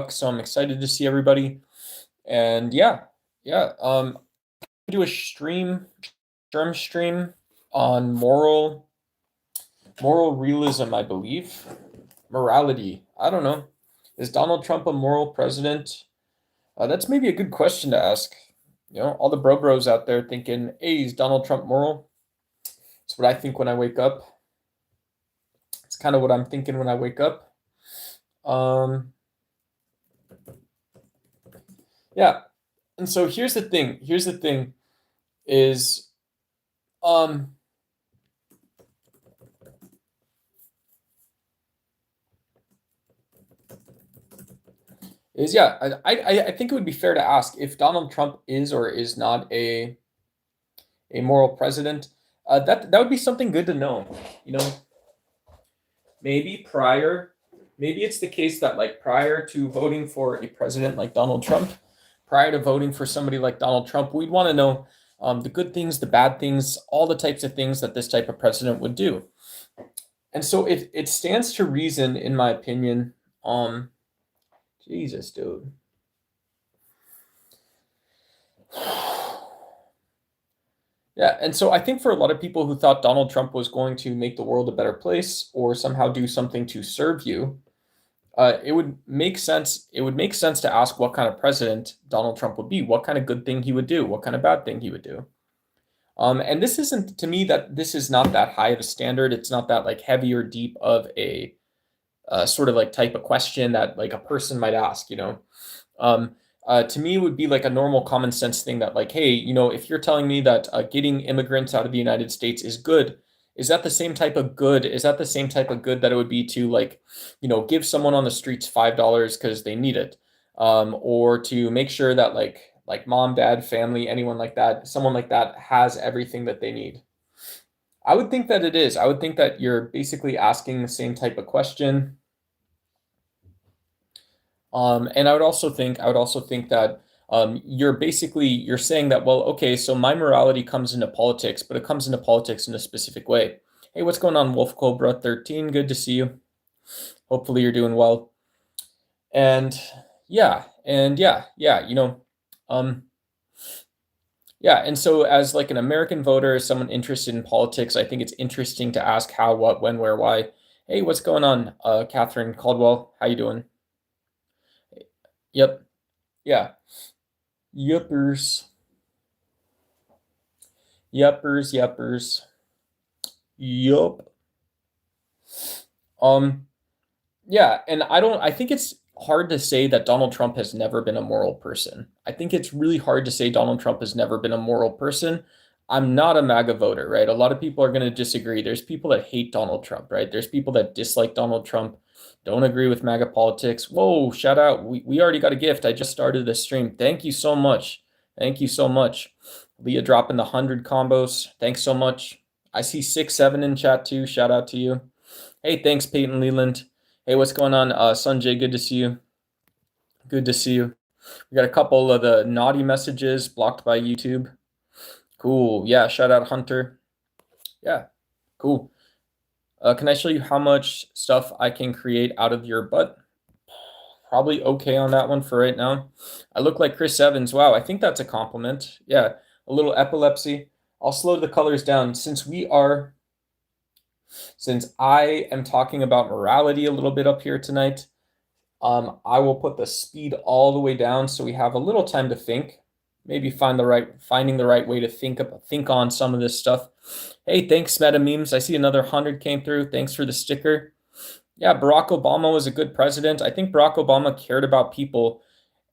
So I'm excited to see everybody. And yeah, do a germ stream on moral realism, I believe. Morality. I don't know. Is Donald Trump a moral president? That's maybe a good question to ask. All the bros out there thinking, hey, is Donald Trump moral? It's what I think when I wake up. It's kind of what I'm thinking when I wake up. Um, yeah. And so here's the thing. Here's the thing is um is yeah, I think it would be fair to ask if Donald Trump is or is not a moral president. That would be something good to know. You know, maybe maybe it's the case that like prior to voting for a president like Donald Trump, prior to voting for somebody like Donald Trump, we'd want to know the good things, the bad things, all the types of things that this type of president would do. And so it stands to reason, in my opinion. Jesus, dude. Yeah, and so I think for a lot of people who thought Donald Trump was going to make the world a better place or somehow do something to serve you, it would make sense. It would make sense to ask what kind of president Donald Trump would be, what kind of good thing he would do, what kind of bad thing he would do. And this isn't to me that this is not that high of a standard. It's not that like heavy or deep of a sort of like type of question that like a person might ask. To me, it would be like a normal common sense thing that like, hey, if you're telling me that getting immigrants out of the United States is good, is that the same type of good? Is that the same type of good that it would be to like, give someone on the streets $5 because they need it, or to make sure that like mom, dad, family, anyone like that, someone like that has everything that they need. I would think that it is. I would think that you're basically asking the same type of question. And I would also think that you're saying that, well, okay, so my morality comes into politics, but it comes into politics in a specific way. Hey, what's going on, Wolf Cobra 13? Good to see you. Hopefully you're doing well. And yeah, um, yeah, and so as like an American voter, someone interested in politics, I think it's interesting to ask how, what, when, where, why. Hey, what's going on, Catherine Caldwell? How you doing? Yep. Yeah. Yuppers. Yuppers. Yup. Um, yeah, and I think it's hard to say that Donald Trump has never been a moral person. I think it's really hard to say Donald Trump has never been a moral person. I'm not a MAGA voter, right? A lot of people are going to disagree. There's people that hate Donald Trump, right? There's people that dislike Donald Trump, don't agree with MAGA politics. Whoa, shout out. We already got a gift. I just started the stream. Thank you so much. Thank you so much. Leah dropping the 100 combos. Thanks so much. I see 6-7 in chat too. Shout out to you. Hey, thanks, Peyton Leland. Hey, what's going on? Sanjay, good to see you. Good to see you. We got a couple of the naughty messages blocked by YouTube. Cool. Yeah, shout out Hunter. Yeah, cool. Can I show you how much stuff I can create out of your butt? Probably okay on that one for right now. I look like Chris Evans. Wow, I think that's a compliment. Yeah, a little epilepsy. I'll slow the colors down since I am talking about morality a little bit up here tonight. I will put the speed all the way down so we have a little time to think. Maybe finding the right way to think on some of this stuff. Hey, thanks, Meta Memes. I see another 100 came through. Thanks for the sticker. Yeah, Barack Obama was a good president. I think Barack Obama cared about people.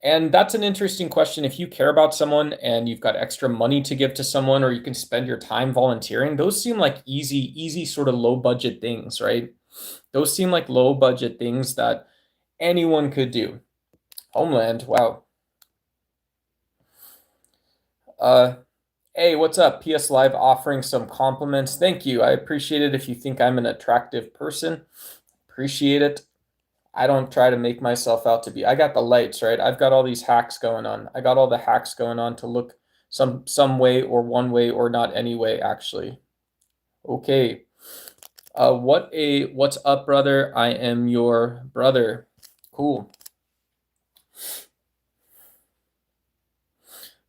And that's an interesting question. If you care about someone and you've got extra money to give to someone, or you can spend your time volunteering, those seem like easy sort of low budget things, right? Those seem like low budget things that anyone could do. Homeland, wow. Hey, what's up? PS Live offering some compliments. Thank you. I appreciate it if you think I'm an attractive person. Appreciate it. I don't try to make myself out to be. I got the lights, right? I've got all these hacks going on. I got all the hacks going on to look some way or one way or not any way, actually. Okay. What's up, brother? I am your brother. Cool.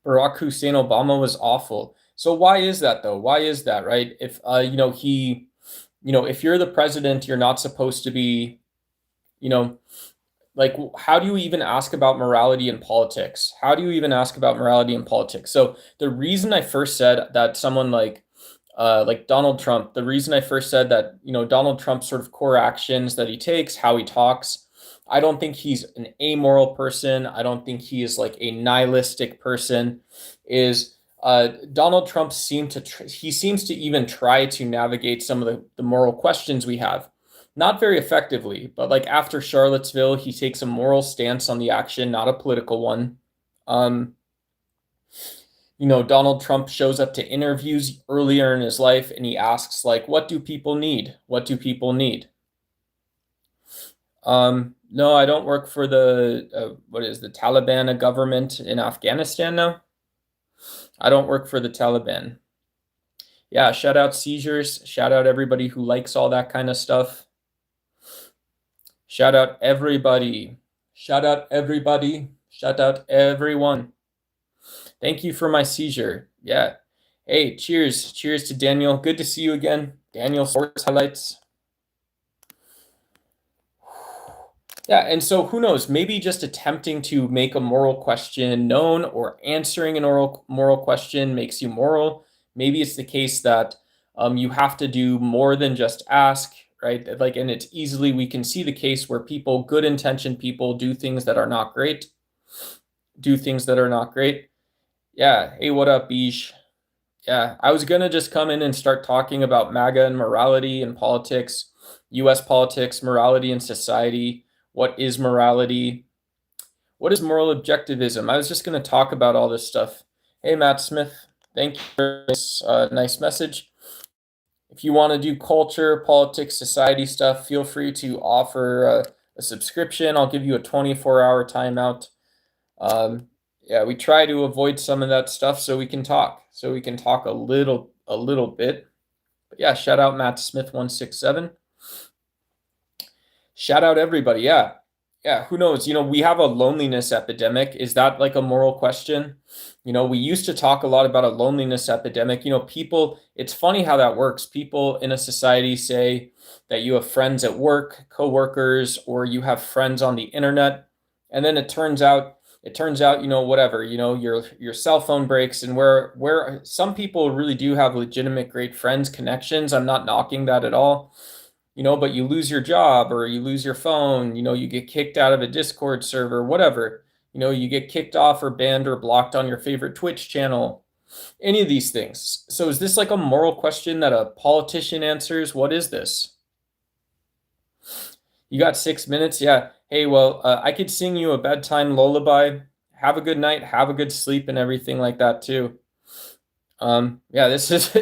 Barack Hussein Obama was awful. So why is that though? Why is that, right? If if you're the president, you're not supposed to be, you know, like how do you even ask about morality in politics? How do you even ask about morality in politics? So the reason I first said that someone like Donald Trump, the reason I first said that, Donald Trump's sort of core actions that he takes, how he talks, I don't think he's an amoral person. I don't think he is like a nihilistic person. Is Donald Trump he seems to even try to navigate some of the moral questions we have. Not very effectively, but like after Charlottesville, he takes a moral stance on the action, not a political one. Um, Donald Trump shows up to interviews earlier in his life and he asks, like, what do people need? What do people need? No, I don't work for the Taliban government in Afghanistan now. I don't work for the Taliban. Yeah, shout out seizures. Shout out everybody who likes all that kind of stuff. Shout out everybody. Shout out everybody. Shout out everyone. Thank you for my seizure. Yeah. Hey, cheers. Cheers to Daniel. Good to see you again. Daniel Sports Highlights. Yeah, and so who knows, maybe just attempting to make a moral question known or answering an moral question makes you moral. Maybe it's the case that you have to do more than just ask, right? Like, and we can see the case where good intentioned people do things that are not great. Do things that are not great. Yeah. Hey, what up, Bish? Yeah, I was gonna just come in and start talking about MAGA and morality and politics, US politics, morality and society. What is morality? What is moral objectivism? I was just gonna talk about all this stuff. Hey, Matt Smith, thank you for this nice message. If you want to do culture, politics, society stuff, feel free to offer a subscription. I'll give you a 24-hour timeout. Yeah, we try to avoid some of that stuff so we can talk. So we can talk a little bit. But yeah, shout out Matt Smith 167. Shout out everybody. Yeah. Yeah, who knows? We have a loneliness epidemic. Is that like a moral question? We used to talk a lot about a loneliness epidemic. It's funny how that works. People in a society say that you have friends at work, coworkers, or you have friends on the internet. And then it turns out, whatever, your cell phone breaks, and where some people really do have legitimate great friends, connections. I'm not knocking that at all. But you lose your job or you lose your phone, you get kicked out of a Discord server, whatever. You get kicked off or banned or blocked on your favorite Twitch channel, any of these things. So is this like a moral question that a politician answers? What is this? You got 6 minutes? Yeah. Hey, well, I could sing you a bedtime lullaby. Have a good night, have a good sleep, and everything like that too. Yeah, this is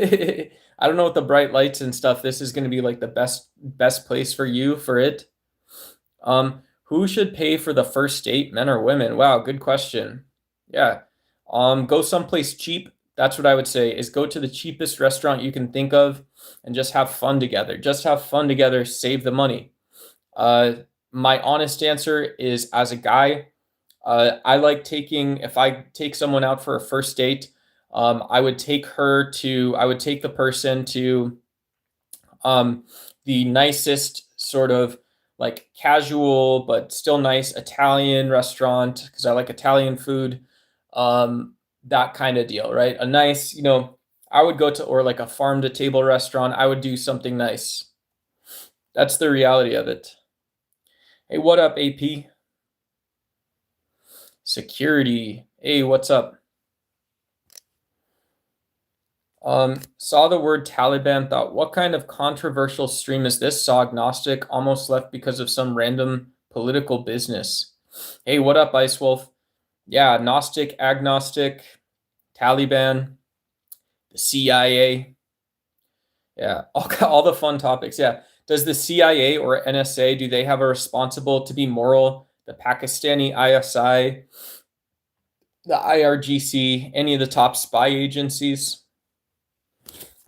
I don't know what the bright lights and stuff. This is going to be like the best place for you for it. Who should pay for the first date, men or women? Wow, good question. Yeah. Go someplace cheap. That's what I would say, is go to the cheapest restaurant you can think of and just have fun together. Just have fun together, save the money. My honest answer is, as a guy, if I take someone out for a first date, I would take the person to the nicest sort of like casual but still nice Italian restaurant, because I like Italian food. That kind of deal, right? A nice, I would go to, or like a farm to table restaurant. I would do something nice. That's the reality of it. Hey, what up, AP? Security. Hey, what's up? Saw the word Taliban, thought, what kind of controversial stream is this? Saw agnostic, almost left because of some random political business. Hey, what up, Ice Wolf? Yeah, Gnostic, agnostic, Taliban, the CIA. Yeah, all the fun topics. Yeah. Does the CIA or NSA, do they have a responsible to be moral? The Pakistani ISI, the IRGC, any of the top spy agencies?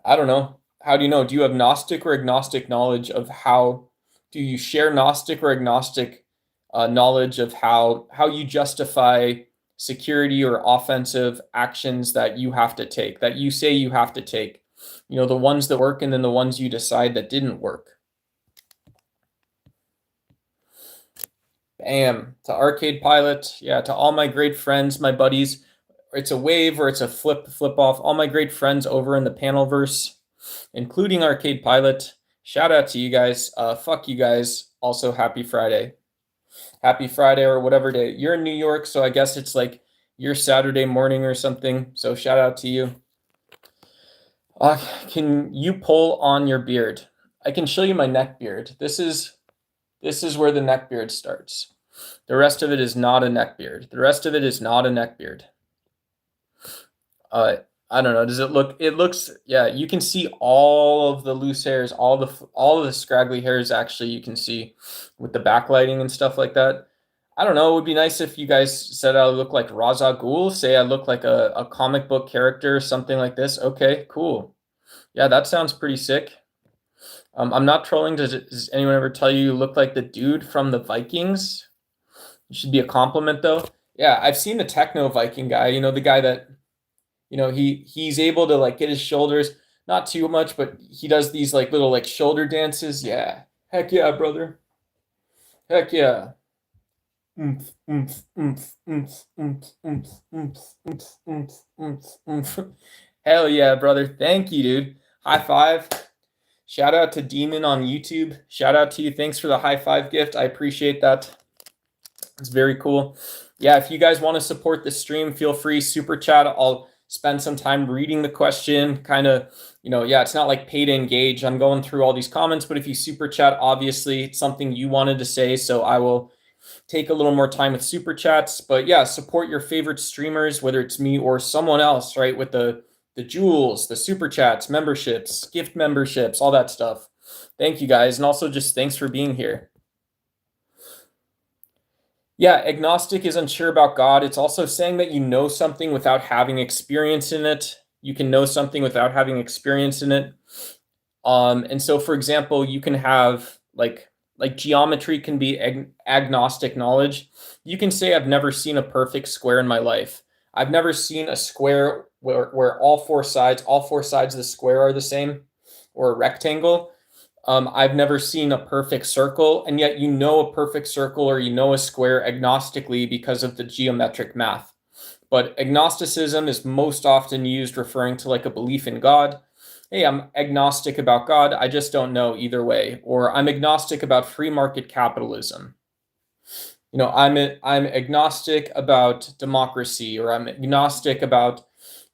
I don't know. How do you know? Do you have Gnostic or agnostic knowledge of how? Do you share Gnostic or agnostic knowledge of how you justify security or offensive actions that you have to take, that you say you have to take. The ones that work and then the ones you decide that didn't work. Bam. To Arcade Pilot. Yeah, to all my great friends, my buddies. It's a wave or it's a flip off. All my great friends over in the Panelverse, including Arcade Pilot. Shout out to you guys. Fuck you guys. Also, happy Friday. Happy Friday or whatever day. You're in New York, so I guess it's like your Saturday morning or something. So shout out to you. Can you pull on your beard? I can show you my neck beard. This is where the neck beard starts. The rest of it is not a neck beard. The rest of it is not a neck beard. I don't know. Does it look? It looks. Yeah, you can see all of the loose hairs, all of the scraggly hairs. Actually, you can see with the backlighting and stuff like that. I don't know. It would be nice if you guys said I look like Ra's al Ghul. Say I look like a comic book character, something like this. Okay, cool. Yeah, that sounds pretty sick. I'm not trolling. Does anyone ever tell you look like the dude from the Vikings? It should be a compliment, though. Yeah, I've seen the techno Viking guy. The guy that. He's able to like get his shoulders, not too much, but he does these like little like shoulder dances. Yeah. Heck yeah, brother. Heck yeah. Hell yeah, brother. Thank you, dude. High five. Shout out to Demon on YouTube. Shout out to you. Thanks for the high five gift. I appreciate that. It's very cool. Yeah, if you guys want to support the stream, feel free, super chat. I'll spend some time reading the question, kind of, yeah, it's not like pay to engage. I'm going through all these comments, but if you super chat, obviously it's something you wanted to say, so I will take a little more time with super chats. But yeah, support your favorite streamers, whether it's me or someone else, right? With the jewels, the super chats, memberships, gift memberships, all that stuff. Thank you guys, and also just thanks for being here. Yeah, agnostic is unsure about God. It's also saying that you know something without having experience in it. You can know something without having experience in it. And so, for example, you can have like geometry can be agnostic knowledge. You can say, I've never seen a perfect square in my life. I've never seen a square where all four sides of the square are the same, or a rectangle. I've never seen a perfect circle, and yet you know a perfect circle or you know a square agnostically because of the geometric math. But agnosticism is most often used referring to like a belief in God. Hey, I'm agnostic about God. I just don't know either way. Or I'm agnostic about free market capitalism. I'm agnostic about democracy, or I'm agnostic about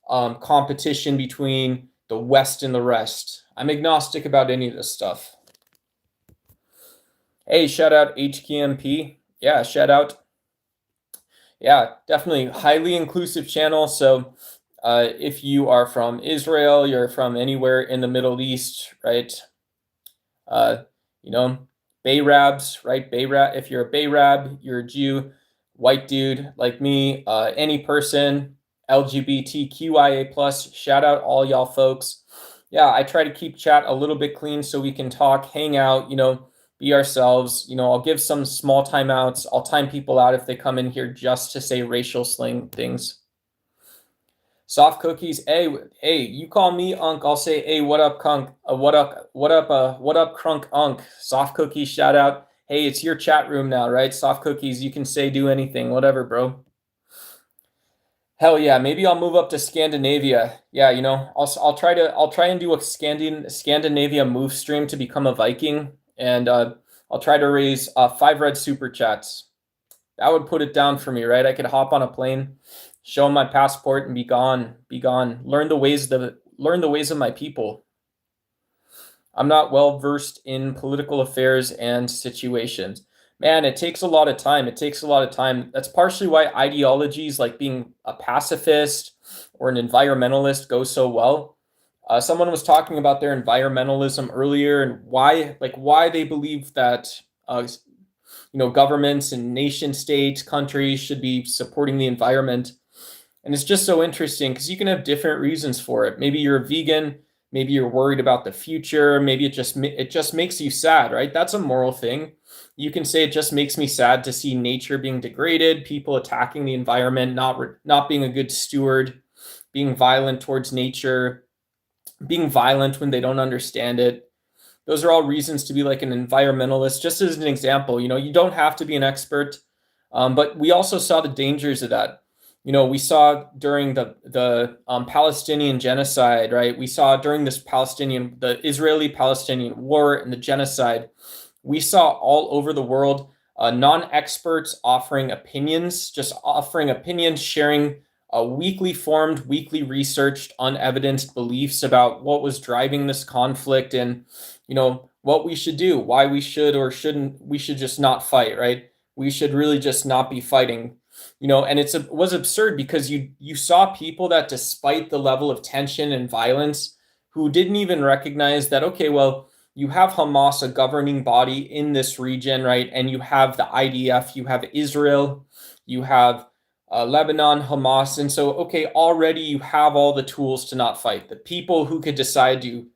competition between the West and the rest. I'm agnostic about any of this stuff. Hey, shout out HKMP. Yeah, shout out. Yeah, definitely highly inclusive channel. So if you are from Israel, you're from anywhere in the Middle East, right? Bayrabs, right? If you're a Bayrab, you're a Jew, white dude like me, any person, LGBTQIA+, shout out all y'all folks. Yeah, I try to keep chat a little bit clean so we can talk, hang out, be ourselves. I'll give some small timeouts. I'll time people out if they come in here just to say racial slang things. Soft cookies. Hey, you call me Unk, I'll say, hey, what up, Kunk? What up, Crunk Unk? Soft cookies, shout out. Hey, it's your chat room now, right? Soft cookies, you can say, do anything, whatever, bro. Hell yeah, maybe I'll move up to Scandinavia. Yeah, I'll try and do a Scandinavia move stream to become a Viking, and I'll try to raise 5 red super chats. That would put it down for me, right? I could hop on a plane, show them my passport, and be gone. Learn the ways of my people. I'm not well versed in political affairs and situations. Man, it takes a lot of time. That's partially why ideologies like being a pacifist or an environmentalist go so well. Someone was talking about their environmentalism earlier and why they believe that governments and nation states, countries should be supporting the environment. And it's just so interesting because you can have different reasons for it. Maybe you're a vegan. Maybe you're worried about the future. Maybe it just makes you sad, right? That's a moral thing. You can say it just makes me sad to see nature being degraded, people attacking the environment, not being a good steward, being violent towards nature, being violent when they don't understand it. Those are all reasons to be like an environmentalist. Just as an example, you don't have to be an expert, but we also saw the dangers of that. We saw during the Palestinian genocide, right? We saw during the Israeli-Palestinian war and the genocide. We saw all over the world non-experts offering opinions, sharing weakly formed, weakly researched, unevidenced beliefs about what was driving this conflict and, what we should do, why we should or shouldn't, we should just not fight, right? We should really just not be fighting, and it was absurd because you saw people that despite the level of tension and violence, who didn't even recognize that, okay, well, you have Hamas, a governing body in this region, right? And you have the IDF, you have Israel, you have Lebanon, Hamas. And so, okay, already you have all the tools to not fight. The people who could decide to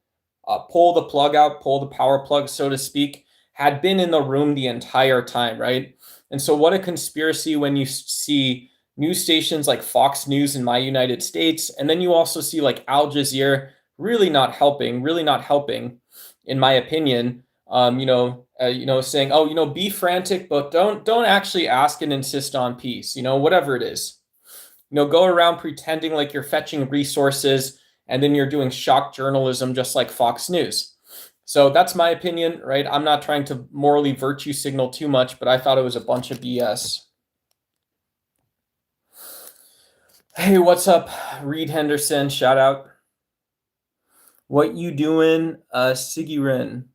pull the plug out, pull the power plug, so to speak, had been in the room the entire time, right? And so, what a conspiracy when you see news stations like Fox News in my United States, and then you also see like Al Jazeera really not helping, in my opinion. Saying, oh, be frantic, but don't actually ask and insist on peace. Whatever it is, go around pretending like you're fetching resources, and then you're doing shock journalism just like Fox News. So that's my opinion, right? I'm not trying to morally virtue signal too much, but I thought it was a bunch of BS. Hey, what's up, Reed Henderson? Shout out. What you doing, Sigirin?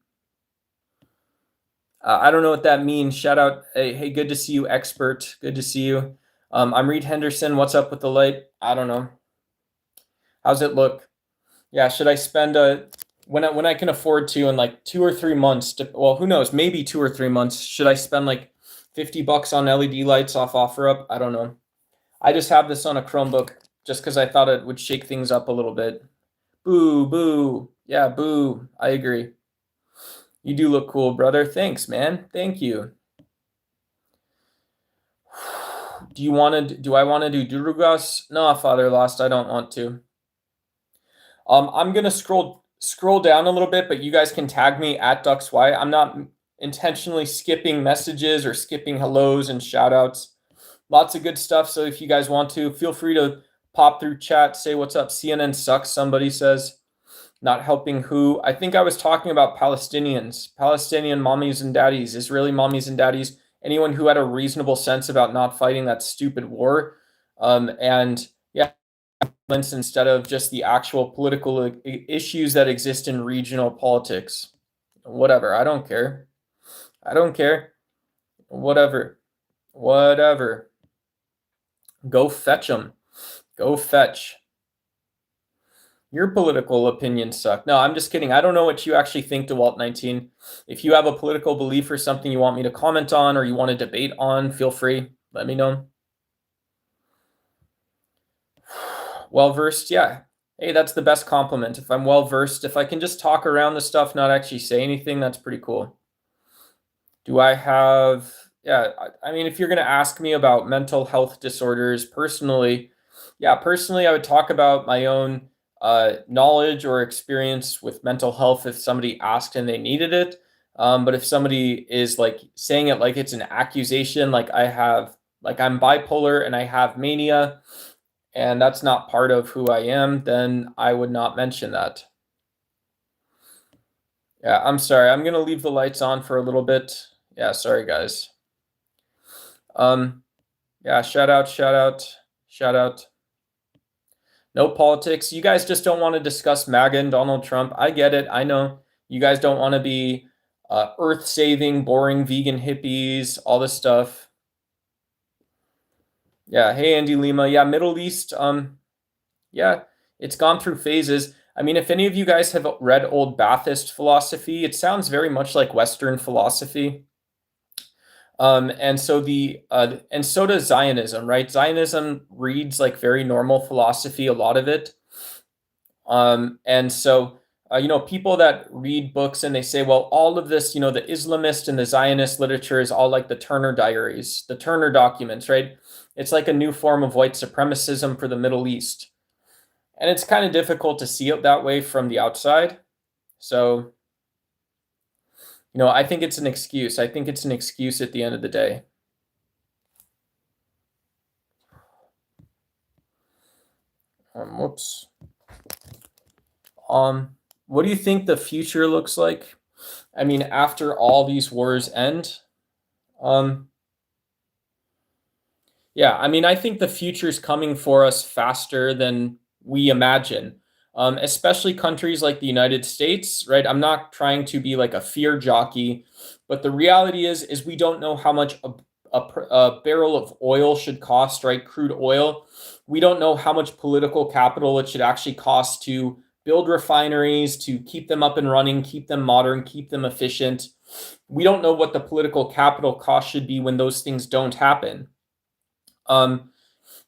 I don't know what that means. Shout out. Hey, good to see you, expert. Good to see you. I'm Reed Henderson. What's up with the light? I don't know. How's it look? Yeah, should I spend when I can afford to in like 2 or 3 months? Well, who knows? Maybe 2 or 3 months. Should I spend like $50 on LED lights off OfferUp? I don't know. I just have this on a Chromebook just because I thought it would shake things up a little bit. Boo, boo. Yeah, boo. I agree. You do look cool, brother. Thanks, man. Thank you. Do I want to do Durugas? No, Father Lost, I don't want to. I'm gonna scroll down a little bit, but you guys can tag me at DuxY. I'm not intentionally skipping messages or skipping hellos and shout outs. Lots of good stuff. So if you guys want to, feel free to pop through chat, say what's up. CNN sucks, somebody says. Not helping who? I think I was talking about Palestinians, Palestinian mommies and daddies, Israeli mommies and daddies, anyone who had a reasonable sense about not fighting that stupid war. And yeah, instead of just the actual political issues that exist in regional politics. Whatever. I don't care. Whatever. Go fetch them. Go fetch. Your political opinions suck. No, I'm just kidding. I don't know what you actually think, DeWalt19. If you have a political belief or something you want me to comment on or you want to debate on, feel free. Let me know. Well-versed, yeah. Hey, that's the best compliment. If I'm well-versed, if I can just talk around the stuff, not actually say anything, that's pretty cool. Do I have... Yeah, I mean, if you're going to ask me about mental health disorders personally, I would talk about my own knowledge or experience with mental health if somebody asked and they needed it. But if somebody is like saying it like it's an accusation, like I'm bipolar and I have mania, and that's not part of who I am, then I would not mention that. Yeah, I'm sorry. I'm going to leave the lights on for a little bit. Yeah, sorry, guys. Yeah, shout out. No politics. You guys just don't want to discuss MAGA and Donald Trump. I get it. I know you guys don't want to be earth-saving, boring vegan hippies, all this stuff. Yeah. Hey, Andy Lima. Yeah, Middle East. Yeah, it's gone through phases. I mean, if any of you guys have read old Ba'athist philosophy, it sounds very much like Western philosophy. And so does Zionism, right? Zionism reads like very normal philosophy, a lot of it. And so People that read books and they say, well, all of this, the Islamist and the Zionist literature is all like the Turner Diaries, the Turner documents, right? It's like a new form of white supremacism for the Middle East. And it's kind of difficult to see it that way from the outside. So, I think it's an excuse. I think it's an excuse at the end of the day. Whoops. What do you think the future looks like? I mean, after all these wars end? Um, Yeah, I mean, I think the future is coming for us faster than we imagine, especially countries like the United States, right? I'm not trying to be like a fear jockey, but the reality is we don't know how much a barrel of oil should cost, right? Crude oil. We don't know how much political capital it should actually cost to build refineries, to keep them up and running, keep them modern, keep them efficient. We don't know what the political capital cost should be when those things don't happen. Um,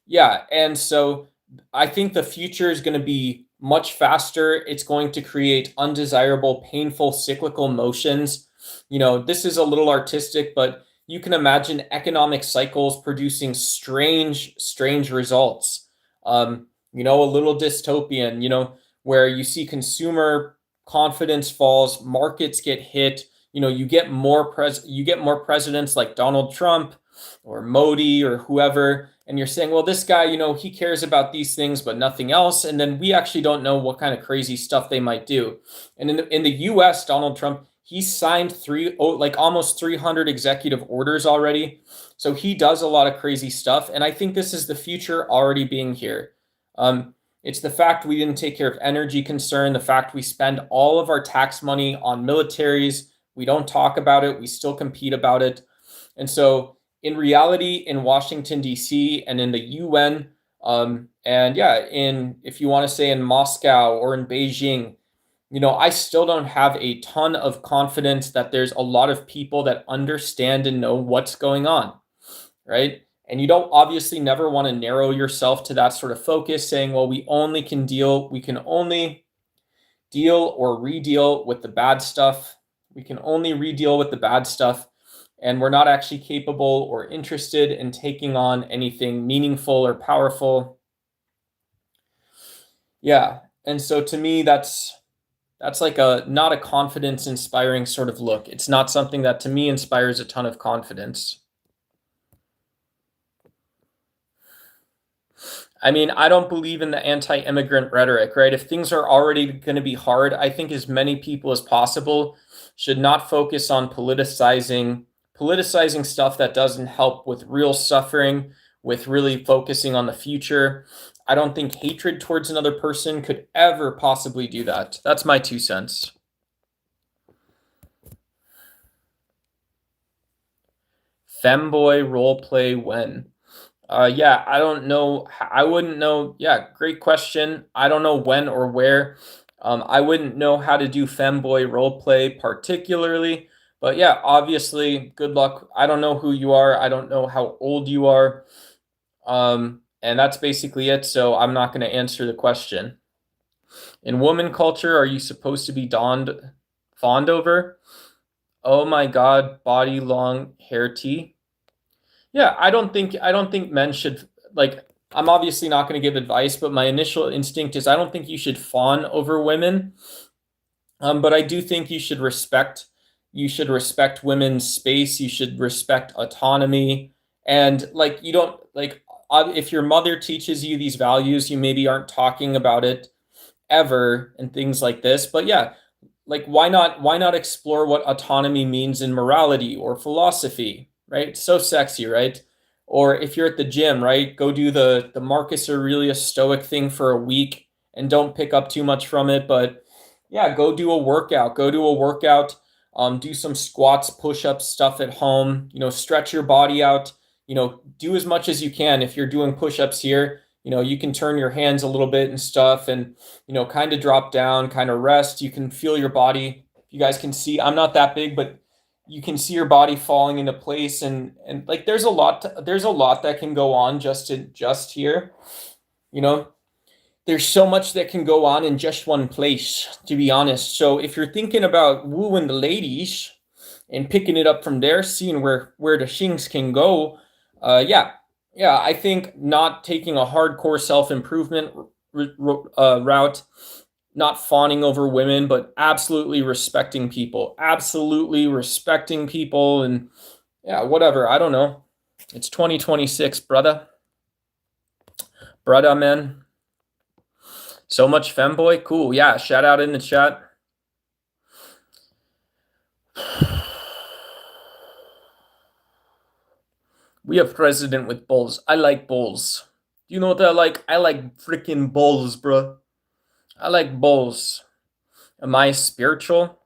yeah, and so I think the future is going to be much faster. It's going to create undesirable, painful, cyclical motions. This is a little artistic, but you can imagine economic cycles producing strange, strange results. A little dystopian, where you see consumer confidence falls, markets get hit. You get more presidents like Donald Trump or Modi or whoever, and you're saying, well, this guy, he cares about these things, but nothing else. And then we actually don't know what kind of crazy stuff they might do. And in the US, Donald Trump, he signed almost 300 executive orders already. So he does a lot of crazy stuff. And I think this is the future already being here. It's the fact we didn't take care of energy concern, the fact we spend all of our tax money on militaries. We don't talk about it. We still compete about it. And so in reality, in Washington, D.C. and in the UN, and yeah, if you want to say in Moscow or in Beijing, I still don't have a ton of confidence that there's a lot of people that understand and know what's going on, right? And you don't obviously never want to narrow yourself to that sort of focus, saying, well, we can only deal or re-deal with the bad stuff. We can only re-deal with the bad stuff. And we're not actually capable or interested in taking on anything meaningful or powerful. Yeah. And so to me, that's like not a confidence inspiring sort of look. It's not something that to me inspires a ton of confidence. I mean, I don't believe in the anti-immigrant rhetoric, right? If things are already going to be hard, I think as many people as possible should not focus on politicizing stuff that doesn't help with real suffering, with really focusing on the future. I don't think hatred towards another person could ever possibly do that. That's my 2 cents. Femboy roleplay when? Yeah, I don't know. I wouldn't know. Yeah, great question. I don't know when or where. I wouldn't know how to do femboy roleplay particularly, but yeah, obviously, good luck. I don't know who you are. I don't know how old you are. And that's basically it. So I'm not going to answer the question. In woman culture, are you supposed to be fawned over? Oh my God, body long hair tea. Yeah, I don't think men should like I'm obviously not going to give advice, but my initial instinct is I don't think you should fawn over women. But I do think you should respect women's space, you should respect autonomy, and like you don't like if your mother teaches you these values, you maybe aren't talking about it ever and things like this. But yeah, like why not explore what autonomy means in morality or philosophy, right? It's so sexy, right? Or if you're at the gym, right, go do the Marcus Aurelius Stoic thing for a week and don't pick up too much from it, but yeah, go do a workout, do some squats, push-ups, stuff at home, stretch your body out, do as much as you can. If you're doing push-ups here, you can turn your hands a little bit and stuff and kind of drop down, kind of rest. You can feel your body. You guys can see I'm not that big, but you can see your body falling into place, and like there's a lot that can go on just here. You know, there's so much that can go on in just one place, to be honest. So if you're thinking about wooing the ladies and picking it up from there, seeing where the things can go, yeah, yeah, I think not taking a hardcore self-improvement route, not fawning over women, but absolutely respecting people, and yeah, whatever. I don't know. It's 2026, brother, man. So much femboy, cool. Yeah, shout out in the chat. We have president with bulls. I like bulls. You know what I like? I like freaking bulls, bro. I like bulls. Am I spiritual?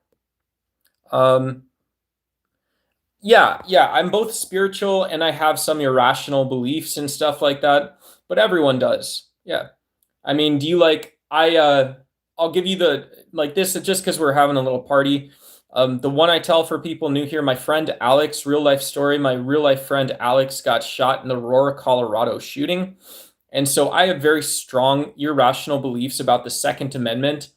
Um, yeah, I'm both spiritual and I have some irrational beliefs and stuff like that, but everyone does. Yeah. I mean, do you like I'll give you the like this just because we're having a little party. The one I tell for people new here, my friend Alex, real life story. My real life friend Alex got shot in the Aurora, Colorado shooting. And so I have very strong irrational beliefs about the Second Amendment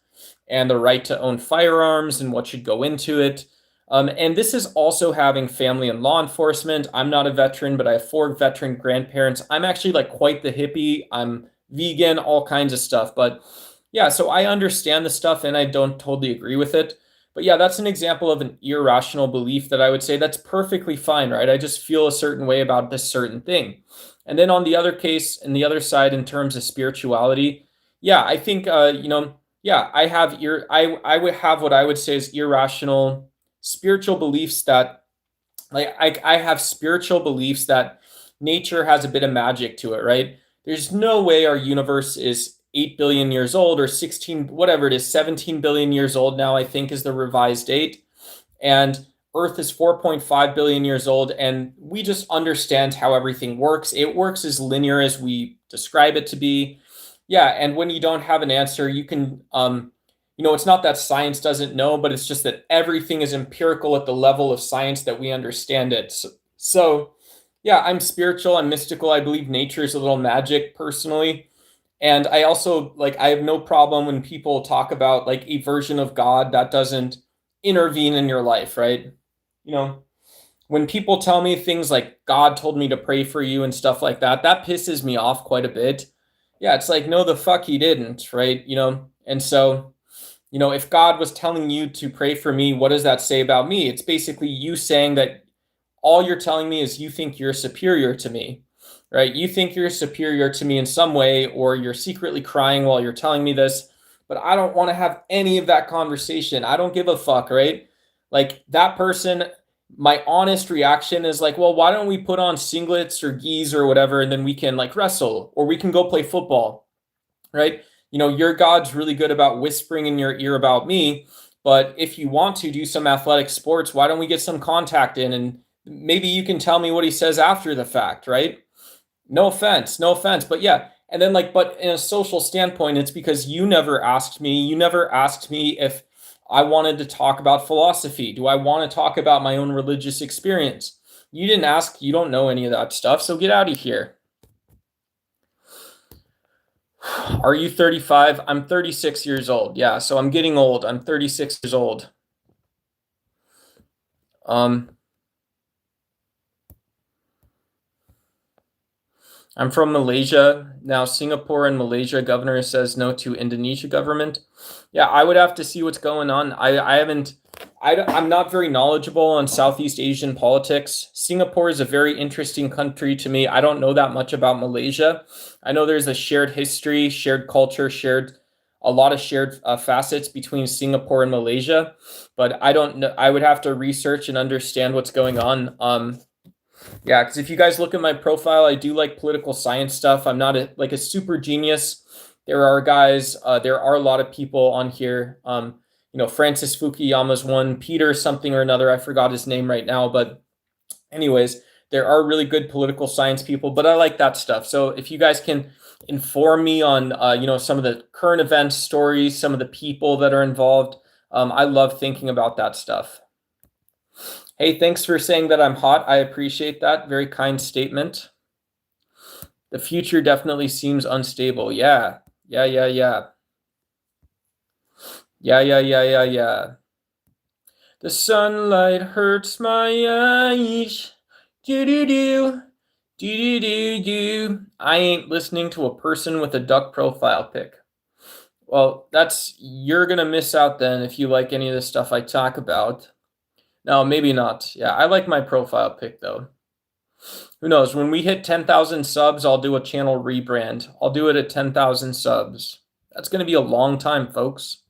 and the right to own firearms and what should go into it. And this is also having family in law enforcement. I'm not a veteran, but I have 4 veteran grandparents. I'm actually like quite the hippie. I'm vegan, all kinds of stuff. But yeah, so I understand the stuff and I don't totally agree with it. But yeah, that's an example of an irrational belief that I would say that's perfectly fine, right? I just feel a certain way about this certain thing. And then on the other case, and the other side, in terms of spirituality, yeah, I think yeah, I would have what I would say is irrational spiritual beliefs that I have spiritual beliefs that nature has a bit of magic to it, right? There's no way our universe is 8 billion years old or 16, whatever it is, 17 billion years old now, I think is the revised date. And Earth is 4.5 billion years old, and we just understand how everything works. It works as linear as we describe it to be. Yeah, and when you don't have an answer, you can, it's not that science doesn't know, but it's just that everything is empirical at the level of science that we understand it. So yeah, I'm spiritual, I'm mystical. I believe nature is a little magic personally. And I also I have no problem when people talk about like a version of God that doesn't intervene in your life, right? You know, when people tell me things like God told me to pray for you and stuff like that, that pisses me off quite a bit. Yeah, it's like, no, the fuck he didn't, right? And so, if God was telling you to pray for me, what does that say about me? It's basically you saying that all you're telling me is you think you're superior to me, right? You think you're superior to me in some way, or you're secretly crying while you're telling me this, but I don't want to have any of that conversation. I don't give a fuck, right? Like that person, my honest reaction is like, well, why don't we put on singlets or gis or whatever, and then we can like wrestle or we can go play football, right? Your God's really good about whispering in your ear about me, but if you want to do some athletic sports, why don't we get some contact in and maybe you can tell me what he says after the fact, right? No offense, but yeah. And then but in a social standpoint, it's because you never asked me if I wanted to talk about philosophy. Do I want to talk about my own religious experience? You didn't ask, you don't know any of that stuff, so get out of here. Are you 35? I'm 36 years old. Yeah, so I'm getting old. I'm 36 years old. I'm from Malaysia. Now, Singapore and Malaysia governor says no to Indonesia government. Yeah, I would have to see what's going on. I'm not very knowledgeable on Southeast Asian politics. Singapore is a very interesting country to me. I don't know that much about Malaysia. I know there's a shared history, shared culture, a lot of shared facets between Singapore and Malaysia, but I don't know. I would have to research and understand what's going on. Yeah, because if you guys look at my profile, I do like political science stuff. I'm not a super genius. There are a lot of people on here. Francis Fukuyama's one, Peter something or another. I forgot his name right now. But anyways, there are really good political science people, but I like that stuff. So if you guys can inform me on, some of the current events, stories, some of the people that are involved, I love thinking about that stuff. Hey, thanks for saying that I'm hot. I appreciate that. Very kind statement. The future definitely seems unstable. Yeah. Yeah, yeah, yeah. Yeah, yeah, yeah, yeah, yeah. The sunlight hurts my eyes. Do do do. Do do do do. I ain't listening to a person with a duck profile pic. Well, you're gonna miss out then if you like any of the stuff I talk about. No, maybe not. Yeah, I like my profile pic though. Who knows? When we hit 10,000 subs, I'll do a channel rebrand. I'll do it at 10,000 subs. That's gonna be a long time, folks.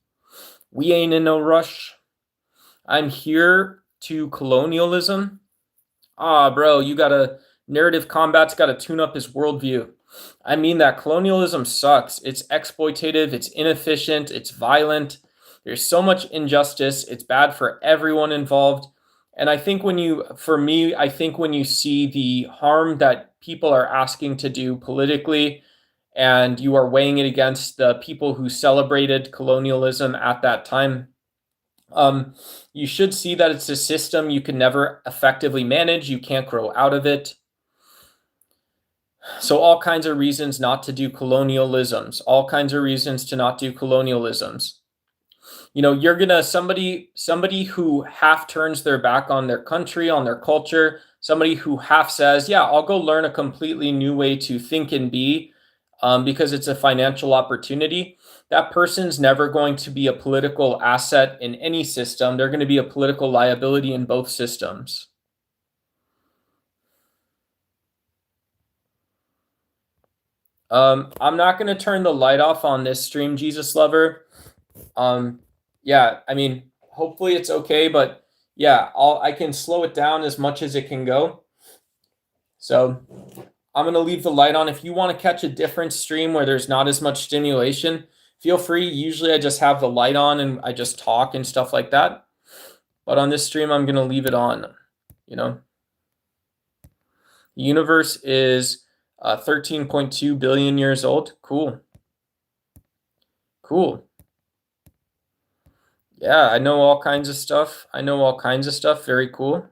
We ain't in no rush. I'm here to colonialism. Ah, bro, you gotta narrative combat's gotta tune up his worldview. I mean that colonialism sucks. It's exploitative, it's inefficient, it's violent. There's so much injustice. It's bad for everyone involved. And I think for me, I think when you see the harm that people are asking to do politically, and you are weighing it against the people who celebrated colonialism at that time, you should see that it's a system you can never effectively manage. You can't grow out of it. So all kinds of reasons not to do colonialisms, all kinds of reasons to not do colonialisms. You're gonna somebody who half turns their back on their country, on their culture, somebody who half says, yeah, I'll go learn a completely new way to think and be, because it's a financial opportunity. That person's never going to be a political asset in any system. They're going to be a political liability in both systems. I'm not going to turn the light off on this stream, Jesus Lover. Yeah, I mean, hopefully it's okay, but yeah, I can slow it down as much as it can go. So I'm going to leave the light on. If you want to catch a different stream where there's not as much stimulation, feel free. Usually I just have the light on and I just talk and stuff like that. But on this stream, I'm going to leave it on. The universe is 13.2 billion years old. Cool. Cool. Yeah, I know all kinds of stuff. Very cool.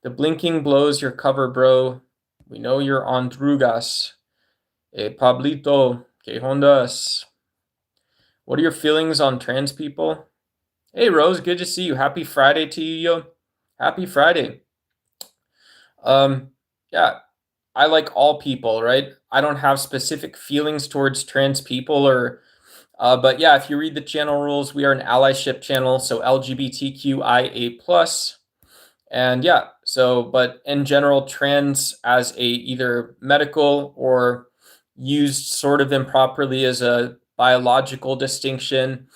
The blinking blows your cover, bro. We know you're on Drugas. Pablito, que hondas? What are your feelings on trans people? Hey, Rose, good to see you. Happy Friday to you, yo. Happy Friday. Yeah, I like all people, right? I don't have specific feelings towards trans people but yeah, if you read the channel rules, we are an allyship channel, so LGBTQIA+. And yeah, but in general, trans as either medical or used sort of improperly as a biological distinction,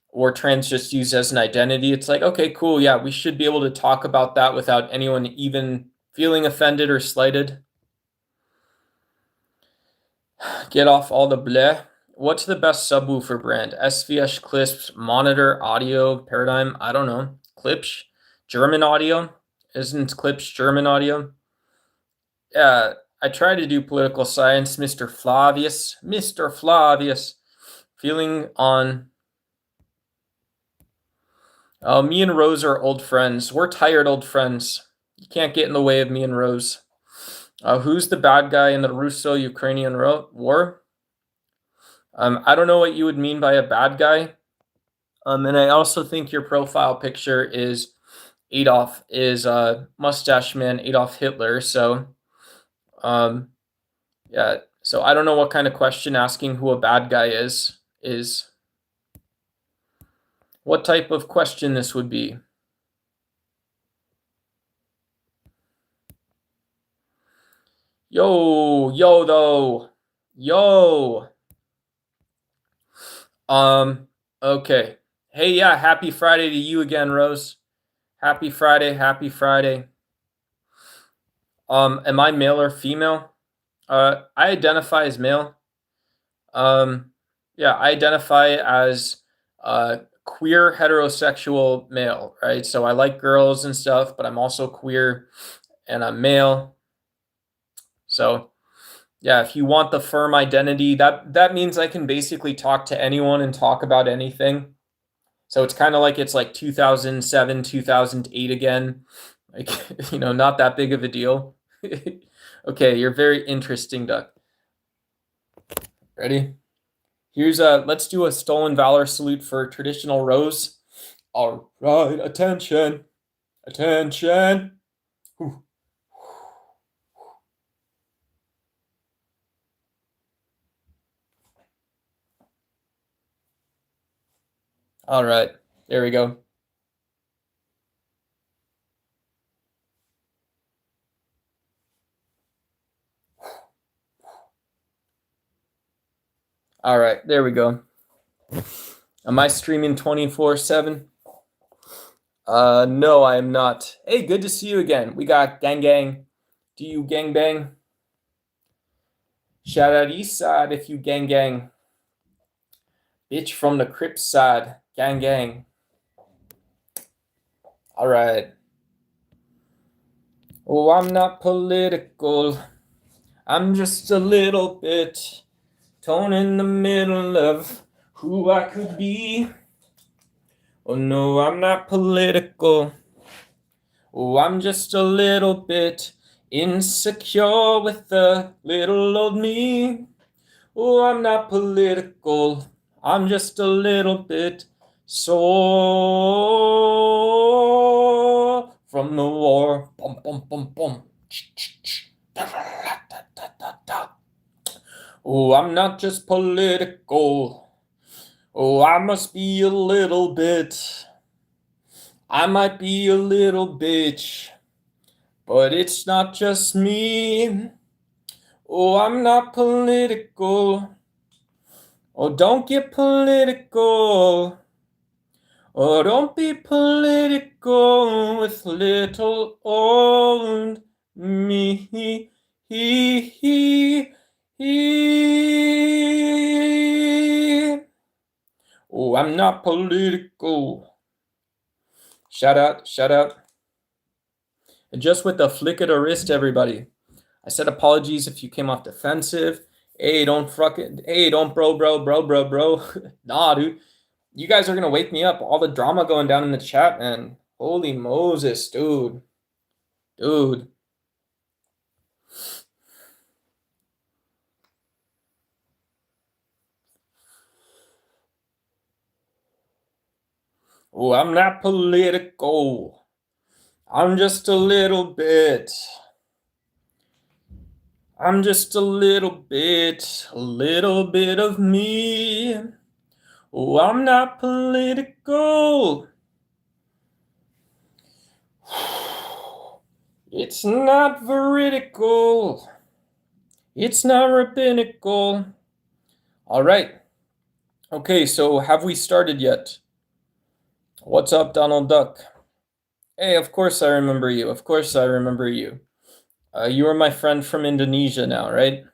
or trans just used as an identity, it's like, okay, cool, yeah, we should be able to talk about that without anyone even feeling offended or slighted. Get off all the bleh. What's the best subwoofer brand? SVS, Clips, Monitor, Audio, Paradigm? I don't know. Klipsch? German audio? Isn't Klipsch German audio? Yeah, I try to do political science, Mr. Flavius. Mr. Flavius. Feeling on... Oh, me and Rose are old friends. We're tired old friends. You can't get in the way of me and Rose. Who's the bad guy in the Russo-Ukrainian war? I don't know what you would mean by a bad guy. And I also think your profile picture is mustache man Adolf Hitler. So, yeah. So I don't know what kind of question asking who a bad guy is. What type of question this would be? Yo, though. Yo. Okay. Hey, yeah, happy Friday to you again, Rose. Happy Friday. Am I male or female? I identify as male. Yeah, I identify as queer heterosexual male, right? So I like girls and stuff, but I'm also queer and I'm male. So yeah, if you want the firm identity, that means I can basically talk to anyone and talk about anything. So it's kind of like it's like 2007, 2008 again. Like, not that big of a deal. Okay, you're very interesting, Duck. Ready? Let's do a stolen valor salute for traditional rose. All right, attention, attention. Whew. All right, there we go. All right, there we go. Am I streaming 24/7? No, I am not. Hey, good to see you again. We got gang gang. Do you gang bang? Shout out east side if you gang gang. Bitch from the Crip side. Gang gang. All right. Oh, I'm not political. I'm just a little bit torn in the middle of who I could be. Oh no, I'm not political. Oh, I'm just a little bit insecure with the little old me. Oh, I'm not political. I'm just a little bit sore from the war. Bum, bum, bum, bum. Oh, I'm not just political. Oh, I must be a little bit. I might be a little bitch, but it's not just me. Oh, I'm not political. Oh, don't get political. Oh, don't be political with little old me. Oh, I'm not political. Shout out, shout out. And just with a flick of the wrist, everybody. I said apologies if you came off defensive. Hey, don't bro. Nah, dude. You guys are gonna wake me up. All the drama going down in the chat, man. Holy Moses, dude. Dude. Oh, I'm not political. I'm just a little bit. I'm just a little bit of me. Oh, I'm not political. It's not veridical. It's not rabbinical. All right. Okay, so have we started yet? What's up, Donald Duck? Hey, of course I remember you. Of course I remember you. You are my friend from Indonesia now, right?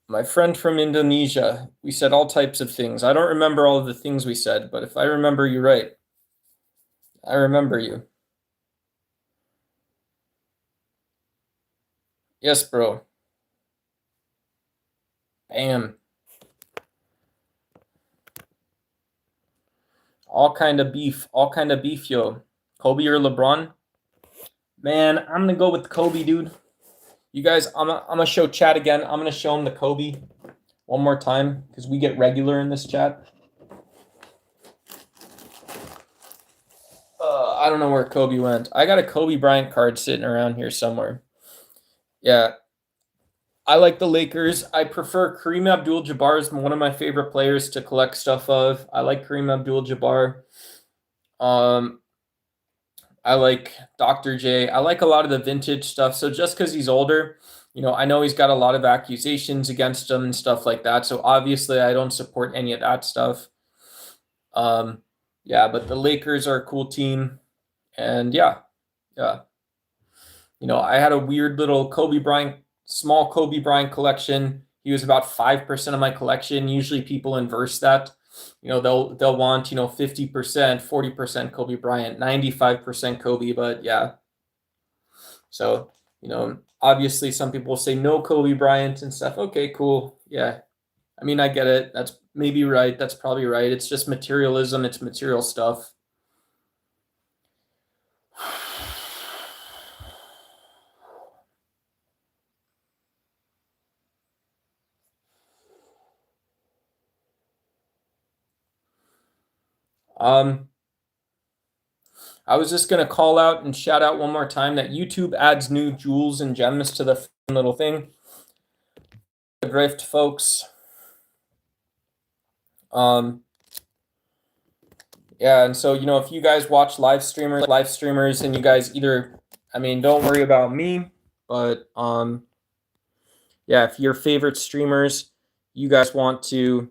My friend from Indonesia. We said all types of things. I don't remember all of the things we said, but if I remember you right, I remember you. Yes, bro. Bam. All kind of beef, yo. Kobe or LeBron? Man, I'm gonna go with Kobe, dude. You guys, I'm gonna show chat again. I'm gonna show him the Kobe one more time because we get regular in this chat. I don't know where Kobe went. I got a Kobe Bryant card sitting around here somewhere. Yeah, I like the Lakers. I prefer Kareem Abdul-Jabbar is one of my favorite players to collect stuff of. I like Kareem Abdul-Jabbar. I like Dr. J. I like a lot of the vintage stuff. So just because he's older, I know he's got a lot of accusations against him and stuff like that. So obviously, I don't support any of that stuff. Yeah, but the Lakers are a cool team, and yeah. I had a weird little small Kobe Bryant collection. He was about 5% of my collection. Usually, people inverse that. They'll want 50%, 40% Kobe Bryant, 95% Kobe. But yeah, so obviously some people say no Kobe Bryant and stuff. Okay, cool. Yeah, I mean I get it. That's maybe right. That's probably right. It's just materialism. It's material stuff. Um, I was just gonna call out and shout out one more time that YouTube adds new jewels and gems to the little thing. Drift, folks. Um, yeah, and so if you guys watch live streamers, and you guys either, I mean, don't worry about me, but yeah, if your favorite streamers, you guys want to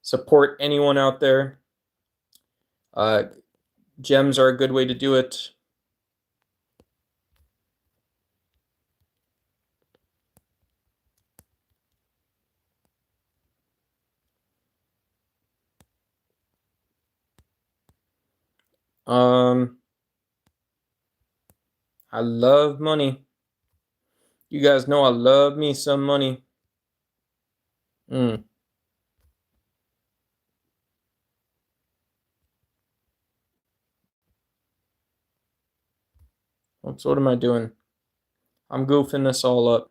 support anyone out there, gems are a good way to do it. I love money. You guys know I love me some money. Oops, what am I doing? I'm goofing this all up.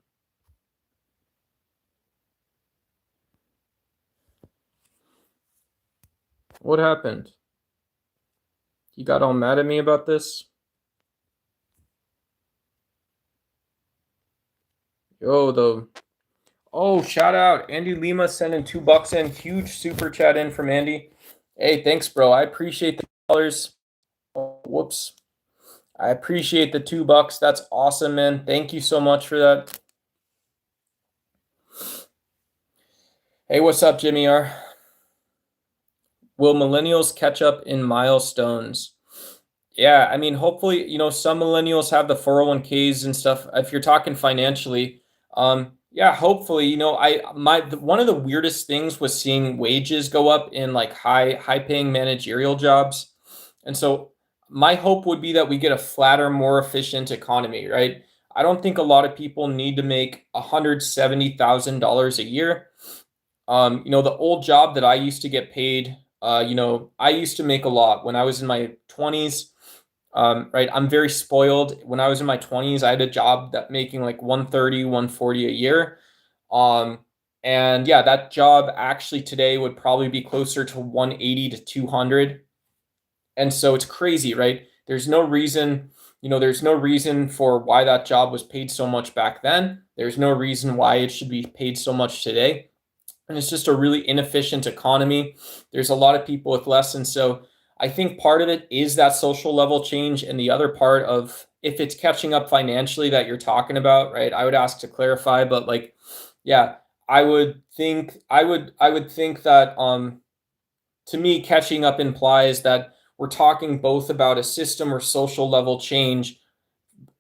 What happened? You got all mad at me about this? Oh, shout out. Andy Lima sending $2 in. Huge super chat in from Andy. Hey, thanks, bro. I appreciate the dollars. Oh, whoops. I appreciate the $2. That's awesome, man. Thank you so much for that. Hey, what's up, Jimmy R? Will millennials catch up in milestones? Yeah, I mean, hopefully, some millennials have the 401ks and stuff. If you're talking financially, yeah, hopefully, one of the weirdest things was seeing wages go up in like high paying managerial jobs. And so my hope would be that we get a flatter, more efficient economy, right? I don't think a lot of people need to make $170,000 a year. The old job that I used to get paid, I used to make a lot when I was in my 20s. Right. I'm very spoiled. When I was in my 20s, I had a job that making like 130, 140 a year. And yeah, that job actually today would probably be closer to 180 to 200. And so it's crazy, right? There's no reason for why that job was paid so much back then. There's no reason why it should be paid so much today. And it's just a really inefficient economy. There's a lot of people with less. And so I think part of it is that social level change. And the other part of if it's catching up financially that you're talking about, right? I would ask to clarify, but like, yeah, I would think that to me, catching up implies that we're talking both about a system or social level change,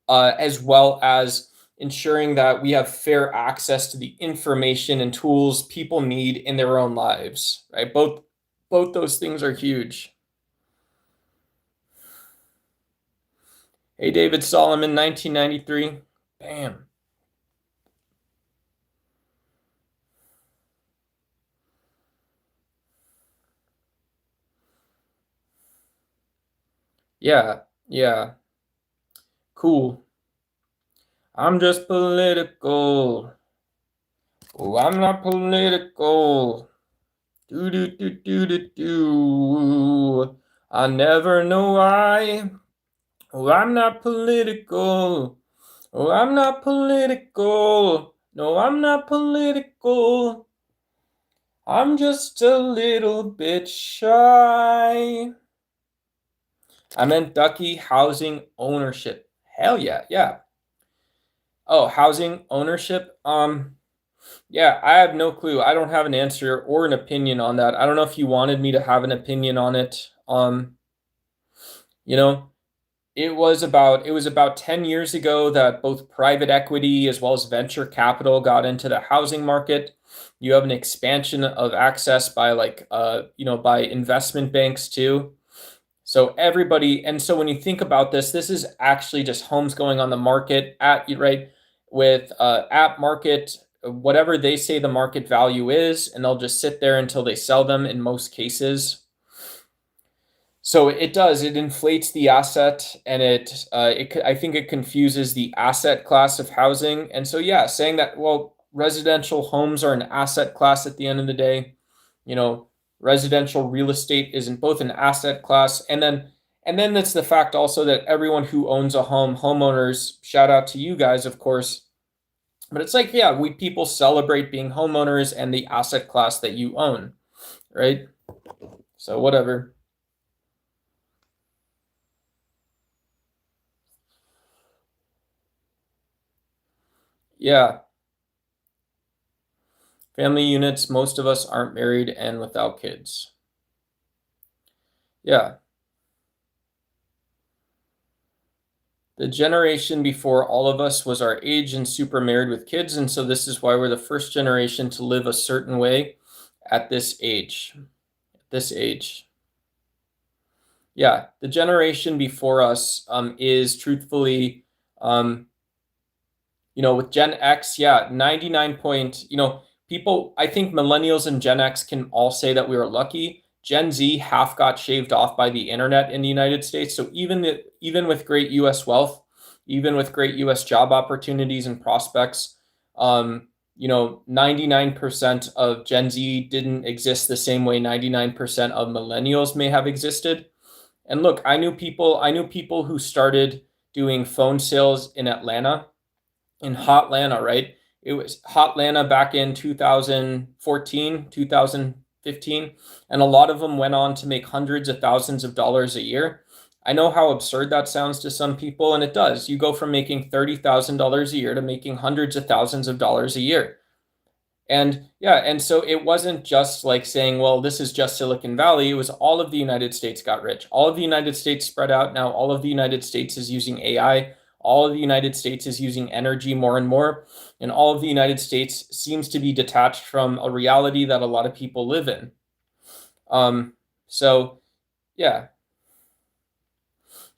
as well as ensuring that we have fair access to the information and tools people need in their own lives, right? Both those things are huge. Hey, David Solomon, 1993. Bam. Yeah. Cool. I'm just political. Oh, I'm not political. Do. I never know why. Oh, I'm not political. Oh, I'm not political. No, I'm not political. I'm just a little bit shy. I meant Ducky housing ownership. Hell yeah, yeah. Oh, housing ownership. Yeah, I have no clue. I don't have an answer or an opinion on that. I don't know if you wanted me to have an opinion on it. You know, it was about 10 years ago that both private equity as well as venture capital got into the housing market. You have an expansion of access by by investment banks too. So everybody, and so when you think about this is actually just homes going on the market at right with at market, whatever they say the market value is, and they'll just sit there until they sell them in most cases. So it inflates the asset, and I think it confuses the asset class of housing. And so yeah, saying that, well, residential homes are an asset class at the end of the day, you know, residential real estate isn't both an asset class, and then it's the fact also that everyone who owns a home, homeowners, shout out to you guys, of course. But it's like, yeah, we people celebrate being homeowners and the asset class that you own, right? So whatever. Yeah. Family units, most of us aren't married and without kids. Yeah. The generation before all of us was our age and super married with kids, and so this is why we're the first generation to live a certain way at this age. This age. Yeah, the generation before us is truthfully, with Gen X, yeah, 99 point, people, I think millennials and Gen X can all say that we were lucky. Gen Z half got shaved off by the internet in the United States. So even with great US wealth, even with great US job opportunities and prospects, 99% of Gen Z didn't exist the same way 99% of millennials may have existed. And look, I knew people who started doing phone sales in Atlanta, in Hotlanta, right? It was Hotlanta back in 2014, 2015, and a lot of them went on to make hundreds of thousands of dollars a year. I know how absurd that sounds to some people, and it does. You go from making $30,000 a year to making hundreds of thousands of dollars a year. And yeah, and so it wasn't just like saying, well, this is just Silicon Valley. It was all of the United States got rich. All of the United States spread out. Now all of the United States is using AI. All of the United States is using energy more and more. And all of the United States seems to be detached from a reality that a lot of people live in. So yeah,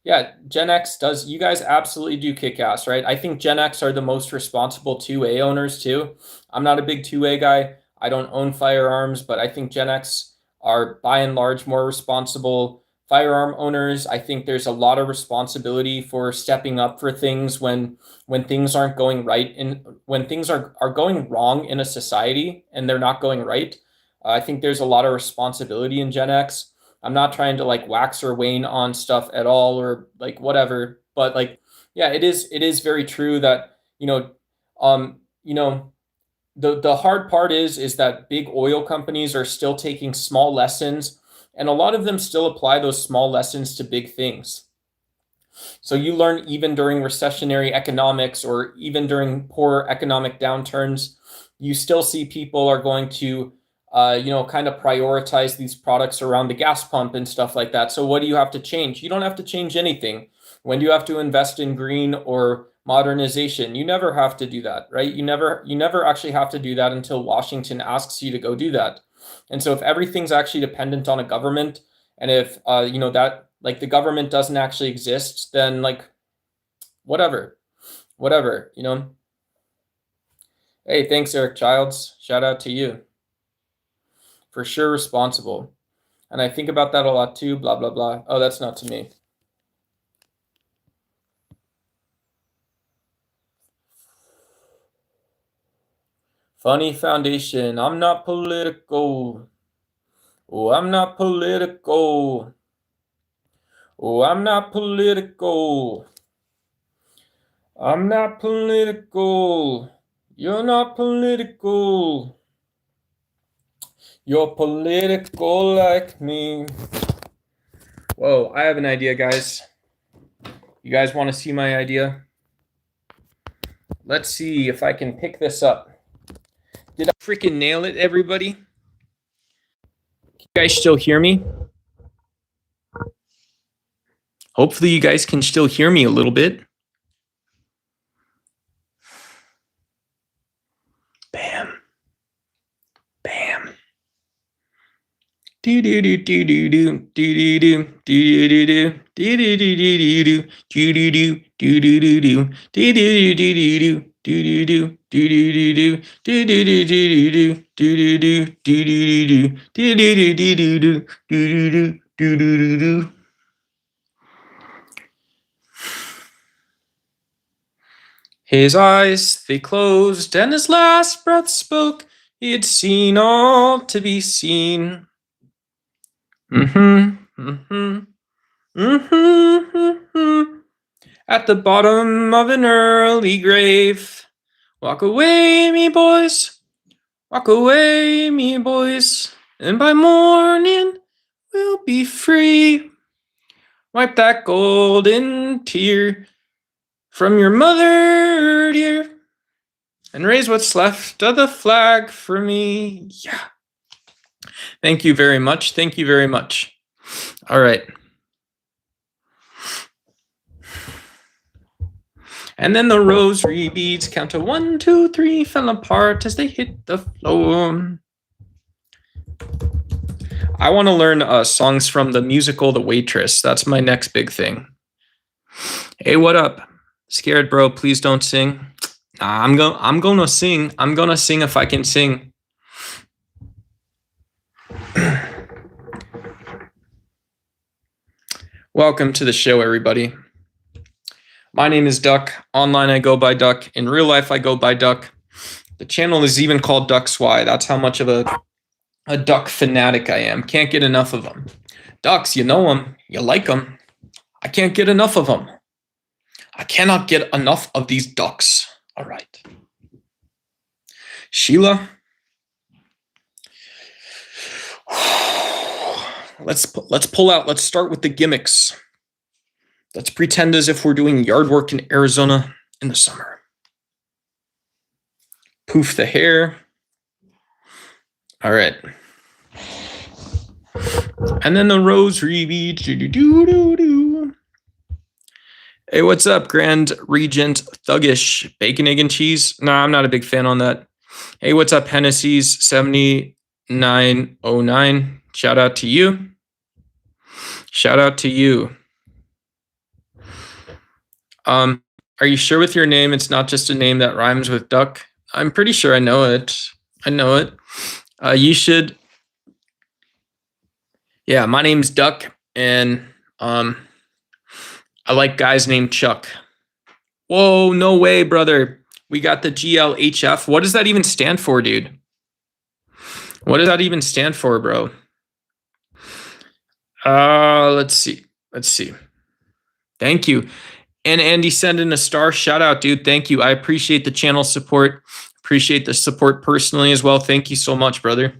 yeah, Gen X does, you guys absolutely do kick ass, right? I think Gen X are the most responsible 2A owners too. I'm not a big 2A guy. I don't own firearms, but I think Gen X are by and large more responsible firearm owners. I think there's a lot of responsibility for stepping up for things when things aren't going right and when things are going wrong in a society and they're not going right. I think there's a lot of responsibility in Gen X. I'm not trying to like wax or wane on stuff at all or like whatever, but like yeah, it is very true that um you know the hard part is that big oil companies are still taking small lessons and a lot of them still apply those small lessons to big things. So you learn even during recessionary economics or even during poor economic downturns, you still see people are going to, kind of prioritize these products around the gas pump and stuff like that. So what do you have to change? You don't have to change anything. When do you have to invest in green or modernization? You never have to do that, right? You never actually have to do that until Washington asks you to go do that. And so if everything's actually dependent on a government, and if that like the government doesn't actually exist, then like whatever, whatever. Hey, thanks, Eric Childs. Shout out to you. For sure responsible. And I think about that a lot too, blah, blah, blah. Oh, that's not to me. Funny Foundation. I'm not political. Oh, I'm not political. Oh, I'm not political. I'm not political. You're not political. You're political like me. Whoa, I have an idea, guys. You guys want to see my idea? Let's see if I can pick this up. Did I freaking nail it, everybody? Can you guys still hear me? Hopefully you guys can still hear me a little bit. Bam. Bam. Do do do do do do do do do do do do do do do do do do do do. His eyes, they closed, and his last breath spoke He had seen all to be seen. At the bottom of an early grave. Walk away, me boys. Walk away, me boys. And by morning, we'll be free. Wipe that golden tear from your mother, dear, and raise what's left of the flag for me. Yeah. Thank you very much. Thank you very much. All right. And then the rosary beads count to 1, 2, 3, fell apart as they hit the floor. I want to learn songs from the musical The Waitress. That's my next big thing. Hey, what up? Scared bro, please don't sing. Nah, I'm gonna sing. I'm gonna sing if I can sing. Welcome to the show, everybody. My name is Duck. Online, I go by Duck. In real life, I go by Duck. The channel is even called Duck's Why. That's how much of a duck fanatic I am. Can't get enough of them. Ducks, you know them. You like them. I can't get enough of them. I cannot get enough of these ducks. All right. Sheila. Let's pull out. Let's start with the gimmicks. Let's pretend as if we're doing yard work in Arizona in the summer. Poof the hair. All right. And then the rosary beads. Hey, what's up, Grand Regent Thuggish? Bacon, egg, and cheese? Nah, I'm not a big fan on that. Hey, what's up, Hennessy's 7909? Shout out to you. Shout out to you. Are you sure with your name it's not just a name that rhymes with duck? I'm pretty sure I know it. I know it. You should. Yeah, my name's Duck, and I like guys named Chuck. Whoa, no way, brother. We got the GLHF. What does that even stand for, dude? What does that even stand for, bro? Let's see. Thank you. And Andy sending a star. Shout out, dude. Thank you. I appreciate the channel support. Appreciate the support personally as well. Thank you so much, brother.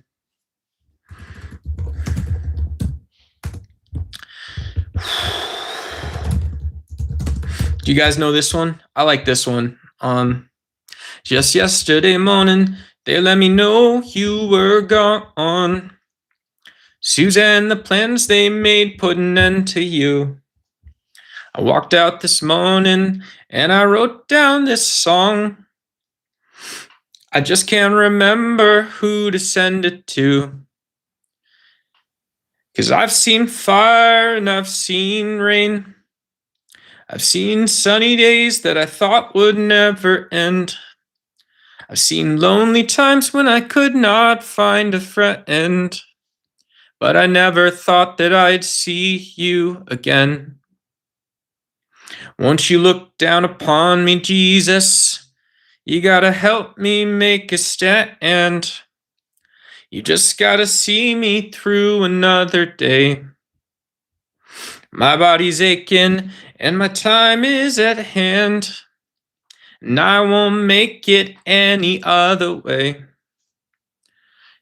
Do you guys know this one? I like this one. Just yesterday morning, they let me know you were gone. Suzanne, the plans they made put an end to you. I walked out this morning and I wrote down this song. I just can't remember who to send it to. 'Cause I've seen fire and I've seen rain. I've seen sunny days that I thought would never end. I've seen lonely times when I could not find a friend. But I never thought that I'd see you again. Won't you look down upon me, Jesus? You gotta help me make a stand. You just gotta see me through another day. My body's aching and my time is at hand. And I won't make it any other way.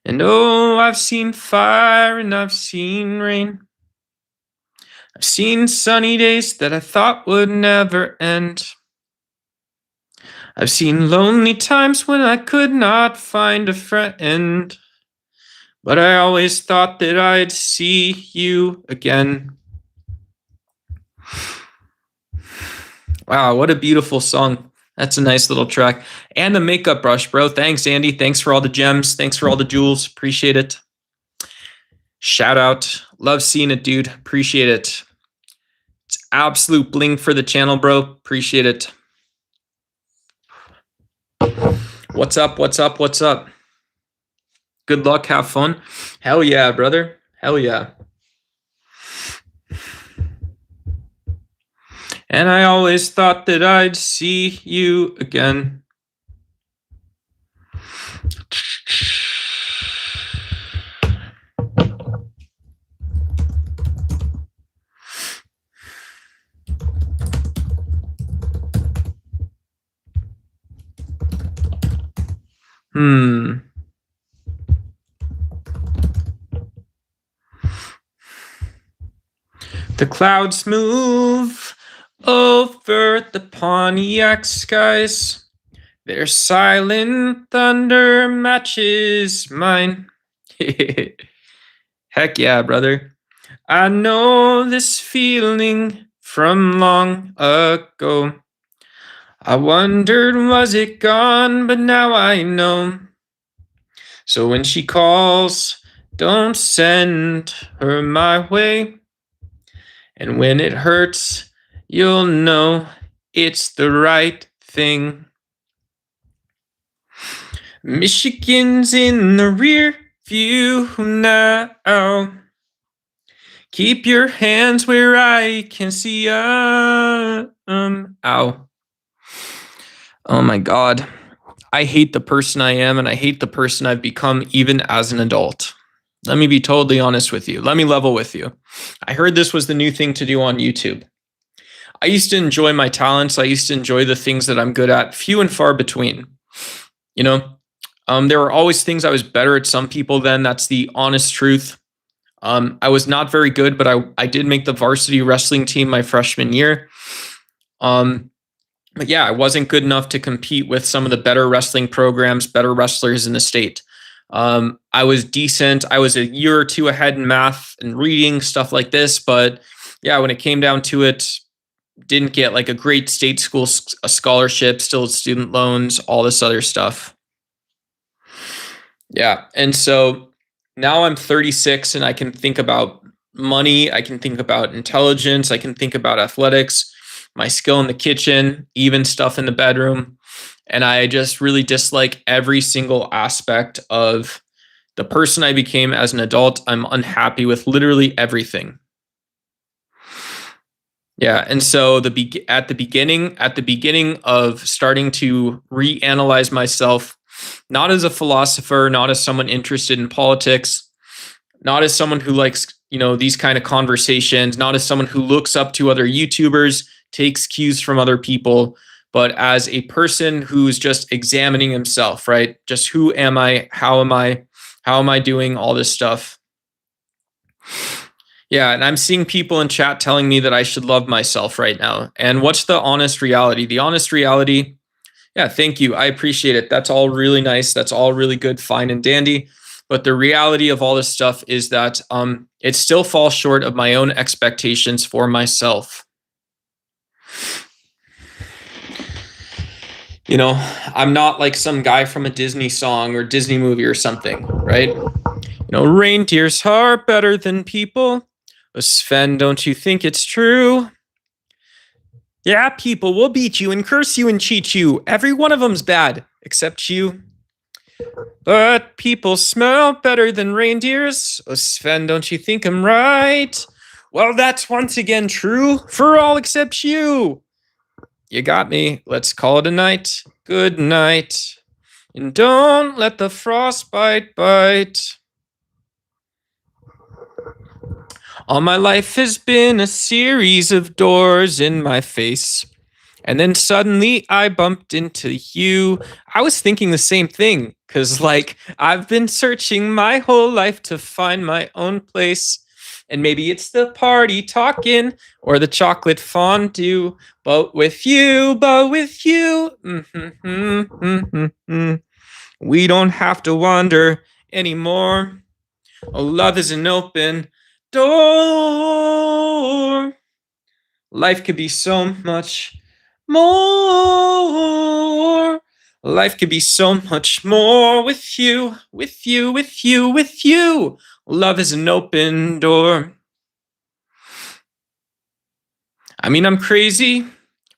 And oh, I've seen fire and I've seen rain. I've seen sunny days that I thought would never end. I've seen lonely times when I could not find a friend. But I always thought that I'd see you again. Wow, what a beautiful song. That's a nice little track. And the makeup brush, bro. Thanks, Andy. Thanks for all the gems. Thanks for all the jewels. Appreciate it. Shout out. Love seeing it, dude. Appreciate it. It's absolute bling for the channel, bro. Appreciate it. What's up? What's up? What's up? Good luck. Have fun. Hell yeah, brother. Hell yeah. And I always thought that I'd see you again. Hmm. The clouds move over the Pontiac skies. Their silent thunder matches mine. Heck yeah, brother. I know this feeling from long ago. I wondered, was it gone? But now I know. So when she calls, don't send her my way. And when it hurts, you'll know it's the right thing. Michigan's in the rear view now. Keep your hands where I can see 'em. Ow. Oh my God. I hate the person I am, and I hate the person I've become even as an adult. Let me be totally honest with you. Let me level with you. I heard this was the new thing to do on YouTube. I used to enjoy my talents. I used to enjoy the things that I'm good at, few and far between. You know, there were always things I was better at some people than. That's the honest truth. I was not very good, but I did make the varsity wrestling team my freshman year. But yeah, I wasn't good enough to compete with some of the better wrestling programs, better wrestlers in the state. I was decent. I was a year or two ahead in math and reading, stuff like this. But yeah, when it came down to it, didn't get like a great state school a scholarship, still student loans, all this other stuff. Yeah. And so now I'm 36 and I can think about money. I can think about intelligence. I can think about athletics, my skill in the kitchen, even stuff in the bedroom. And I just really dislike every single aspect of the person I became as an adult. I'm unhappy with literally everything. Yeah, and so at the beginning of starting to reanalyze myself, not as a philosopher, not as someone interested in politics, not as someone who likes, these kind of conversations, not as someone who looks up to other YouTubers, takes cues from other people, but as a person who's just examining himself, right? Just who am I? How am I? How am I doing all this stuff? Yeah, and I'm seeing people in chat telling me that I should love myself right now. And what's the honest reality? The honest reality, yeah, thank you. I appreciate it. That's all really nice. That's all really good, fine and dandy. But the reality of all this stuff is that it still falls short of my own expectations for myself. I'm not like some guy from a Disney song or Disney movie or something, right? Reindeers are better than people. Sven, don't you think it's true? Yeah, people will beat you and curse you and cheat you. Every one of them's bad, except you. But people smell better than reindeers. Sven, don't you think I'm right? Well, that's once again true for all except you. You got me. Let's call it a night. Good night. And don't let the frostbite bite. All my life has been a series of doors in my face. And then suddenly I bumped into you. I was thinking the same thing, because I've been searching my whole life to find my own place. And maybe it's the party talking or the chocolate fondue. But with you, we don't have to wander anymore. Oh, love is an open door. Life could be so much more. Life could be so much more with you, with you, with you, with you. Love is an open door. I mean, I'm crazy.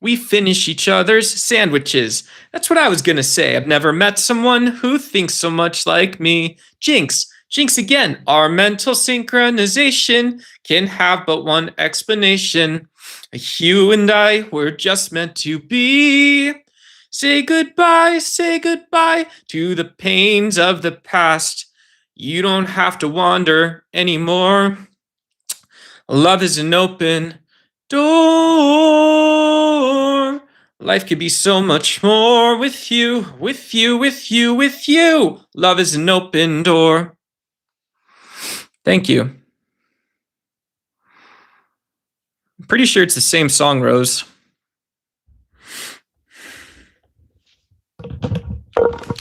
We finish each other's sandwiches. That's what I was gonna say. I've never met someone who thinks so much like me. Jinx. Jinx again. Our mental synchronization can have but one explanation. You and I were just meant to be. Say goodbye to the pains of the past. You don't have to wander anymore. Love is an open door. Life could be so much more with you, with you, with you, with you. Love is an open door. Thank you. I'm pretty sure it's the same song, Rose.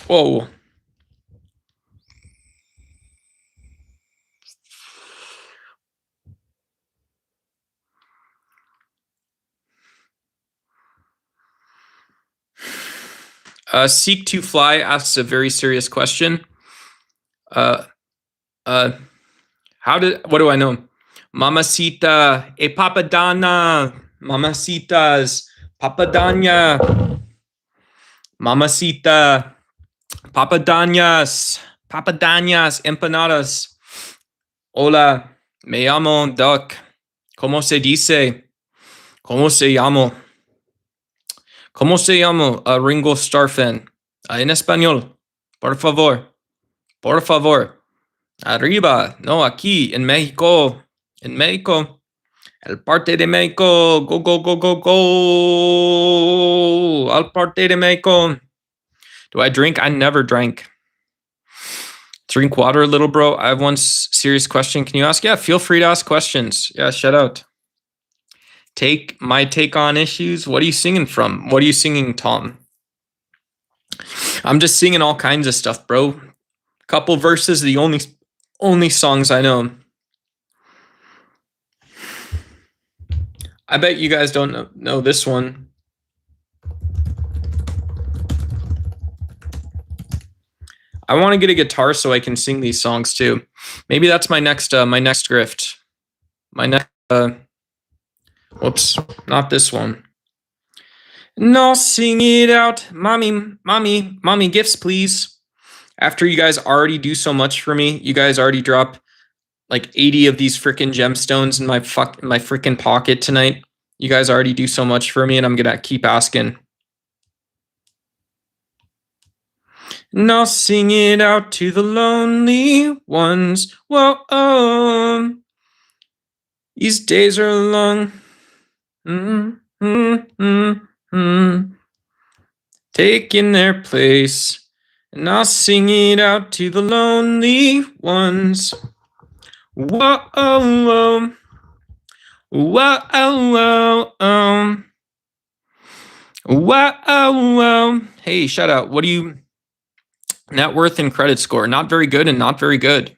Whoa. Seek to Fly asks a very serious question. What do I know? Mamacita, papadana, mamacitas, papadanya, mamacita, papadanyas, empanadas. Hola, me llamo Duck. ¿Cómo se dice? ¿Cómo se llamo? ¿Cómo se llamo? Ringo Starfan. En español. Por favor. Por favor. Arriba. No, aquí. En México. En México. El parte de México. Go, go, go, go, go. Al parte de México. Do I drink? I never drank. Drink water, little bro. I have one serious question. Can you ask? Yeah, feel free to ask questions. Yeah, shout out. Take on issues. What are you singing from? What are you singing, Tom? I'm just singing all kinds of stuff, bro. Couple verses, the only songs I know. I bet you guys don't know this one. I want to get a guitar so I can sing these songs too. Maybe that's my next grift. My next whoops, not this one. No, sing it out. Mommy, gifts, please. After you guys already do so much for me, you guys already drop like 80 of these freaking gemstones in my freaking pocket tonight. You guys already do so much for me, and I'm gonna keep asking. No, sing it out to the lonely ones. Whoa, these days are long. Taking their place. And I'll sing it out to the lonely ones. Whoa, whoa, whoa, whoa. Hey, shout out. What do you... Net worth and credit score? Not very good and not very good.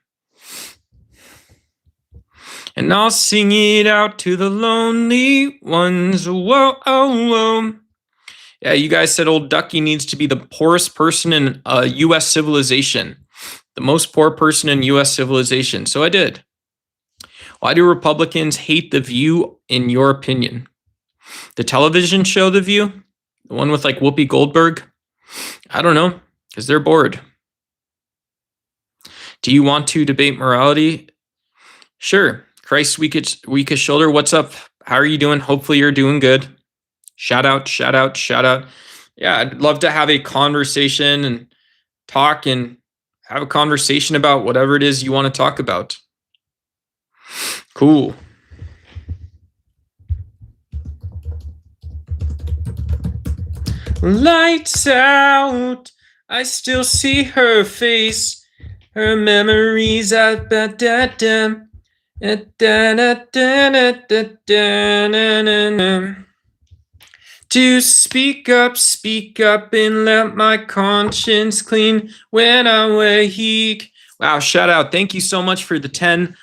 And I'll sing it out to the lonely ones. Whoa, whoa. Yeah, you guys said old Ducky needs to be the poorest person in U.S. civilization. The most poor person in U.S. civilization. So I did. Why do Republicans hate The View, in your opinion? The television show The View? The one with like Whoopi Goldberg? I don't know, because they're bored. Do you want to debate morality? Sure. Christ's weakest shoulder. What's up? How are you doing? Hopefully you're doing good. Shout out. Yeah, I'd love to have a conversation and talk and have a conversation about whatever it is you want to talk about. Cool. Lights out. I still see her face. Her memories at to speak up and let my conscience clean when I wake. Wow, shout out. Thank you so much for the 10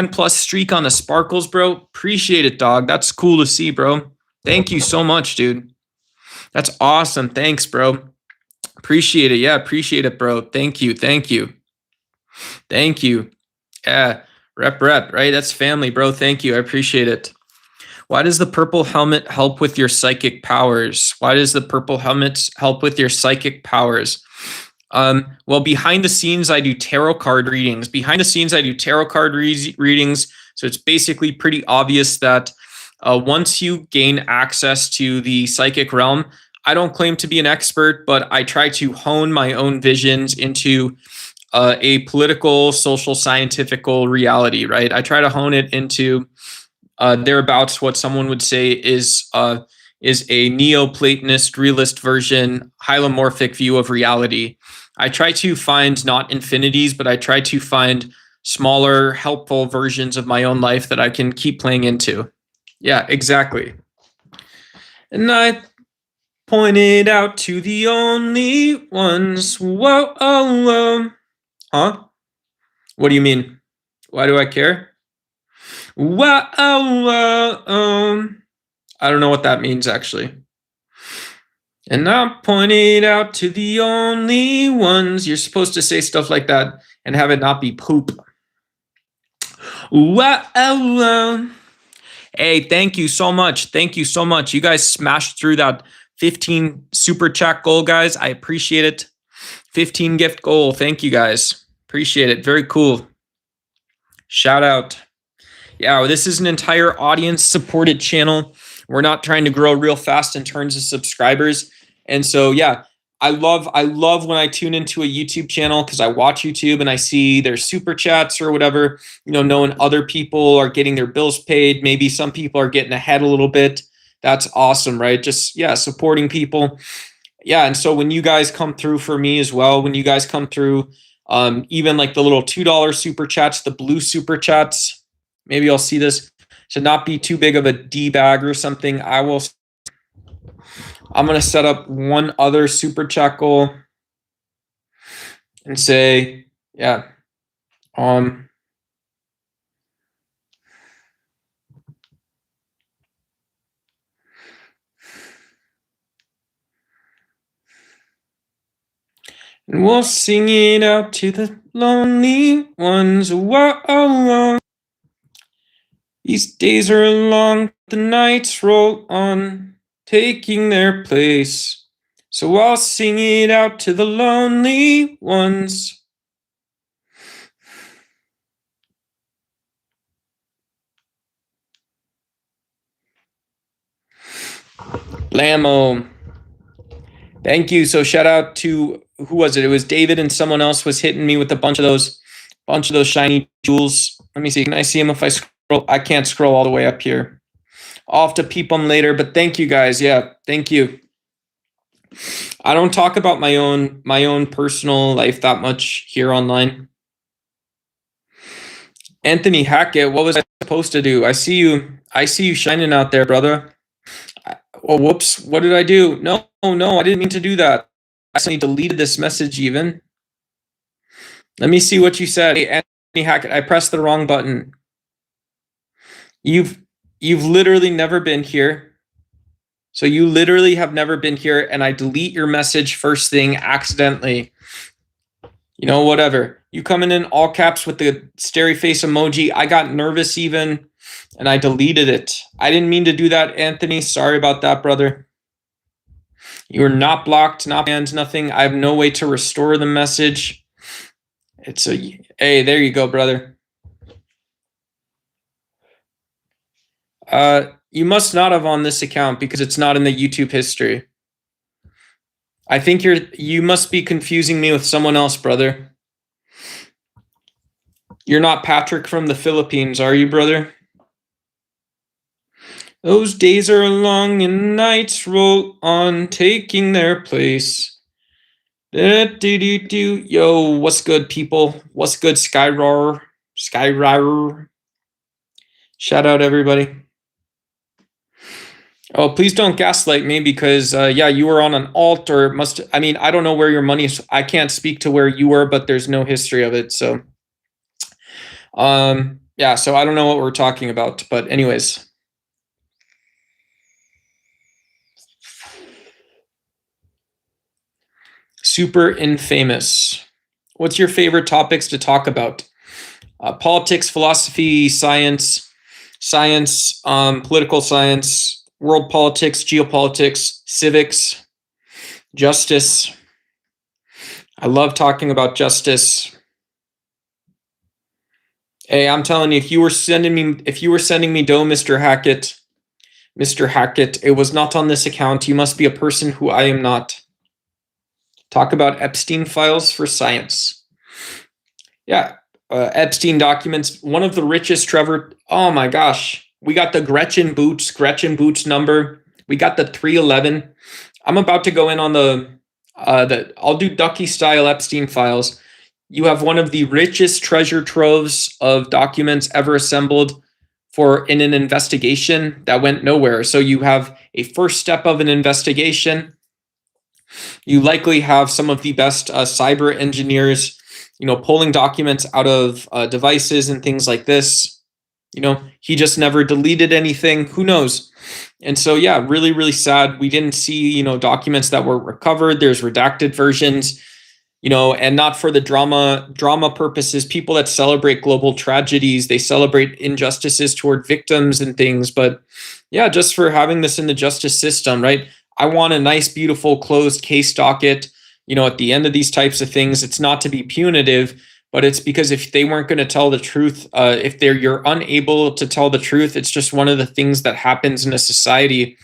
plus streak on the sparkles, bro. Appreciate it, dog. That's cool to see, bro. Thank you so much, dude. That's awesome. Thanks, bro. Appreciate it. Yeah, appreciate it, bro. Thank you. Yeah, rep, right? That's family, bro. Thank you. I appreciate it. Why does the purple helmet help with your psychic powers? Well, behind the scenes, I do tarot card readings. So it's basically pretty obvious that once you gain access to the psychic realm, I don't claim to be an expert, but I try to hone my own visions into a political, social, scientific reality, right? I try to hone it into thereabouts what someone would say is is a Neoplatonist realist version, hylomorphic view of reality. I try to find not infinities, but I try to find smaller, helpful versions of my own life that I can keep playing into. Yeah, exactly. And I pointed out to the only ones. Whoa, oh, whoa. Huh? What do you mean? Why do I care? Whoa, whoa, I don't know what that means, actually. And I pointed out to the only ones. You're supposed to say stuff like that and have it not be poop. Whoa. Hey, thank you so much. Thank you so much. You guys smashed through that 15 super chat goal, guys. I appreciate it. 15 gift goal. Thank you, guys. Appreciate it. Very cool. Shout out. Yeah, this is an entire audience supported channel. We're not trying to grow real fast in terms of subscribers. And so, yeah, I love when I tune into a YouTube channel because I watch YouTube and I see their super chats or whatever, knowing other people are getting their bills paid. Maybe some people are getting ahead a little bit. That's awesome, right? Just, yeah, supporting people. Yeah, and so when you guys come through for me as well, when you guys come through, even like the little $2 super chats, the blue super chats, maybe I'll see this. Should not be too big of a D bag or something. I'm going to set up one other super chat goal and say, yeah, and we'll sing it out to the lonely ones. Whoa. These days are long, the nights roll on, taking their place. So I'll sing it out to the lonely ones. Blammo. Thank you. So shout out to, who was it? It was David, and someone else was hitting me with a bunch of those shiny jewels. Let me see. Can I see them if I scroll? I can't scroll all the way up here. I'll have to peep them later, but thank you guys. Yeah, thank you. I don't talk about my own personal life that much here online. Anthony Hackett, what was I supposed to do? I see you shining out there, brother. Oh, whoops. What did I do? No, I didn't mean to do that. I accidentally deleted this message even. Let me see what you said. Hey, Anthony Hackett, I pressed the wrong button. You've literally never been here. So you literally have never been here, and I delete your message first thing accidentally. Whatever. You coming in all caps with the stary face emoji. I got nervous even, and I deleted it. I didn't mean to do that, Anthony. Sorry about that, brother. You are not blocked, not banned, nothing. I have no way to restore the message. Hey, there you go, brother. You must not have on this account because it's not in the YouTube history. I think you must be confusing me with someone else, brother. You're not Patrick from the Philippines, are you, brother? Those days are long and nights roll on, taking their place. Yo, what's good, people? What's good, Skyroar? Shout out, everybody. Oh, please don't gaslight me because, yeah, you were on an alt or I don't know where your money is. I can't speak to where you were, but there's no history of it. So, yeah, so I don't know what we're talking about, but anyways. Super infamous. What's your favorite topics to talk about? Politics, philosophy, science, political science, world politics, geopolitics, civics, justice. I love talking about justice. Hey, I'm telling you, if you were sending me dough, Mr. Hackett, it was not on this account. You must be a person who I am not. Talk about Epstein files for science. Yeah, Epstein documents. One of the richest, Trevor. Oh my gosh, we got the Gretchen Boots number. We got the 311. I'm about to go in on I'll do Ducky style Epstein files. You have one of the richest treasure troves of documents ever assembled in an investigation that went nowhere. So you have a first step of an investigation. You likely have some of the best cyber engineers, pulling documents out of devices and things like this. He just never deleted anything. Who knows? And so, yeah, really, really sad. We didn't see, documents that were recovered. There's redacted versions, and not for the drama purposes. People that celebrate global tragedies, they celebrate injustices toward victims and things. But yeah, just for having this in the justice system, right? I want a nice, beautiful, closed case docket. At the end of these types of things, it's not to be punitive, but it's because if they weren't going to tell the truth, if you're unable to tell the truth, it's just one of the things that happens in a society,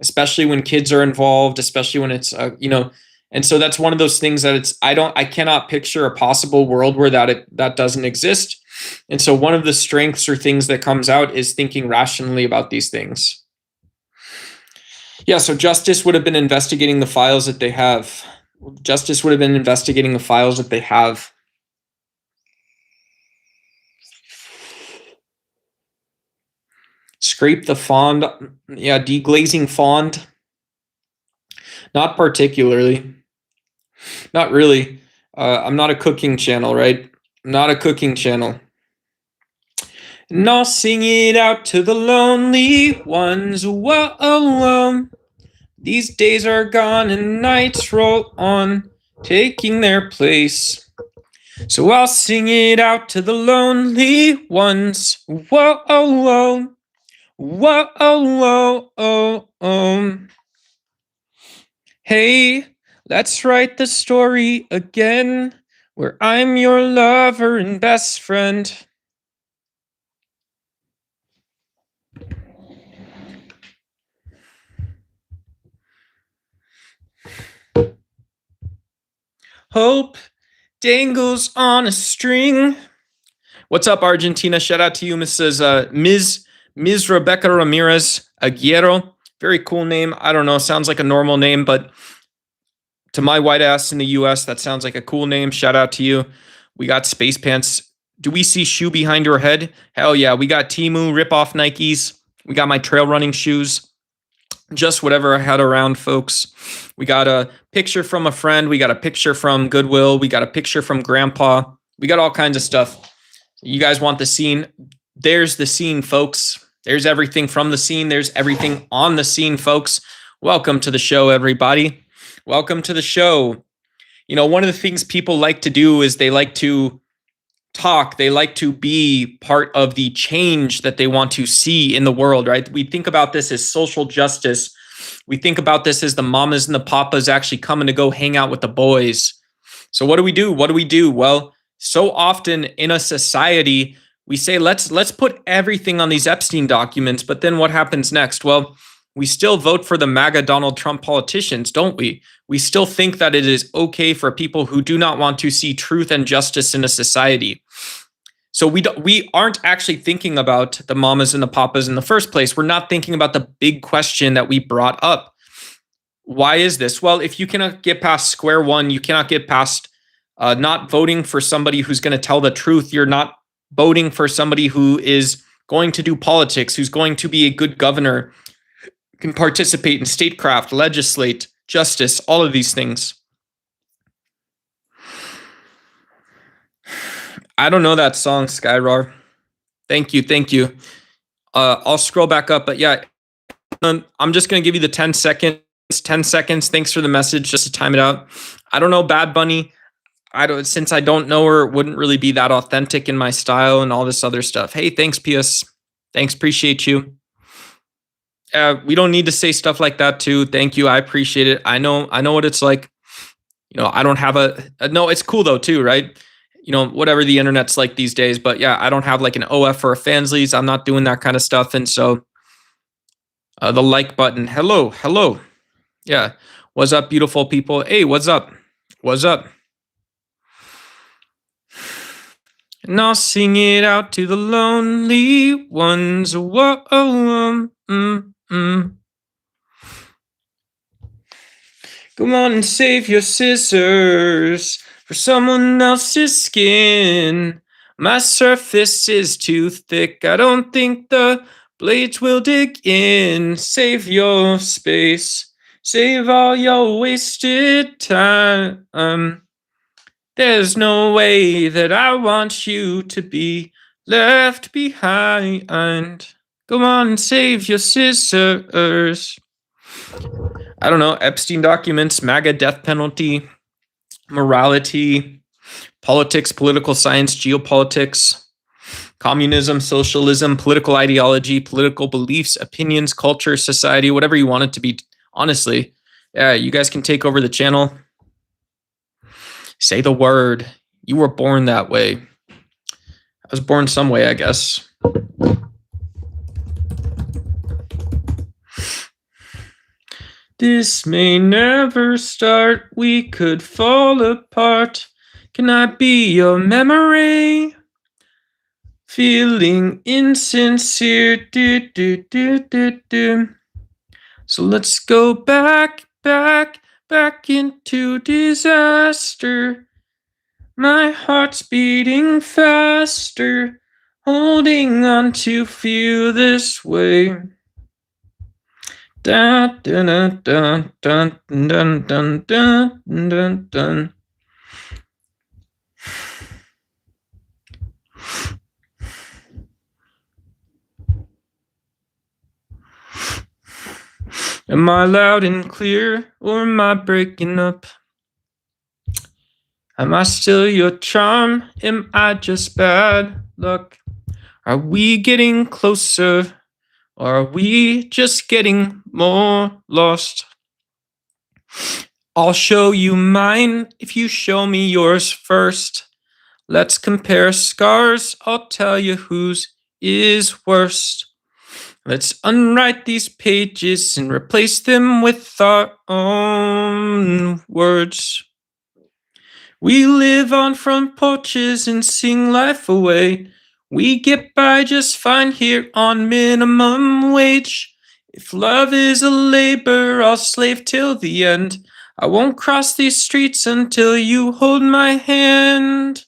especially when kids are involved, especially when it's, and so that's one of those things that I cannot picture a possible world where that doesn't exist. And so one of the strengths or things that comes out is thinking rationally about these things. Yeah, so justice would have been investigating the files that they have. Justice would have been investigating the files that they have. Scrape the fond. Yeah, deglazing fond. Not particularly. Not really. I'm not a cooking channel, right? Not a cooking channel. And I'll sing it out to the lonely ones. Whoa, these days are gone and nights roll on, taking their place. So I'll sing it out to the lonely ones. Whoa, hey, let's write the story again, where I'm your lover and best friend. Hope dangles on a string. What's up, Argentina? Shout out to you, Ms. Rebecca Ramirez Aguero. Very cool name. I don't know. Sounds like a normal name, but to my white ass in the US, that sounds like a cool name. Shout out to you. We got Space Pants. Do we see shoe behind your head? Hell yeah. We got Temu rip-off Nikes. We got my trail running shoes. Just whatever I had around, folks. We got a picture from a friend. We got a picture from Goodwill. We got a picture from Grandpa. We got all kinds of stuff. You guys want the scene? There's the scene, folks. There's everything from the scene. There's everything on the scene, folks. Welcome to the show, everybody. Welcome to the show. One of the things people like to do is they like to talk. They like to be part of the change that they want to see in the world, right? We think about this as social justice. We think about this as the mamas and the papas actually coming to go hang out with the boys. So what do we do? What do we do? Well, so often in a society, we say, let's put everything on these Epstein documents, but then what happens next? Well, we still vote for the MAGA Donald Trump politicians, don't we? We still think that it is okay for people who do not want to see truth and justice in a society. So we aren't actually thinking about the mamas and the papas in the first place. We're not thinking about the big question that we brought up. Why is this? Well, if you cannot get past square one, you cannot get past not voting for somebody who's going to tell the truth. You're not voting for somebody who is going to do politics, who's going to be a good governor, can participate in statecraft, legislate, justice, all of these things. I don't know that song, Skyrar. Thank you. I'll scroll back up, but yeah, I'm just going to give you the 10 seconds. 10 seconds. Thanks for the message, just to time it out. I don't know Bad Bunny. Since I don't know her, it wouldn't really be that authentic in my style and all this other stuff. Hey, thanks, PS. Thanks, appreciate you. We don't need to say stuff like that too. Thank you. I appreciate it. I know what it's like. I don't have no, it's cool though too, right? Whatever the internet's like these days, but yeah, I don't have like an OF or a Fansleys. I'm not doing that kind of stuff. And so the like button, hello. Yeah. What's up, beautiful people? Hey, what's up? And I'll sing it out to the lonely ones. Whoa, Go on and save your scissors for someone else's skin. My surface is too thick. I don't think the blades will dig in. Save your space. Save all your wasted time. There's no way that I want you to be left behind. Go on and save your scissors. I don't know, Epstein documents, MAGA death penalty, morality, politics, political science, geopolitics, communism, socialism, political ideology, political beliefs, opinions, culture, society, whatever you want it to be. Honestly, yeah, you guys can take over the channel. Say the word. You were born that way. I was born some way, I guess. This may never start. We could fall apart. Can I be your memory? Feeling insincere. Do, do, do, do, do. So let's go back into disaster. My heart's beating faster, holding on to feel this way. Dun, dun, dun, dun, dun, dun, dun, dun, dun, dun. Am I loud and clear, or am I breaking up? Am I still your charm? Am I just bad luck? Are we getting closer, or are we just getting more lost? I'll show you mine if you show me yours first. Let's compare scars, I'll tell you whose is worst. Let's unwrite these pages and replace them with our own words. We live on front porches and sing life away. We get by just fine here on minimum wage. If love is a labor, I'll slave till the end. I won't cross these streets until you hold my hand.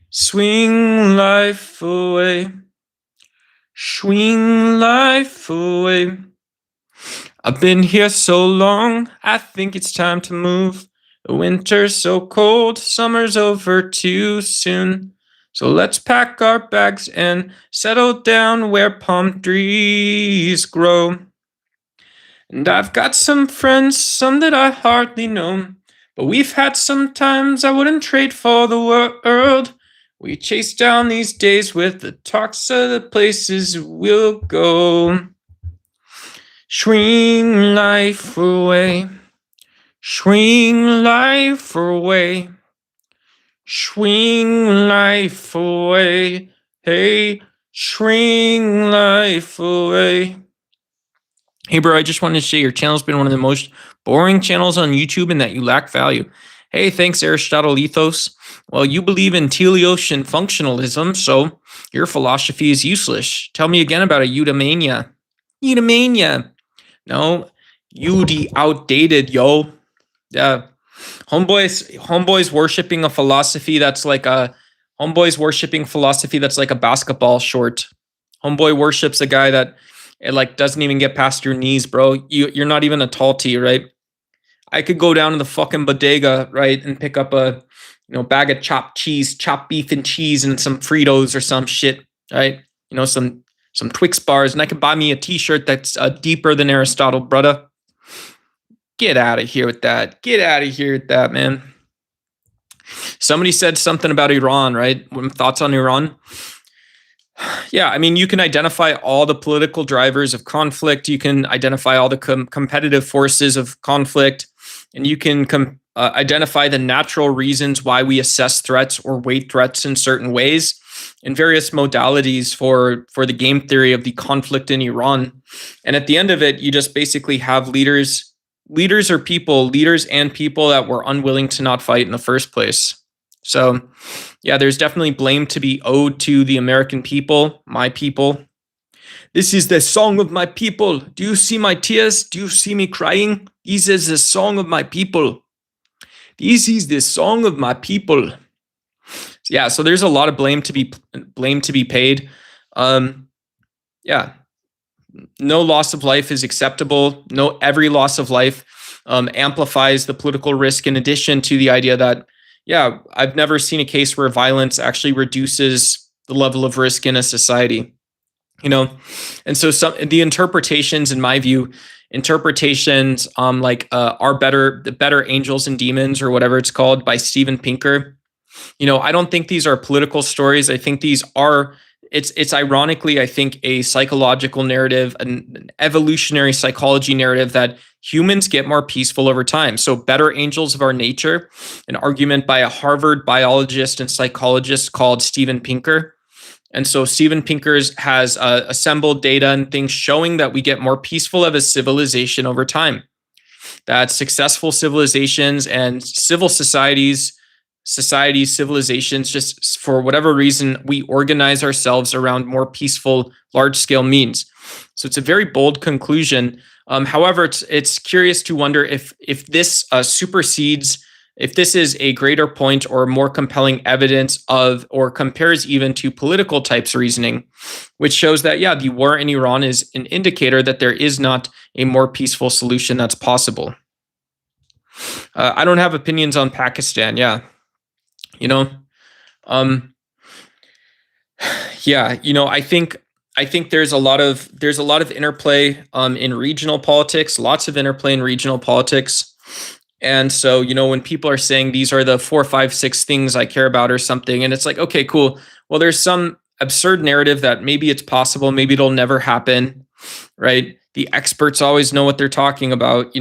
Swing life away. Swing life away. I've been here so long, I think it's time to move. The winter's so cold, summer's over too soon. So let's pack our bags and settle down where palm trees grow. And I've got some friends, some that I hardly know, but we've had some times I wouldn't trade for the world. We chase down these days with the talks of the places we'll go. Swing life away. Swing life away. Swing life away. Hey, swing life away. Hey, bro, I just wanted to say your channel's been one of the most boring channels on YouTube and that you lack value. Hey, thanks, Aristotle Ethos. Well, you believe in teleocean functionalism, so your philosophy is useless. Tell me again about a eudaimonia. Eudaimonia. No, Eudi outdated, yo. Homeboys worshiping a philosophy that's like a basketball short. Homeboy worships a guy that it like doesn't even get past your knees, bro. You're not even a tall T, right? I could go down to the fucking bodega, right, and pick up a bag of chopped beef and cheese and some Fritos or some shit, right? Some Twix bars, and I could buy me a t-shirt that's deeper than Aristotle, brother. Get out of here with that. Get out of here with that, man. Somebody said something about Iran, right? Thoughts on Iran? Yeah, I mean, you can identify all the political drivers of conflict. You can identify all the competitive forces of conflict, and you can identify the natural reasons why we assess threats or weight threats in certain ways, in various modalities for the game theory of the conflict in Iran. And at the end of it, you just basically have leaders and people that were unwilling to not fight in the first place. So, yeah, there's definitely blame to be owed to the American people, my people. This is the song of my people. Do you see my tears? Do you see me crying? This is the song of my people. This is the song of my people. Yeah, so there's a lot of blame to be paid. Yeah, no loss of life is acceptable. No, every loss of life amplifies the political risk. In addition to the idea that, yeah, I've never seen a case where violence actually reduces the level of risk in a society. And so the interpretations, in my view, interpretations like are better, the Better Angels and Demons, or whatever it's called, by Steven Pinker. I don't think these are political stories. I think these are, it's ironically, I think, a psychological narrative, an evolutionary psychology narrative, that humans get more peaceful over time. So Better Angels of Our Nature, an argument by a Harvard biologist and psychologist called Steven Pinker. And so Steven Pinker has assembled data and things showing that we get more peaceful of a civilization over time. That successful civilizations and civil civilizations, just for whatever reason, we organize ourselves around more peaceful, large-scale means. So it's a very bold conclusion. However, it's curious to wonder if this supersedes, if this is a greater point or more compelling evidence of, or compares even to political types reasoning, which shows that, yeah, the war in Iran is an indicator that there is not a more peaceful solution that's possible. I don't have opinions on Pakistan. Yeah. Yeah, I think there's a lot of interplay in regional politics, lots of interplay in regional politics. And so, when people are saying these are the 4, 5, 6 things I care about or something, and it's like, okay, cool. Well, there's some absurd narrative that maybe it's possible, maybe it'll never happen, right? The experts always know what they're talking about.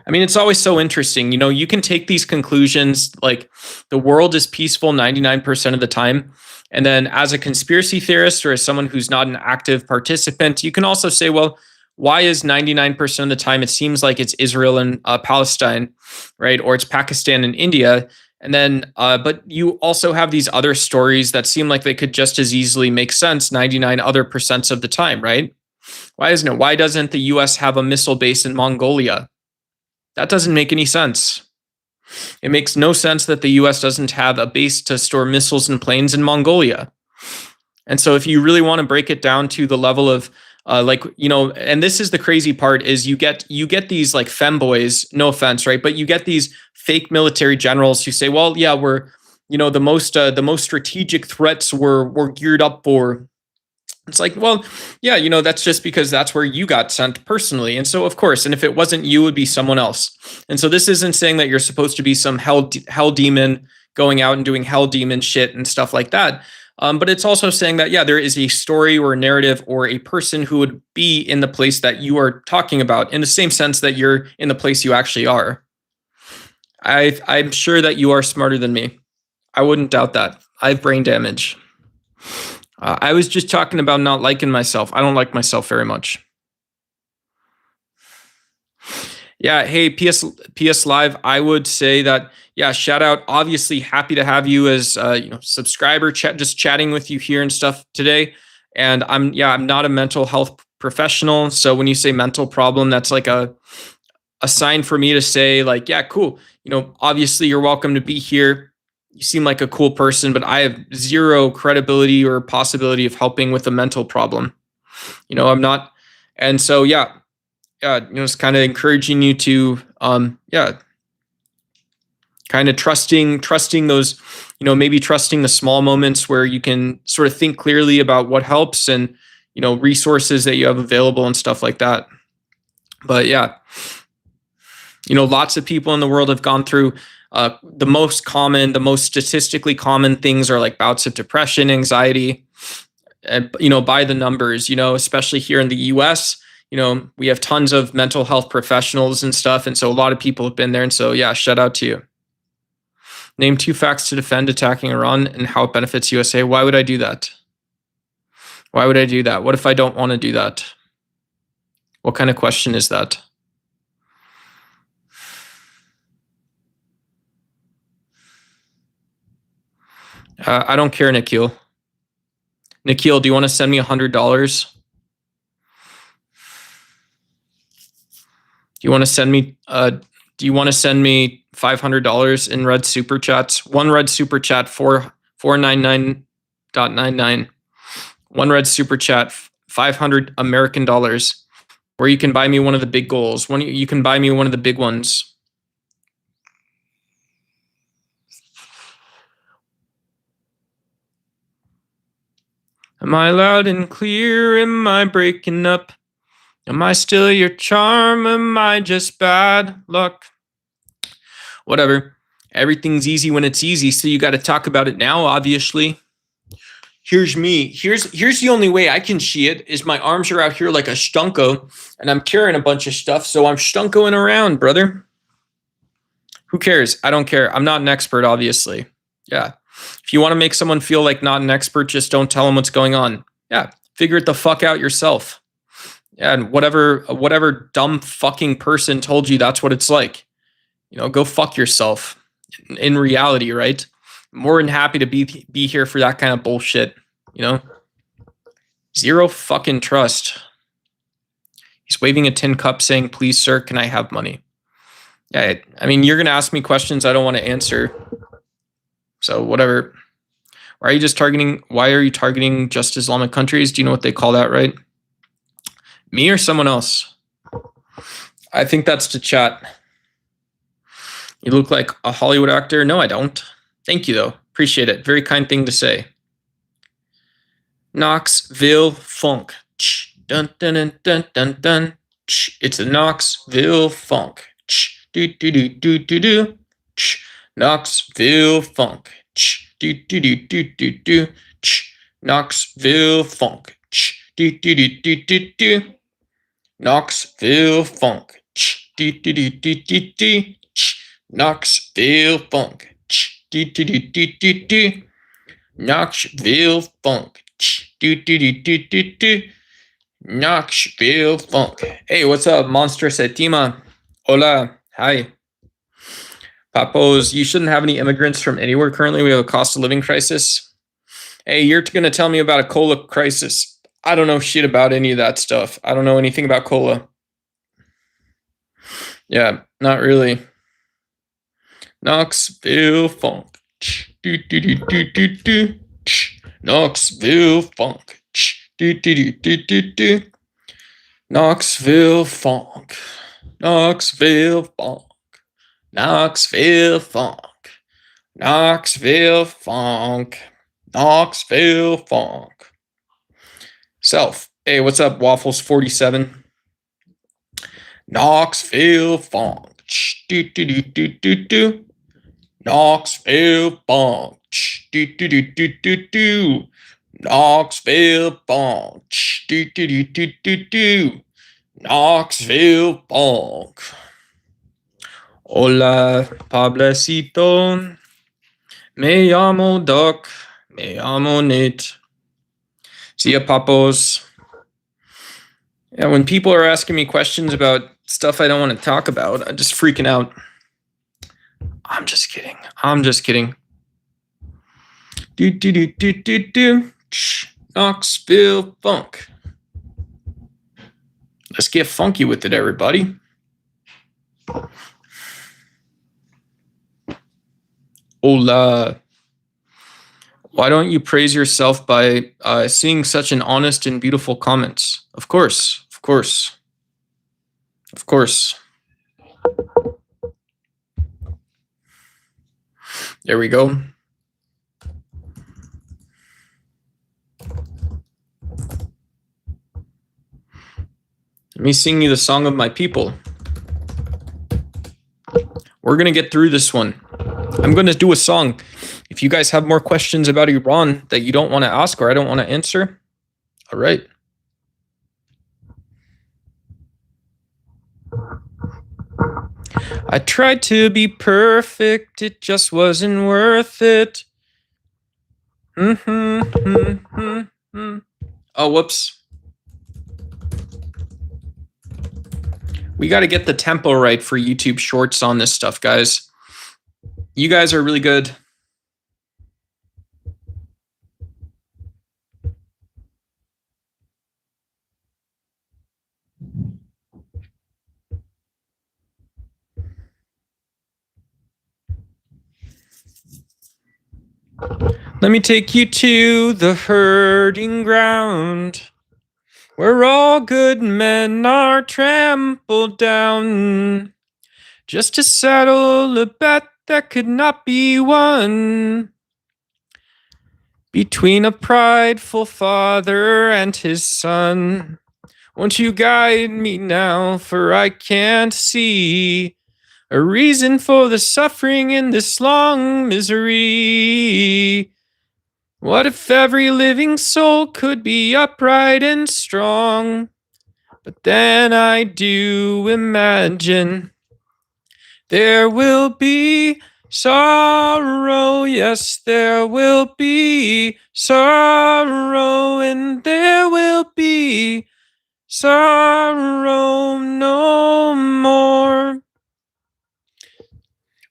I mean, it's always so interesting. You can take these conclusions like the world is peaceful 99% of the time. And then as a conspiracy theorist or as someone who's not an active participant, you can also say, well, why is 99% of the time it seems like it's Israel and Palestine, right? Or it's Pakistan and India. And then, but you also have these other stories that seem like they could just as easily make sense 99 other percents of the time, right? Why isn't it? Why doesn't the US have a missile base in Mongolia? That doesn't make any sense. It makes no sense that the US doesn't have a base to store missiles and planes in Mongolia. And so if you really want to break it down to the level of and this is the crazy part, is you get these like femboys, no offense, right? But you get these fake military generals who say, well, yeah, we're, the most strategic threats we're geared up for. It's like, well, yeah, that's just because that's where you got sent personally. And so, of course, and if it wasn't you, it would be someone else. And so this isn't saying that you're supposed to be some hell demon going out and doing hell demon shit and stuff like that. But it's also saying that, yeah, there is a story or a narrative or a person who would be in the place that you are talking about, in the same sense that you're in the place you actually are. I'm sure that you are smarter than me. I wouldn't doubt that. I have brain damage. I was just talking about not liking myself. I don't like myself very much. Yeah. Hey, PS Live. I would say that, yeah, shout out. Obviously, happy to have you as subscriber. Just chatting with you here and stuff today. And I'm not a mental health professional. So when you say mental problem, that's like a sign for me to say, like, yeah, cool. Obviously, you're welcome to be here. You seem like a cool person, but I have zero credibility or possibility of helping with a mental problem. I'm not. And so, yeah, it's kind of encouraging you to, kind of trusting those, maybe trusting the small moments where you can sort of think clearly about what helps and, resources that you have available and stuff like that. But yeah, lots of people in the world have gone through the most statistically common things are like bouts of depression, anxiety, and, by the numbers, especially here in the US, we have tons of mental health professionals and stuff. And so a lot of people have been there. And so, yeah, shout out to you. Name 2 facts to defend attacking Iran and how it benefits USA. Why would I do that? Why would I do that? What if I don't want to do that? What kind of question is that? I don't care, Nikhil. Nikhil, do you want to send me $100? Do you want to send me $500 in red super chats? One red super chat, 499.99. One red super chat, 500 American dollars, where you can buy me one of the big goals. You can buy me one of the big ones. Am I loud and clear? Am I breaking up? Am I still your charm? Am I just bad luck? Whatever. Everything's easy when it's easy, so you got to talk about it now, obviously. Here's me. Here's the only way I can see it is my arms are out here like a stunko, and I'm carrying a bunch of stuff, so I'm stunkoing around, brother. Who cares? I don't care. I'm not an expert, obviously. Yeah. If you want to make someone feel like not an expert, just don't tell them what's going on. Yeah. Figure it the fuck out yourself. Yeah, and whatever dumb fucking person told you that's what it's like. Go fuck yourself. In reality, right? More than happy to be here for that kind of bullshit. Zero fucking trust. He's waving a tin cup saying, "Please, sir, can I have money?" Yeah, I mean, you're gonna ask me questions I don't want to answer. So whatever. Why are you targeting just Islamic countries? Do you know what they call that, right? Me or someone else? I think that's to chat. You look like a Hollywood actor. No, I don't. Thank you, though. Appreciate it. Very kind thing to say. Knoxville funk. Dun dun dun dun dun dun. It's a Knoxville funk. Do do do do do do. Knoxville funk. Do do do do do do. Knoxville funk. Do do do do do do. Knoxville funk. Do do do do do do. Knoxville funk. Do do do do do do. Knoxville funk. Do do do do do do. Knoxville funk. Hey, what's up, Monster Setima? Hola. Hi. Papos, you shouldn't have any immigrants from anywhere currently. We have a cost of living crisis. Hey, you're going to tell me about a cola crisis. I don't know shit about any of that stuff. I don't know anything about cola. Yeah, not really. Knoxville funk. Do do do do do do. Knoxville funk. Do do do do do do. Knoxville funk. Knoxville funk. Knoxville funk. Knoxville funk. Knoxville funk. Self. Hey, what's up, Waffles 47? Knoxville funk. Do do do do do do. Knoxville funk. Do do do do do do. Knoxville funk. Do do do do do do. Knoxville funk. Hola, Pablecito. Me llamo Duck. Me llamo Nate. See ya, Papos. Yeah, when people are asking me questions about stuff I don't want to talk about, I'm just freaking out. I'm just kidding. Do do do do do do. Knoxville funk. Let's get funky with it, everybody. Hola. Why don't you praise yourself by seeing such an honest and beautiful comments? Of course. There we go. Let me sing you the song of my people. We're going to get through this one. I'm going to do a song. If you guys have more questions about Iran that you don't want to ask or I don't want to answer, all right. I tried to be perfect, it just wasn't worth it. Oh, whoops. We got to get the tempo right for YouTube Shorts on this stuff, guys. You guys are really good. Let me take you to the herding ground, where all good men are trampled down, just to settle a bet that could not be won, between a prideful father and his son. Won't you guide me now, for I can't see a reason for the suffering in this long misery. What if every living soul could be upright and strong? But then I do imagine there will be sorrow, yes, there will be sorrow, and there will be sorrow no more.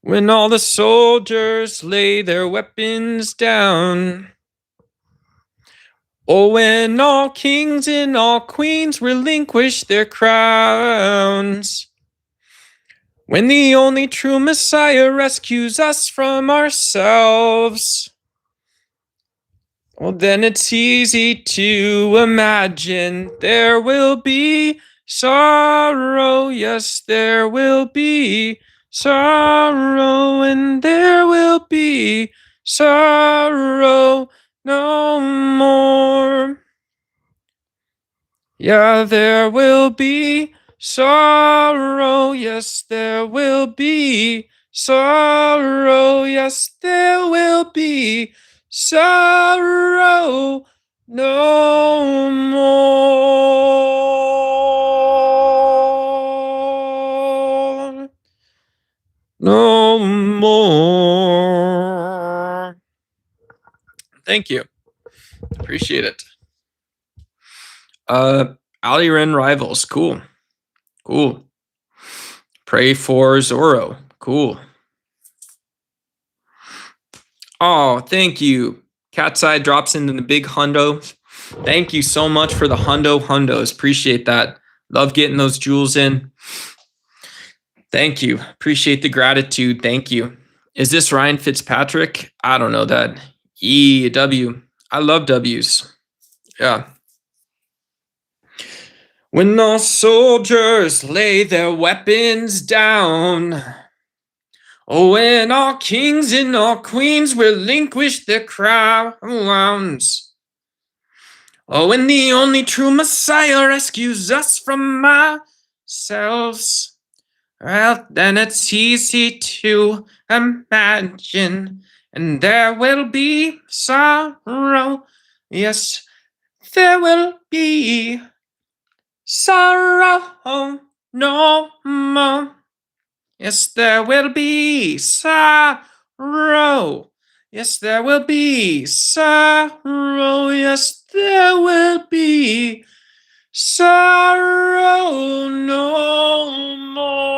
When all the soldiers lay their weapons down, oh, when all kings and all queens relinquish their crowns, when the only true Messiah rescues us from ourselves, well, then it's easy to imagine there will be sorrow, yes, there will be sorrow, and there will be sorrow no more. Yeah, there will be sorrow, yes, there will be sorrow, yes, there will be sorrow no more. No more. Thank you. Appreciate it. Aliren Rivals. Cool. Cool. Pray for Zorro. Cool. Oh, thank you. Cat's Eye drops into the big hundo. Thank you so much for the hundos. Appreciate that. Love getting those jewels in. Thank you. Appreciate the gratitude. Thank you. Is this Ryan Fitzpatrick? I don't know that. W. I love W's. Yeah. When all soldiers lay their weapons down, oh, when all kings and all queens relinquish their crowns, oh, when the only true Messiah rescues us from ourselves, well, then it's easy to imagine, and there will be sorrow, yes, there will be sorrow no more. Yes, there will be sorrow. Yes, there will be sorrow. Yes, there will be sorrow no more.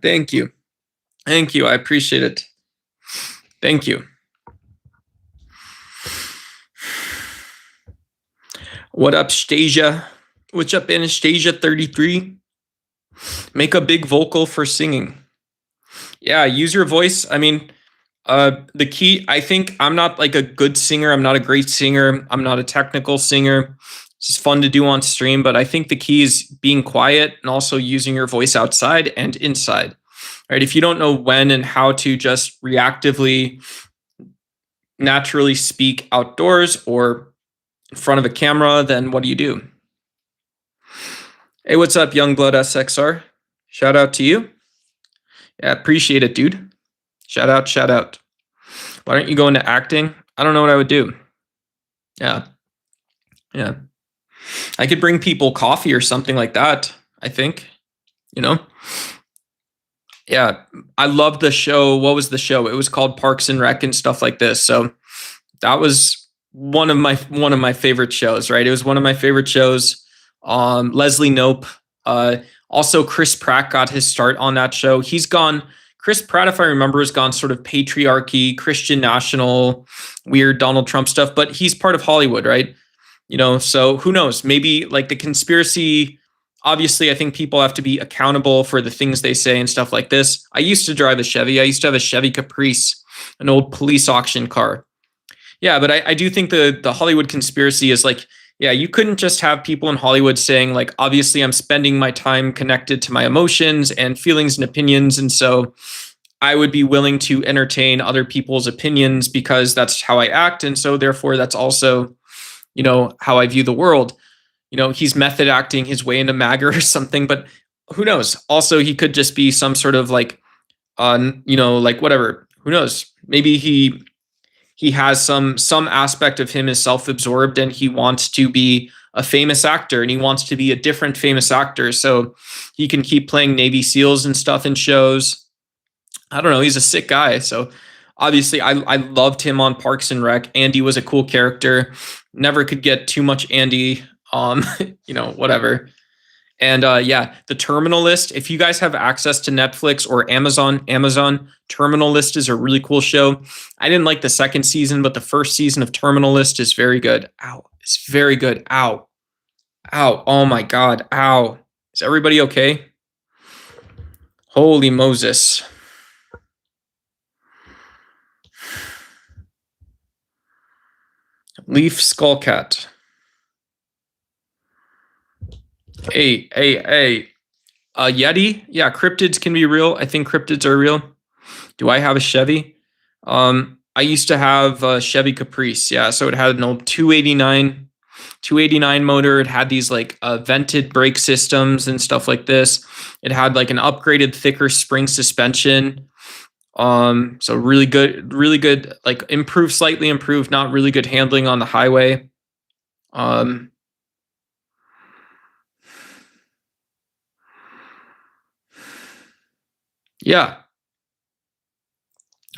Thank you. Thank you. I appreciate it. Thank you. What up, Stasia? What's up, Anastasia 33? Make a big vocal for singing. Yeah, use your voice. I mean, the key, I think I'm not like a good singer. I'm not a great singer. I'm not a technical singer. It's just fun to do on stream, but I think the key is being quiet and also using your voice outside and inside. Right? If you don't know when and how to just reactively, naturally speak outdoors or in front of a camera, then what do? Hey, what's up, Youngblood SXR? Shout out to you. Yeah, appreciate it, dude. Shout out. Why don't you go into acting? I don't know what I would do. Yeah. I could bring people coffee or something like that, I think. Yeah, I love the show. What was the show? It was called Parks and Rec and stuff like this. So that was one of my favorite shows, right? It was one of my favorite shows. Leslie Knope. Also, Chris Pratt got his start on that show. Chris Pratt, if I remember, has gone sort of patriarchy, Christian national, weird Donald Trump stuff, but he's part of Hollywood, right? So who knows? Maybe like the conspiracy Obviously, I think people have to be accountable for the things they say and stuff like this. I used to drive a Chevy. I used to have a Chevy Caprice, an old police auction car. Yeah, but I do think the Hollywood conspiracy is like, yeah, you couldn't just have people in Hollywood saying like, obviously I'm spending my time connected to my emotions and feelings and opinions, and so I would be willing to entertain other people's opinions because that's how I act, and so therefore that's also, how I view the world. He's method acting his way into MAGA or something, but who knows? Also, he could just be some sort of like, like whatever. Who knows? Maybe he has some aspect of him is self-absorbed and he wants to be a famous actor and he wants to be a different famous actor, so he can keep playing Navy SEALs and stuff in shows. I don't know. He's a sick guy. So obviously, I loved him on Parks and Rec. Andy was a cool character. Never could get too much Andy. Whatever. And yeah, the Terminal List. If you guys have access to Netflix or Amazon Terminal List is a really cool show. I didn't like the second season, but the first season of Terminal List is very good. Ow, it's very good. Ow, ow. Oh my God. Ow. Is everybody okay? Holy Moses. Leaf Skullcat. Hey. Yeti? Yeah, cryptids can be real. I think cryptids are real. Do I have a Chevy? I used to have a Chevy Caprice. Yeah, so it had an old 289 motor. It had these like vented brake systems and stuff like this. It had like an upgraded, thicker spring suspension. So really good, like slightly improved, not really good handling on the highway. Yeah.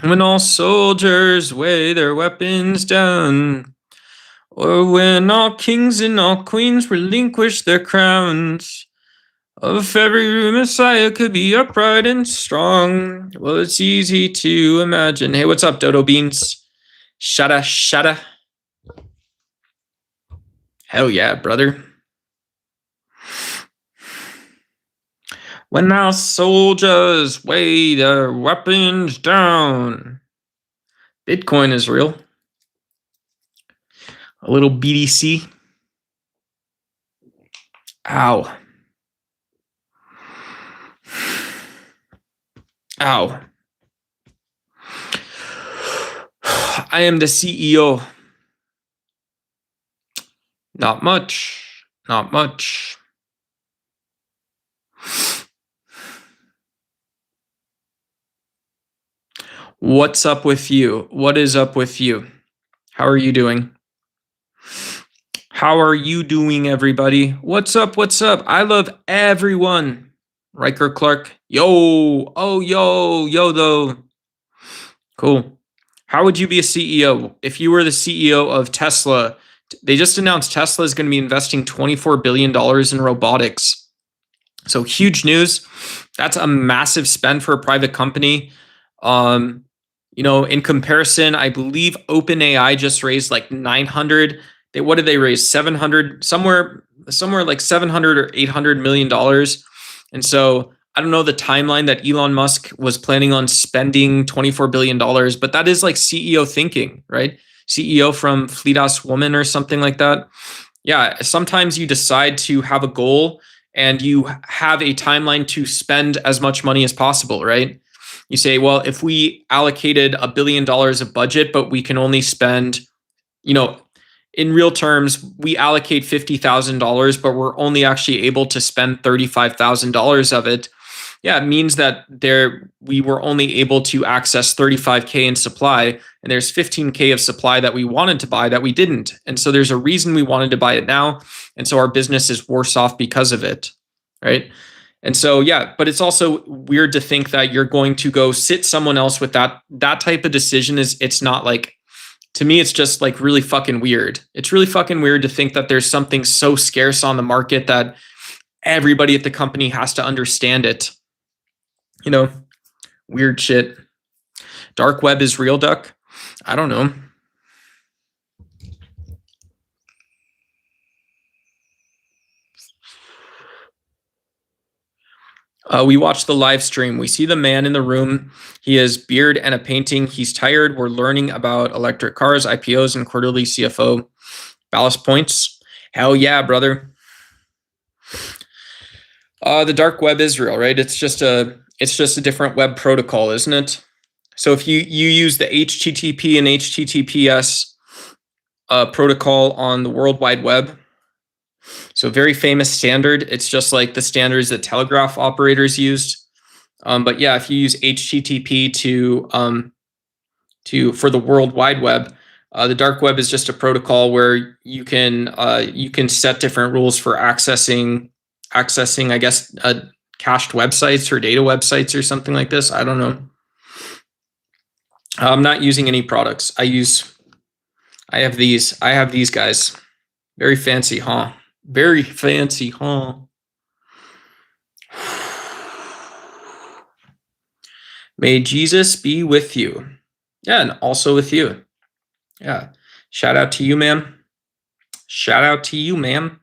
When all soldiers weigh their weapons down, or when all kings and all queens relinquish their crowns, of every Messiah could be upright and strong. Well, it's easy to imagine. Hey, what's up, Dodo Beans? Shada. Hell yeah, brother. When our soldiers weigh their weapons down. Bitcoin is real. A little BDC. Ow. Ow. I am the CEO. Not much. What's up with you? What is up with you? How are you doing? How are you doing, everybody? What's up? I love everyone. Riker Clark. Yo. Oh, yo, though. Cool. How would you be a CEO? If you were the CEO of Tesla, they just announced Tesla is going to be investing $24 billion in robotics. So huge news. That's a massive spend for a private company. In comparison, I believe OpenAI just raised like 900. What did they raise? 700, somewhere like 700 or $800 million. And so I don't know the timeline that Elon Musk was planning on spending $24 billion, but that is like CEO thinking, right? CEO from Fleet Ass Woman or something like that. Yeah, sometimes you decide to have a goal and you have a timeline to spend as much money as possible, right? You say, well, if we allocated $1 billion of budget, but we can only spend, in real terms, we allocate $50,000, but we're only actually able to spend $35,000 of it. Yeah, it means that we were only able to access 35K in supply, and there's 15K of supply that we wanted to buy that we didn't. And so there's a reason we wanted to buy it now. And so our business is worse off because of it, right? And so, yeah, but it's also weird to think that you're going to go sit someone else with that type of decision. It's not like, to me, it's just like really fucking weird. It's really fucking weird to think that there's something so scarce on the market that everybody at the company has to understand it. Weird shit. Dark web is real, Duck? I don't know. We watch the live stream. We see the man in the room. He has beard and a painting. He's tired. We're learning about electric cars, IPOs, and quarterly CFO ballast points. Hell yeah, brother. The dark web is real, right? It's just a different web protocol, isn't it? So if you use the HTTP and HTTPS protocol on the World Wide Web, so very famous standard. It's just like the standards that telegraph operators used. But yeah, if you use HTTP for the World Wide Web, the dark web is just a protocol where you can set different rules for accessing, I guess, cached websites or data websites or something like this. I don't know. I'm not using any products. I have these guys. Very fancy, huh? Very fancy, huh? May Jesus be with you. Yeah, and also with you. Yeah. Shout out to you, ma'am. Shout out to you, ma'am.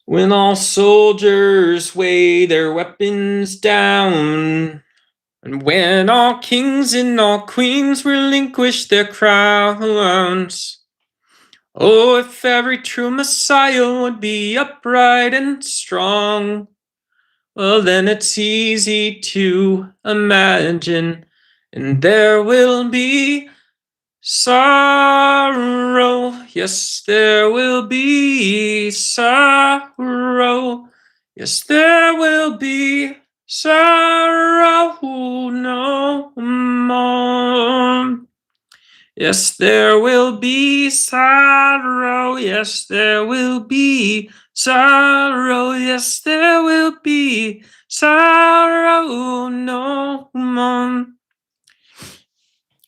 When all soldiers weigh their weapons down, and when all kings and all queens relinquish their crowns, oh, if every true Messiah would be upright and strong, well, then it's easy to imagine, and there will be sorrow. Yes, there will be sorrow. Yes, there will be sorrow no more. Yes, there will be sorrow. Yes, there will be sorrow. Yes, there will be sorrow no more.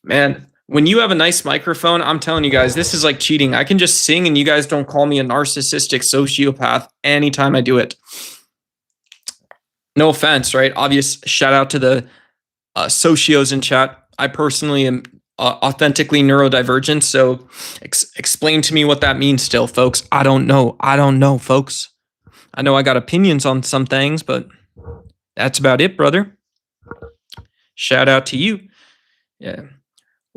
Man, when you have a nice microphone, I'm telling you guys, this is like cheating. I can just sing and you guys don't call me a narcissistic sociopath anytime I do it. No offense, right? Obvious shout out to the socios in chat. I personally am authentically neurodivergent, so explain to me what that means still, folks. I don't know, folks. I know I got opinions on some things, but that's about it, brother. Shout out to you. Yeah.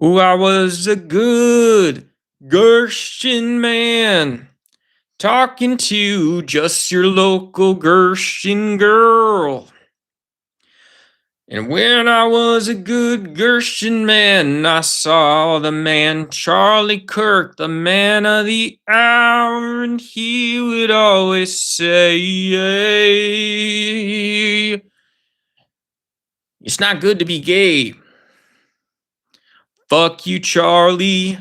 Ooh, I was a good Gershon man, talking to just your local Gershon girl. And when I was a good Gershon man, I saw the man Charlie Kirk, the man of the hour, and he would always say, it's not good to be gay. Fuck you, Charlie.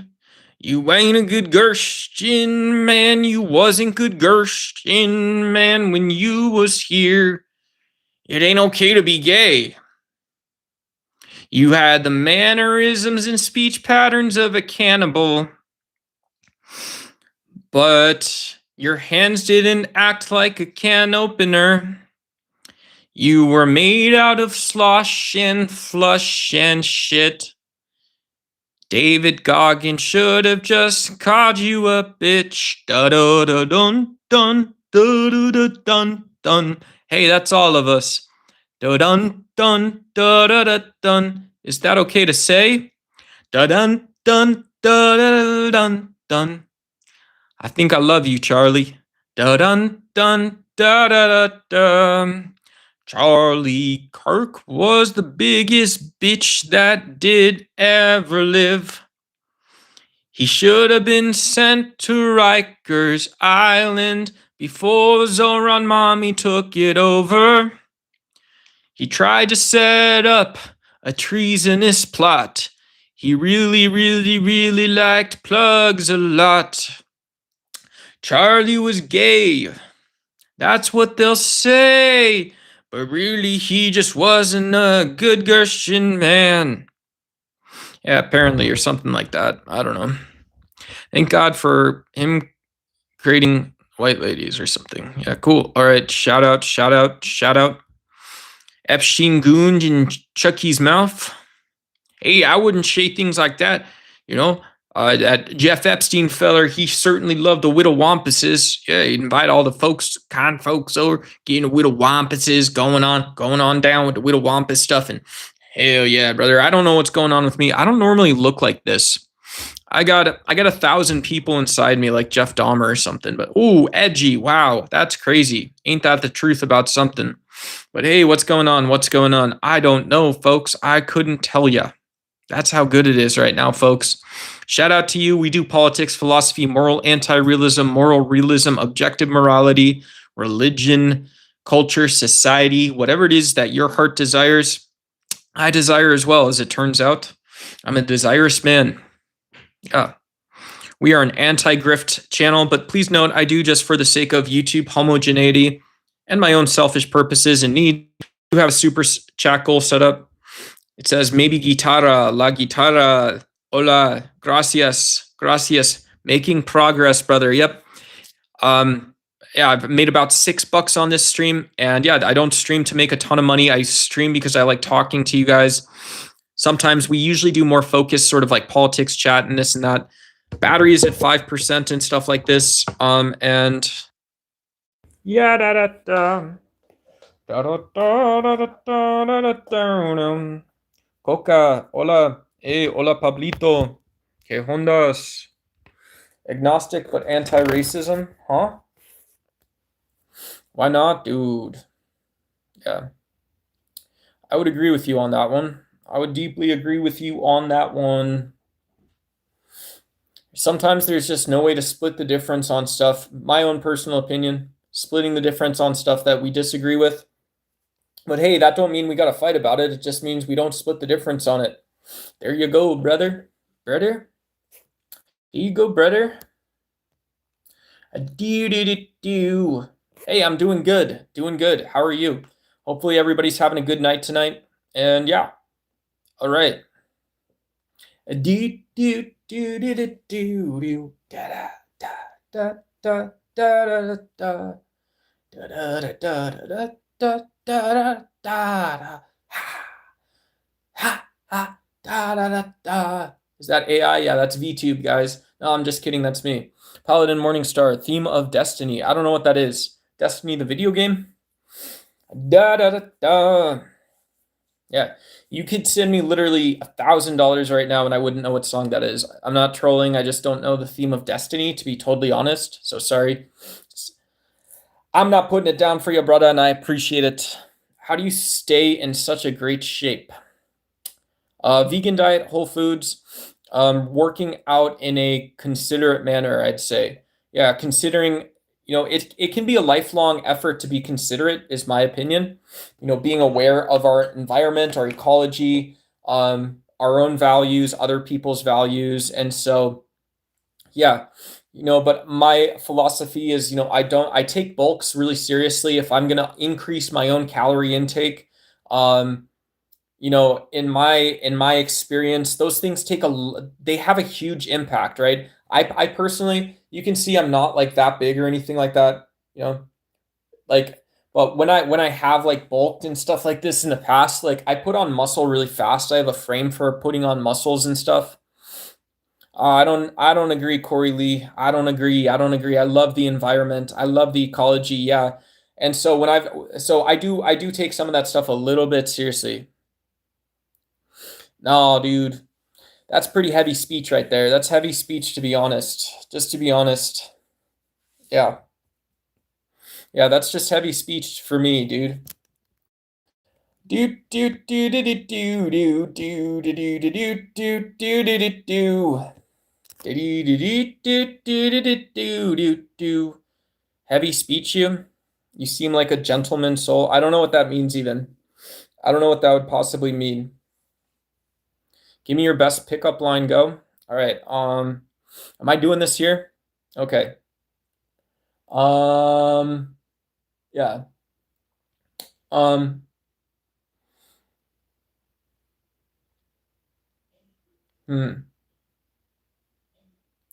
You ain't a good Gershon man. You wasn't good Gershon man when you was here. It ain't okay to be gay. You had the mannerisms and speech patterns of a cannibal, but your hands didn't act like a can opener. You were made out of slosh and flush and shit. David Goggins should have just called you a bitch. Da da da dun dun da da da dun dun. Hey, that's all of us. Da dun dun da da da dun. Is that okay to say? Da dun dun da da dun dun. I think I love you, Charlie. Da dun dun da da da dun. Charlie Kirk was the biggest bitch that did ever live. He should have been sent to Rikers Island before Zoran Mommy took it over. He tried to set up a treasonous plot. He really, really, really liked plugs a lot. Charlie was gay. That's what they'll say. But really, he just wasn't a good Gershon man. Yeah, apparently, or something like that. I don't know. Thank God for him creating white ladies or something. Yeah, cool. All right, shout out. Epstein gooned in Chucky's mouth. Hey, I wouldn't say things like that. You know, That Jeff Epstein feller, he certainly loved the Wittawampuses. Yeah, he'd invite all the folks, kind folks over, getting the Wittawampuses going on down with the Wittawampus stuff. And hell yeah, brother. I don't know what's going on with me. I don't normally look like this. I got 1,000 people inside me like Jeff Dahmer or something. But ooh, edgy. Wow, that's crazy. Ain't that the truth about something? But hey, what's going on? What's going on? I don't know, folks. I couldn't tell you. That's how good it is right now, folks. Shout out to you. We do politics, philosophy, moral anti-realism, moral realism, objective morality, religion, culture, society, whatever it is that your heart desires. I desire as well, as it turns out. I'm a desirous man. Yeah. We are an anti-grift channel, but please note, I do, just for the sake of YouTube homogeneity and my own selfish purposes and need, to have a super chat goal set up. It says, maybe guitarra, la guitarra, hola, gracias, gracias. Making progress, brother. Yep. Yeah, I've made about $6 on this stream. And yeah, I don't stream to make a ton of money. I stream because I like talking to you guys. Sometimes we usually do more focused sort of like politics chat and this and that. Battery is at 5% and stuff like this. And yeah, da da da. Da da da da da da da da. Coca, hola, hey, hola Pablito, que hondas? Agnostic but anti-racism, huh? Why not, dude? Yeah, I would agree with you on that one. I would deeply agree with you on that one. Sometimes there's just no way to split the difference on stuff. My own personal opinion, splitting the difference on stuff that we disagree with. But hey, that don't mean we got to fight about it. It just means we don't split the difference on it. There you go, brother. Brother? There you go, brother. Do. Hey, I'm doing good. Doing good. How are you? Hopefully everybody's having a good night tonight. And yeah. All right. Do do do do do do da da da da da da da da da da da da da da ha ha da da da da. Is that AI? Yeah, that's VTube, guys. No, I'm just kidding. That's me. Paladin Morningstar, theme of Destiny. I don't know what that is. Destiny, the video game? Da da da da. Yeah, you could send me literally $1,000 right now and I wouldn't know what song that is. I'm not trolling. I just don't know the theme of Destiny, to be totally honest. So sorry. I'm not putting it down for you, brother, and I appreciate it. How do you stay in such a great shape? Vegan diet, whole foods, working out in a considerate manner, I'd say. Yeah, considering, it can be a lifelong effort to be considerate, is my opinion. Being aware of our environment, our ecology, our own values, other people's values. And so, yeah, but my philosophy is, I take bulks really seriously. If I'm going to increase my own calorie intake, in my experience, those things they have a huge impact, right? I personally, you can see I'm not like that big or anything like that, like, but when I have like bulked and stuff like this in the past, like I put on muscle really fast. I have a frame for putting on muscles and stuff. I don't agree, Corey Lee. I don't agree. I love the environment. I love the ecology. Yeah. And so I do take some of that stuff a little bit seriously. No, dude, that's pretty heavy speech right there. That's heavy speech, to be honest. Just to be honest. Yeah. Yeah, that's just heavy speech for me, dude. Do do do do do do do do do do do do do do do do. Do. Heavy speech, you? You seem like a gentleman soul. I don't know what that means even. I don't know what that would possibly mean. Give me your best pickup line, go. All right. Am I doing this here? Okay. Yeah.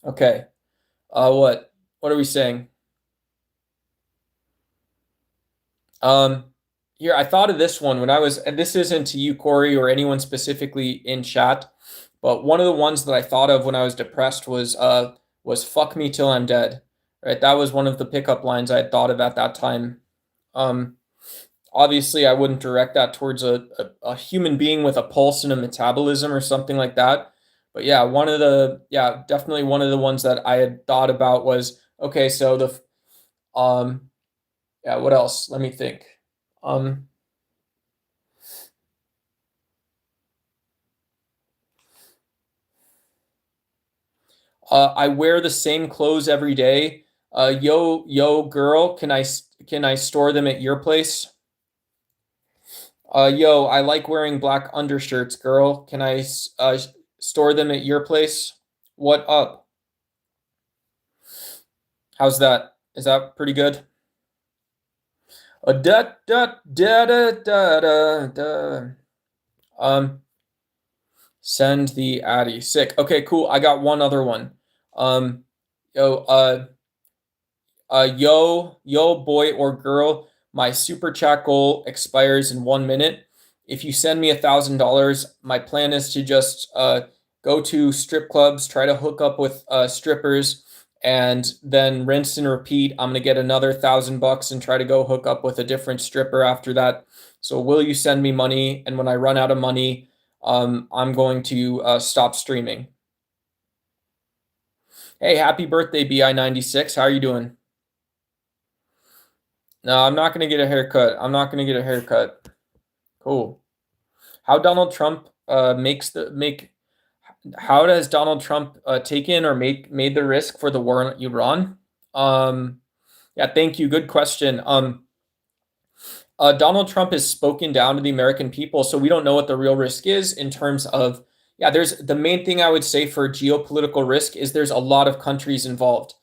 Okay. What are we saying? Here, I thought of this one when and this isn't to you, Corey, or anyone specifically in chat, But one of the ones that I thought of when I was depressed was "fuck me till I'm dead." Right, that was one of the pickup lines I had thought of at that time. Um, Obviously, I wouldn't direct that towards a human being with a pulse and a metabolism or something like that. But yeah, definitely one of the ones that I had thought about was okay. So um, yeah, what else? Let me think. Um, I wear the same clothes every day. Yo, girl, can I store them at your place? Yo, I like wearing black undershirts, girl. Can I store them at your place? What up? How's that? Is that pretty good? Da da da da da da da. Um, Send the Addy. Sick. Okay, cool. I got one other one. Um, yo, yo, boy or girl, my super chat goal expires in 1 minute. If you send me $1,000, my plan is to just go to strip clubs, try to hook up with strippers, and then rinse and repeat. I'm gonna get another $1,000 and try to go hook up with a different stripper after that. So will you send me money? And when I run out of money, I'm going to stop streaming. Hey, happy birthday, BI96. How are you doing? No, I'm not gonna get a haircut. I'm not gonna get a haircut. Cool. How Donald Trump makes the make how does Donald Trump taken or made the risk for the war in Iran? Um, yeah, thank you. Good question. Donald Trump has spoken down to the American people, so we don't know what the real risk is in terms of, yeah, there's the main thing I would say for geopolitical risk is there's a lot of countries involved.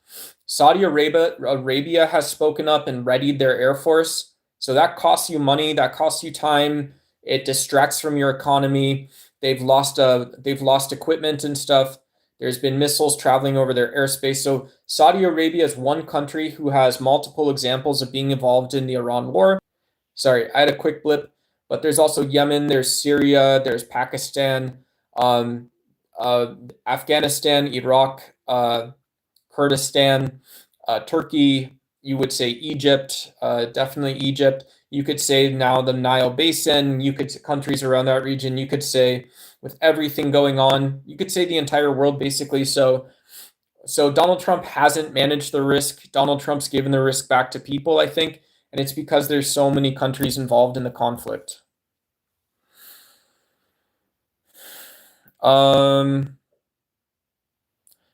Saudi Arabia has spoken up and readied their air force. So that costs you money, that costs you time, it distracts from your economy. They've lost equipment and stuff. There's been missiles traveling over their airspace. So Saudi Arabia is one country who has multiple examples of being involved in the Iran war. Sorry, I had a quick blip, but there's also Yemen, there's Syria, there's Pakistan, um, Afghanistan, Iraq, Kurdistan, Turkey. You would say Egypt, definitely Egypt. You could say now the Nile Basin. You could countries around that region. You could say with everything going on, you could say the entire world basically. So Donald Trump hasn't managed the risk. Donald Trump's given the risk back to people, I think, and it's because there's so many countries involved in the conflict. Um,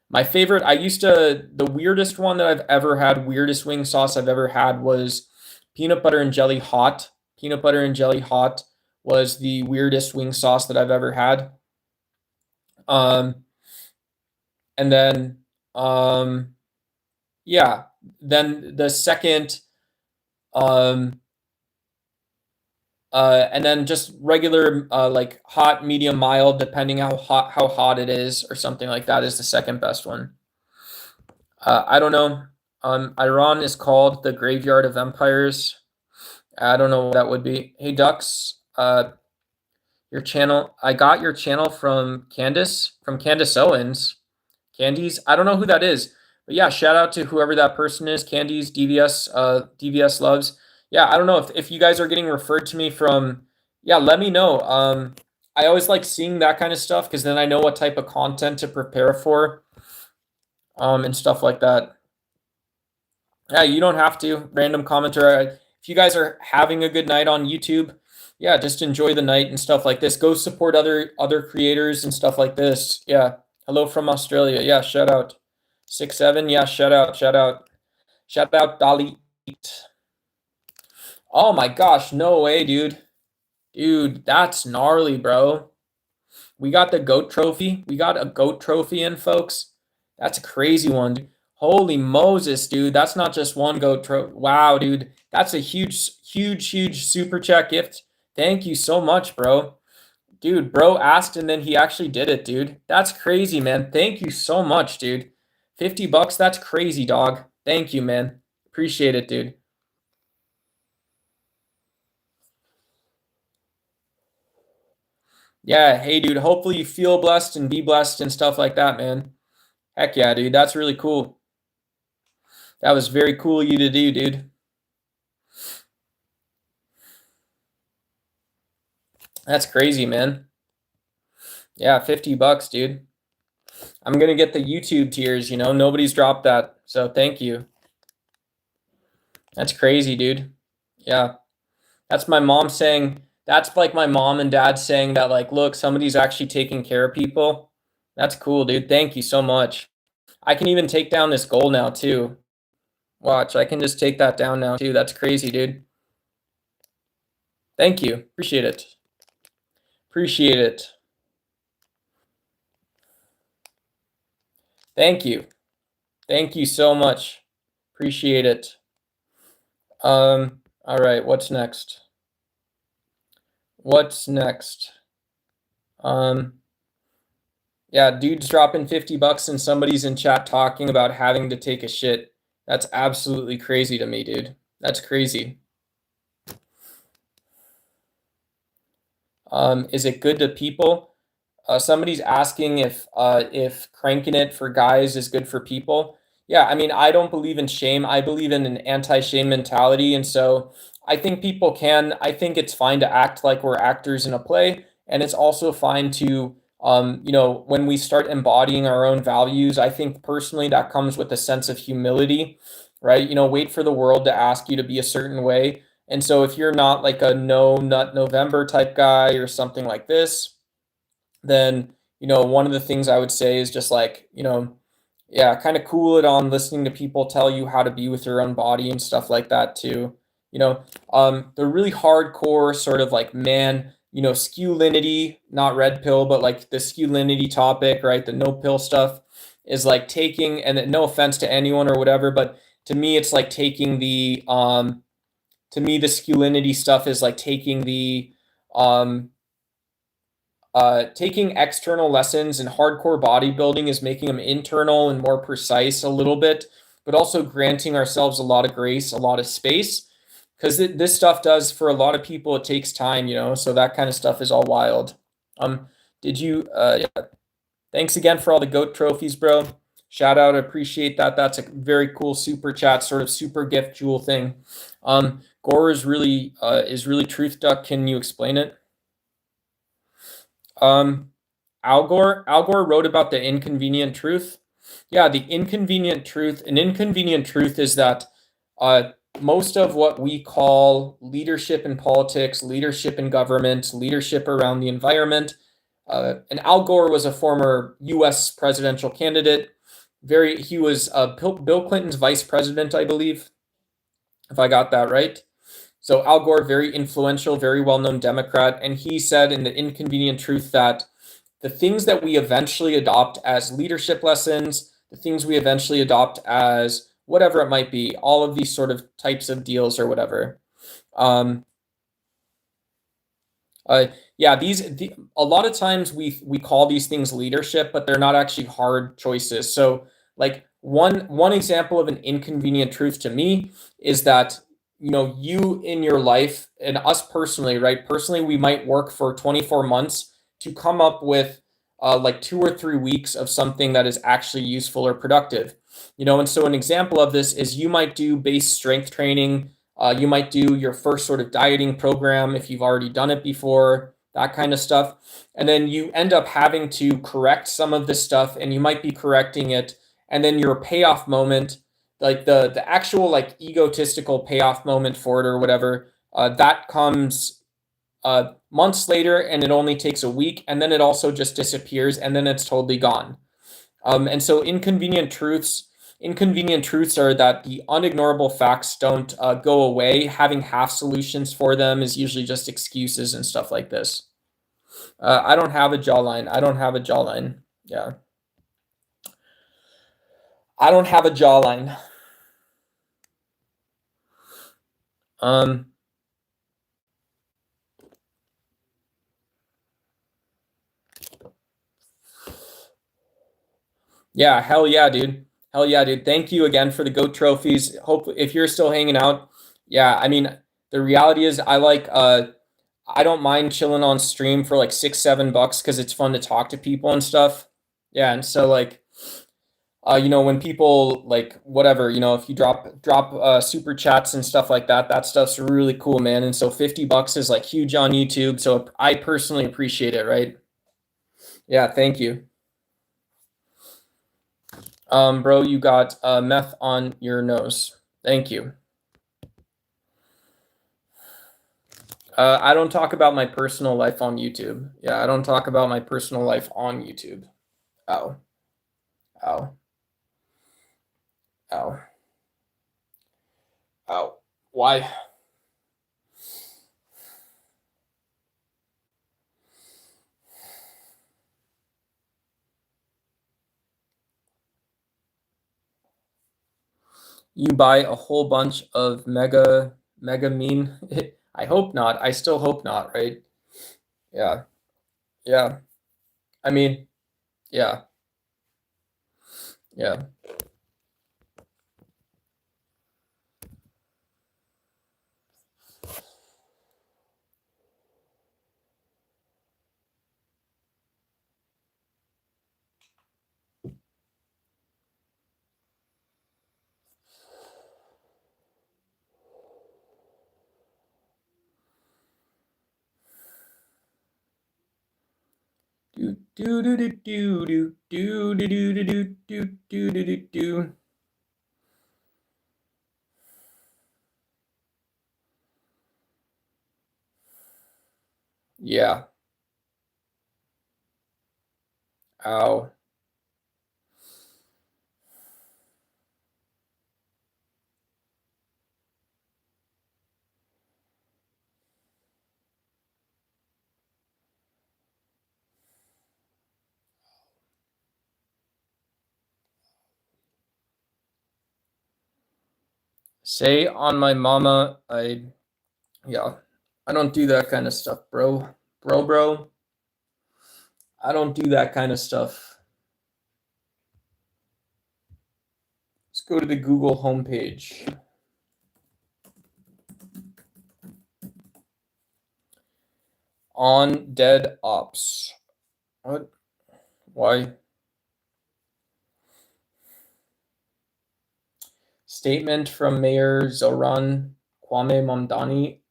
my favorite, the weirdest one that I've ever had, weirdest wing sauce I've ever had was peanut butter and jelly hot. Peanut butter and jelly hot was the weirdest wing sauce that I've ever had. Um, and then, um, yeah, then the second, um, and then just regular, like hot, medium, mild, depending how hot it is, or something like that is the second best one. I don't know. Iran is called the graveyard of empires. I don't know what that would be. Hey, Ducks, your channel. I got your channel from Candace Owens. Candies. I don't know who that is, but yeah, shout out to whoever that person is. Candies, DVS loves. Yeah, I don't know if you guys are getting referred to me from. Yeah, let me know. I always like seeing that kind of stuff because then I know what type of content to prepare for, and stuff like that. Yeah, you don't have to. Random commenter. If you guys are having a good night on YouTube, yeah, just enjoy the night and stuff like this. Go support other creators and stuff like this. Yeah. Hello from Australia. Yeah, shout out. 6-7. Yeah, shout out, shout out. Shout out Dali. Oh my gosh, no way, dude. Dude, that's gnarly, bro. We got the GOAT trophy. We got a GOAT trophy in, folks. That's a crazy one, dude. Holy Moses, dude. That's not just one GOAT trophy. Wow, dude. That's a huge, huge, huge super chat gift. Thank you so much, bro. Dude, bro asked and then he actually did it, dude. That's crazy, man. Thank you so much, dude. $50, that's crazy, dog. Thank you, man. Appreciate it, dude. Yeah, hey dude, hopefully you feel blessed and be blessed and stuff like that, man. Heck yeah, dude. That's really cool. That was very cool of you to do, dude. That's crazy, man. Yeah, $50, dude. I'm gonna get the YouTube tiers, nobody's dropped that. So thank you. That's crazy, dude. Yeah. That's my mom saying, that's like my mom and dad saying that, like, look, somebody's actually taking care of people. That's cool, dude. Thank you so much. I can even take down this goal now, too. Watch, I can just take that down now, too. That's crazy, dude. Thank you. Appreciate it. Appreciate it. Thank you. Thank you so much. Appreciate it. All right, what's next? What's next? Yeah, dude's dropping $50 and somebody's in chat talking about having to take a shit. That's absolutely crazy to me, dude. That's crazy. Is it good to people? Somebody's asking if cranking it for guys is good for people. Yeah, I mean, I don't believe in shame. I believe in an anti-shame mentality, and so I think people can. I think it's fine to act like we're actors in a play, and it's also fine to, when we start embodying our own values. I think personally that comes with a sense of humility, right? Wait for the world to ask you to be a certain way. And so if you're not like a no nut November type guy or something like this, then one of the things I would say is just like, yeah, kind of cool it on listening to people tell you how to be with your own body and stuff like that too. The really hardcore sort of like man, sculinity, not red pill, but like the sculinity topic, right? The no pill stuff is like taking, and no offense to anyone or whatever, but to me it's like taking the to me the sculinity stuff is like taking the um taking external lessons in hardcore bodybuilding is making them internal and more precise a little bit, but also granting ourselves a lot of grace, a lot of space, because this stuff does for a lot of people. It takes time, so that kind of stuff is all wild. Did you? Yeah. Thanks again for all the goat trophies, bro. Shout out, appreciate that. That's a very cool super chat, sort of super gift jewel thing. Gore is really truth duck. Can you explain it? Al Gore wrote about the inconvenient truth. Yeah, the inconvenient truth. An inconvenient truth is that most of what we call leadership in politics, leadership in government, leadership around the environment, and Al Gore was a former U.S. presidential candidate. He was Bill Clinton's vice president, I believe, if I got that right. So Al Gore, very influential, very well-known Democrat, and he said in The Inconvenient Truth that the things that we eventually adopt as leadership lessons, the things we eventually adopt as whatever it might be, all of these sort of types of deals or whatever. Yeah, a lot of times we call these things leadership, but they're not actually hard choices. So, like one example of an inconvenient truth to me is that you in your life and us personally, right? Personally, we might work for 24 months to come up with like 2 or 3 weeks of something that is actually useful or productive. And so an example of this is you might do base strength training. You might do your first sort of dieting program if you've already done it before, that kind of stuff. And then you end up having to correct some of this stuff, and you might be correcting it. And then your payoff moment, like the actual like egotistical payoff moment for it or whatever, that comes months later, and it only takes a week, and then it also just disappears, and then it's totally gone. And so inconvenient truths are that the unignorable facts don't go away. Having half solutions for them is usually just excuses and stuff like this. I don't have a jawline. I don't have a jawline. Yeah. I don't have a jawline. Yeah, hell yeah, dude. Hell yeah, dude. Thank you again for the GOAT trophies. Hope if you're still hanging out. Yeah, I mean, the reality is I I don't mind chilling on stream for like $6, $7 because it's fun to talk to people and stuff. Yeah, and so like when people like whatever, if you drop super chats and stuff like that, that stuff's really cool, man. And so $50 is like huge on YouTube. So I personally appreciate it, right? Yeah, thank you. Bro, you got meth on your nose. Thank you. I don't talk about my personal life on YouTube. Yeah, I don't talk about my personal life on YouTube. Ow. Ow. Ow. Ow. Why? You buy a whole bunch of mega mean? I hope not. I still hope not, right? Yeah. Yeah. I mean, yeah. Yeah. Do do do do do do do do do do do do do do do. Yeah. Ow. Say on my mama, yeah. I don't do that kind of stuff, bro. Bro. I don't do that kind of stuff. Let's go to the Google homepage. On dead ops. What? Why? Statement from Mayor Zoran Kwame Mamdani.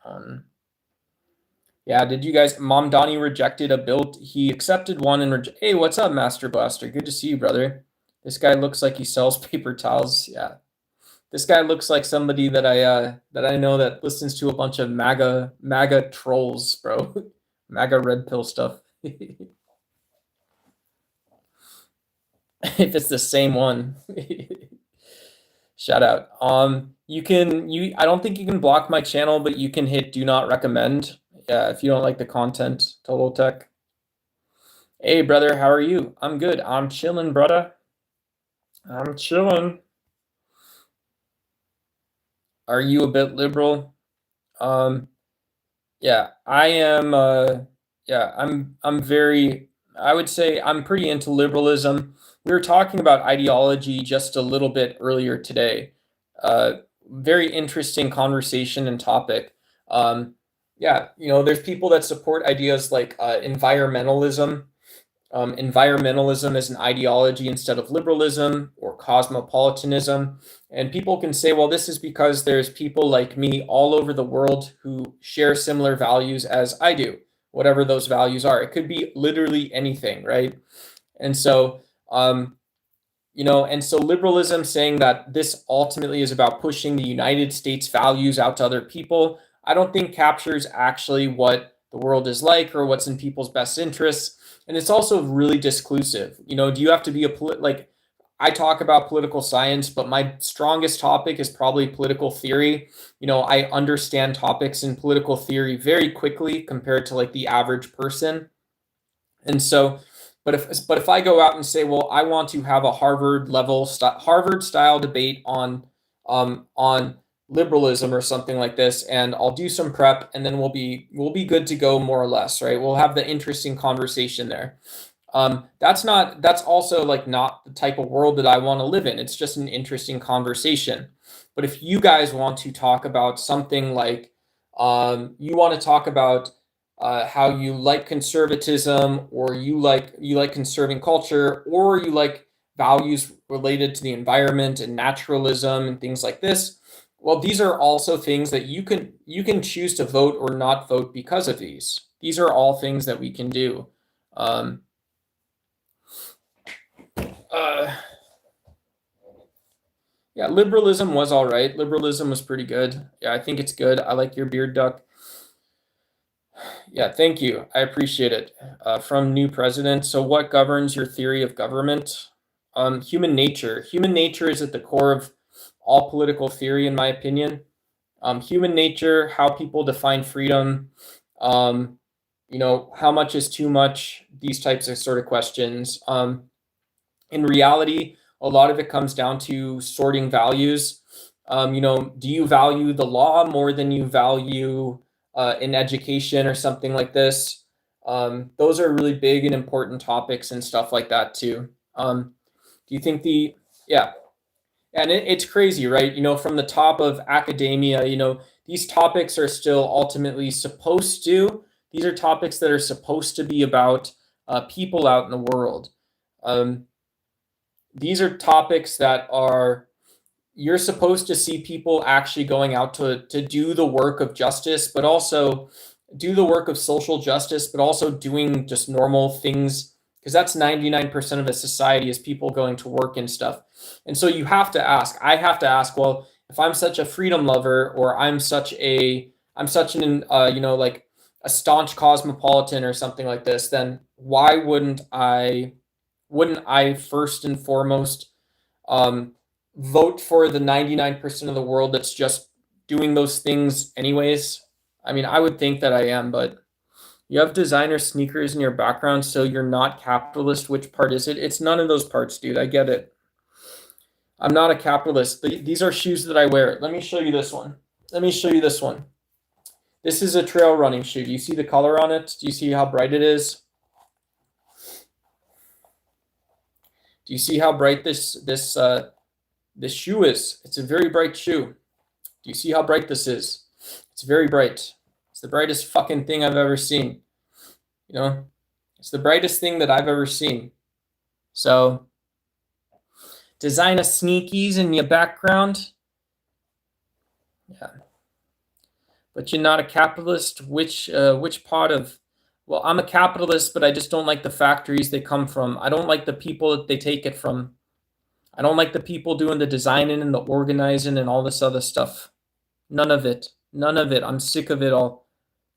Yeah, did you guys? Mamdani rejected a bill. He accepted one and hey, what's up, Master Blaster? Good to see you, brother. This guy looks like he sells paper towels. Yeah, this guy looks like somebody that I know that listens to a bunch of MAGA trolls, bro. MAGA red pill stuff. If it's the same one. Shout out. I don't think you can block my channel, but you can hit do not recommend. Yeah, if you don't like the content, Total Tech. Hey brother, how are you? I'm good. I'm chilling, brother. I'm chilling. Are you a bit liberal? Yeah, I am yeah, I'm very I would say I'm pretty into liberalism. We were talking about ideology just a little bit earlier today. Very interesting conversation and topic. Yeah, there's people that support ideas like environmentalism. Environmentalism is an ideology instead of liberalism or cosmopolitanism. And people can say, well, this is because there's people like me all over the world who share similar values as I do, whatever those values are. It could be literally anything, right? And so, and so liberalism saying that this ultimately is about pushing the United States values out to other people, I don't think captures actually what the world is like or what's in people's best interests. And it's also really disclusive. Do you have to be like I talk about political science, but my strongest topic is probably political theory. I understand topics in political theory very quickly compared to like the average person. And so, but if I go out and say, well, I want to have a Harvard style debate on liberalism or something like this, and I'll do some prep, and then we'll be good to go more or less, right? We'll have the interesting conversation there. That's also like not the type of world that I want to live in. It's just an interesting conversation. But if you guys want to talk about something like you want to talk about how you like conservatism, or you like conserving culture, or you like values related to the environment and naturalism and things like this. Well, these are also things that you can choose to vote or not vote because of these. These are all things that we can do. Um, uh, yeah, liberalism was all right. Liberalism was pretty good. Yeah, I think it's good. I like your beard duck. Yeah, thank you. I appreciate it. From new president. So, what governs your theory of government? Human nature. Human nature is at the core of all political theory, in my opinion. Human nature, how people define freedom, um, how much is too much, these types of sort of questions. In reality, a lot of it comes down to sorting values. Do you value the law more than you value in education or something like this? Those are really big and important topics and stuff like that too. Do you think yeah, and it's crazy, right? From the top of academia, these topics are still ultimately these are topics that are supposed to be about people out in the world. Um, these are topics that are you're supposed to see people actually going out to do the work of justice, but also do the work of social justice, but also doing just normal things, because that's 99% of a society is people going to work and stuff. And so I have to ask, well, if I'm such a freedom lover, or I'm such an like a staunch cosmopolitan or something like this, then why wouldn't I first and foremost um, vote for the 99% of the world that's just doing those things anyways? I mean, I would think that I am, but you have designer sneakers in your background, so you're not capitalist. Which part is it? It's none of those parts, dude. I get it. I'm not a capitalist. These are shoes that I wear. Let me show you this one. Let me show you this one. This is a trail running shoe. Do you see the color on it? Do you see how bright it is? Do you see how bright this shoe is? It's a very bright shoe. Do you see how bright this is? It's very bright. It's the brightest fucking thing I've ever seen. It's the brightest thing that I've ever seen. So, design a sneakies in your background. Yeah. But you're not a capitalist. Which part of? Well, I'm a capitalist, but I just don't like the factories they come from. I don't like the people that they take it from. I don't like the people doing the designing and the organizing and all this other stuff. None of it. None of it. I'm sick of it all.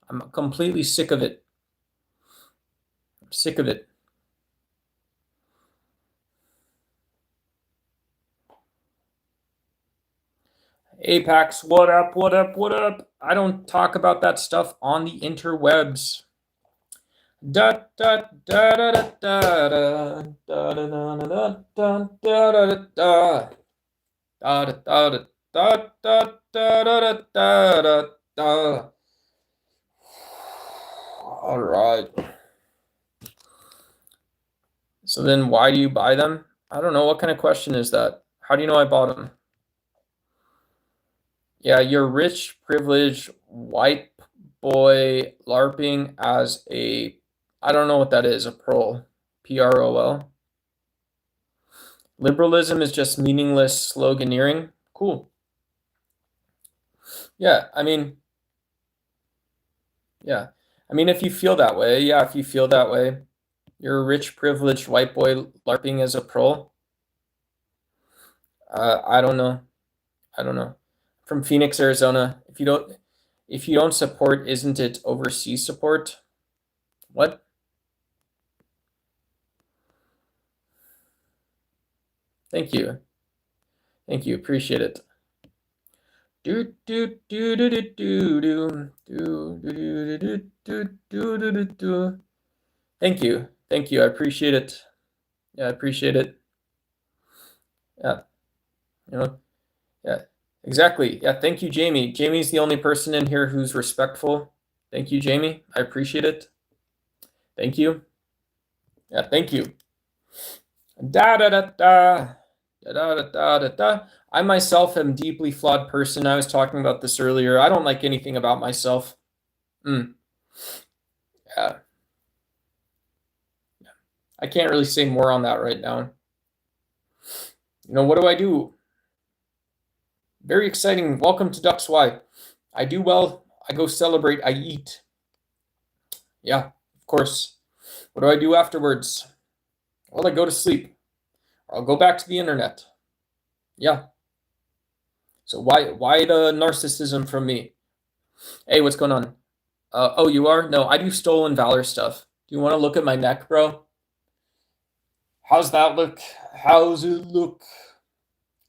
I'm completely sick of it. I'm sick of it. Apex, what up, what up, what up? I don't talk about that stuff on the interwebs. Da da da da da da da da da da da da da da. All right. So then why do you buy them? I don't know. What kind of question is that? How do you know I bought them? Yeah, you're rich, privileged, white boy LARPing as I don't know what that is, a prol. PROL. Liberalism is just meaningless sloganeering. Cool. Yeah, I mean, if you feel that way, if you feel that way, you're a rich, privileged white boy LARPing as a prol. I don't know. I don't know. From Phoenix, Arizona. If you don't support, isn't it overseas support? What? Thank you. Thank you. Appreciate it. Do do do do do do do do do do do do do do. Thank you. Thank you. I appreciate it. Yeah, I appreciate it. Yeah. Yeah. Exactly. Yeah, thank you, Jamie. Jamie's the only person in here who's respectful. Thank you, Jamie. I appreciate it. Thank you. Yeah, thank you. Da da da da. Da da da da da. I myself am a deeply flawed person. I was talking about this earlier. I don't like anything about myself. Yeah. I can't really say more on that right now. What do I do? Very exciting. Welcome to Ducks Y. I do well. I go celebrate. I eat. Yeah, of course. What do I do afterwards? Well, I go to sleep. I'll go back to the internet. Yeah. So why the narcissism from me? Hey, what's going on? Oh, you are? No, I do stolen valor stuff. Do you want to look at my neck, bro? How's that look? How's it look?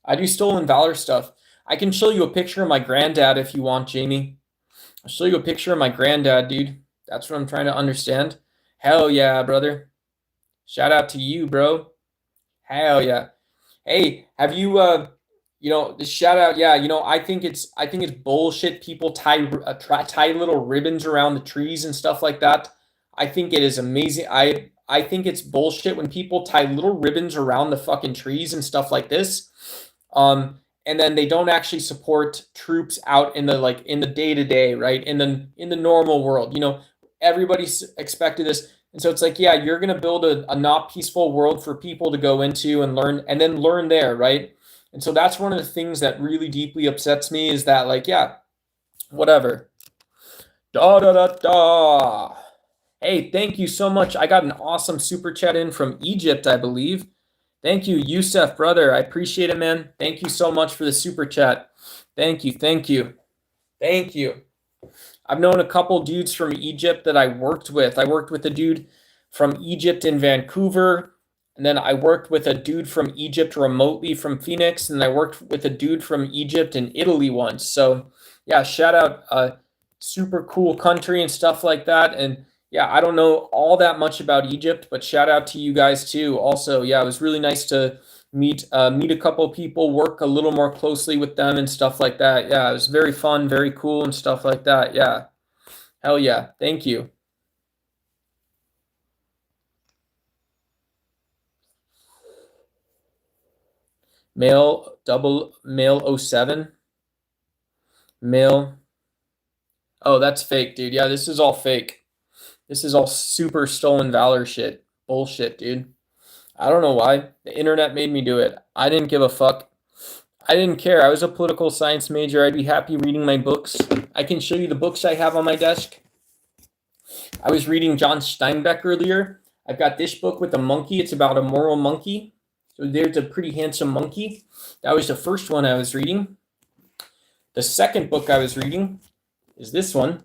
I do stolen valor stuff. I can show you a picture of my granddad if you want, Jamie. I'll show you a picture of my granddad, dude. That's what I'm trying to understand. Hell yeah, brother. Shout out to you, bro. Hell yeah. Hey, have you the shout out, yeah, I think it's bullshit people tie little ribbons around the trees and stuff like that. I think it is amazing. I think it's bullshit when people tie little ribbons around the fucking trees and stuff like this. And then they don't actually support troops out in the day to day, right? In the normal world. Everybody's expected this. And so it's like, yeah, you're going to build a not peaceful world for people to go into and learn there, right? And so that's one of the things that really deeply upsets me is that, like, yeah, whatever. Da da da da. Hey, thank you so much. I got an awesome super chat in from Egypt, I believe. Thank you, Youssef, brother. I appreciate it, man. Thank you so much for the super chat. Thank you, thank you, thank you. I've known a couple dudes from Egypt that I worked with. I worked with a dude from Egypt in Vancouver, and then I worked with a dude from Egypt remotely from Phoenix, and I worked with a dude from Egypt in Italy once. So, yeah, shout out, super cool country and stuff like that. And yeah, I don't know all that much about Egypt, but shout out to you guys too. Also, yeah, it was really nice to meet a couple of people, work a little more closely with them and stuff like that. Yeah, it was very fun, very cool and stuff like that. Yeah. Hell yeah. Thank you. Male 07. Male. Oh, that's fake, dude. Yeah, this is all fake. This is all super stolen valor shit. Bullshit, dude. I don't know why. The internet made me do it. I didn't give a fuck. I didn't care. I was a political science major. I'd be happy reading my books. I can show you the books I have on my desk. I was reading John Steinbeck earlier. I've got this book with a monkey. It's about a moral monkey. So there's a pretty handsome monkey. That was the first one I was reading. The second book I was reading is this one,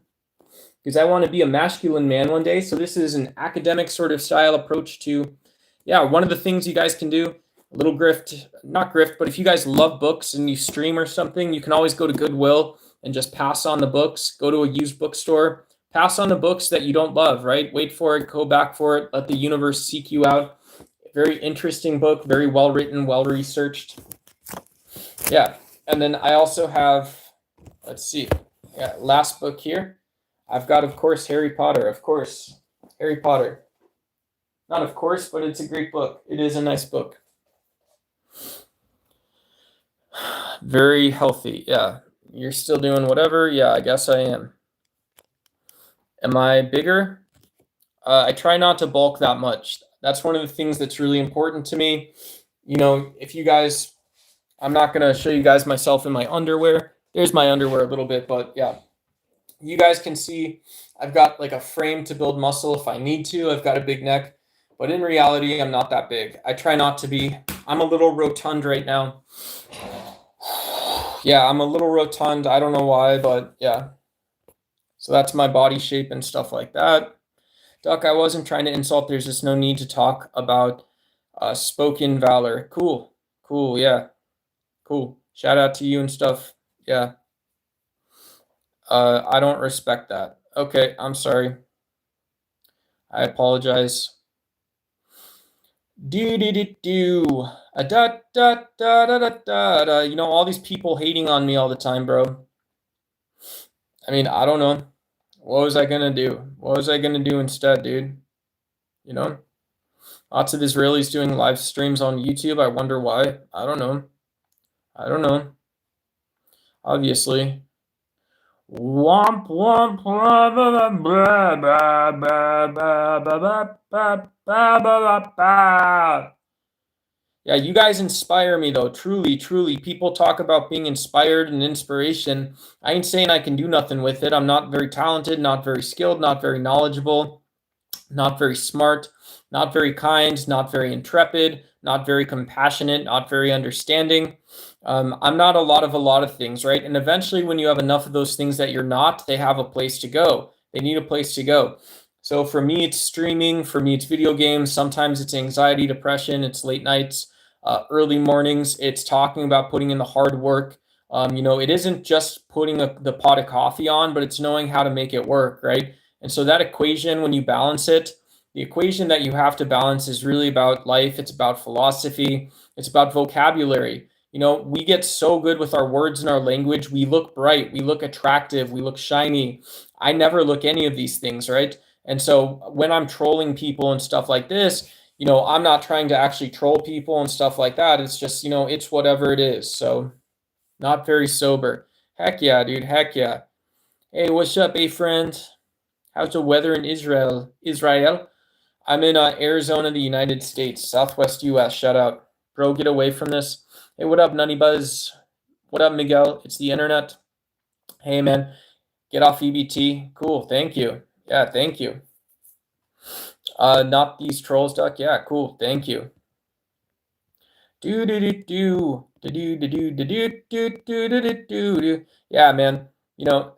because I want to be a masculine man one day. So this is an academic sort of style approach to, yeah, one of the things you guys can do, a little grift, not grift, but if you guys love books and you stream or something, you can always go to Goodwill and just pass on the books, go to a used bookstore, pass on the books that you don't love, right? Wait for it, go back for it, let the universe seek you out. Very interesting book, very well written, well researched. Yeah, and then I also have, let's see, yeah, last book here. I've got, of course, Harry Potter, of course. Harry Potter. Not of course, but it's a great book. It is a nice book. Very healthy, yeah. You're still doing whatever? Yeah, I guess I am. Am I bigger? I try not to bulk that much. That's one of the things that's really important to me. If you guys, I'm not going to show you guys myself in my underwear. There's my underwear a little bit, but yeah. You guys can see I've got like a frame to build muscle if I need to. I've got a big neck, but in reality, I'm not that big. I try not to be. I'm a little rotund right now. Yeah, I'm a little rotund. I don't know why, but yeah. So that's my body shape and stuff like that. Duck, I wasn't trying to insult. There's just no need to talk about spoken valor. Cool. Cool. Yeah. Cool. Shout out to you and stuff. Yeah. I don't respect that. Okay. I'm sorry. I apologize. Do. Da da da da da da da. All these people hating on me all the time, bro. I mean, I don't know. What was I gonna do? What was I gonna do instead, dude? Lots of Israelis doing live streams on YouTube. I wonder why. I don't know. Obviously. Womp womp blah, blah, blah, blah, blah, blah, blah, blah, blah, blah, blah. Yeah, you guys inspire me though. Truly, truly. People talk about being inspired and inspiration. I ain't saying I can do nothing with it. I'm not very talented, not very skilled, not very knowledgeable, not very smart, not very kind, not very intrepid, not very compassionate, not very understanding. I'm not a lot of things, right? And eventually, when you have enough of those things that you're not, they have a place to go. They need a place to go. So for me, it's streaming. For me, it's video games. Sometimes it's anxiety, depression. It's late nights, early mornings. It's talking about putting in the hard work. It isn't just putting the pot of coffee on, but it's knowing how to make it work, right? And so that equation, when you balance it, the equation that you have to balance is really about life. It's about philosophy. It's about vocabulary. We get so good with our words and our language. We look bright. We look attractive. We look shiny. I never look any of these things, right? And so when I'm trolling people and stuff like this, I'm not trying to actually troll people and stuff like that. It's just, it's whatever it is. So not very sober. Heck yeah, dude. Heck yeah. Hey, what's up, friend? How's the weather in Israel? I'm in Arizona, the United States, Southwest U.S. Shout out, bro. Get away from this. Hey, what up, Nutty Buzz? What up, Miguel? It's the internet. Hey, man, get off EBT. Cool. Thank you. Yeah, thank you. Not these trolls, duck. Yeah, cool. Thank you. Do do do do do do do do do do do do do. Yeah, man.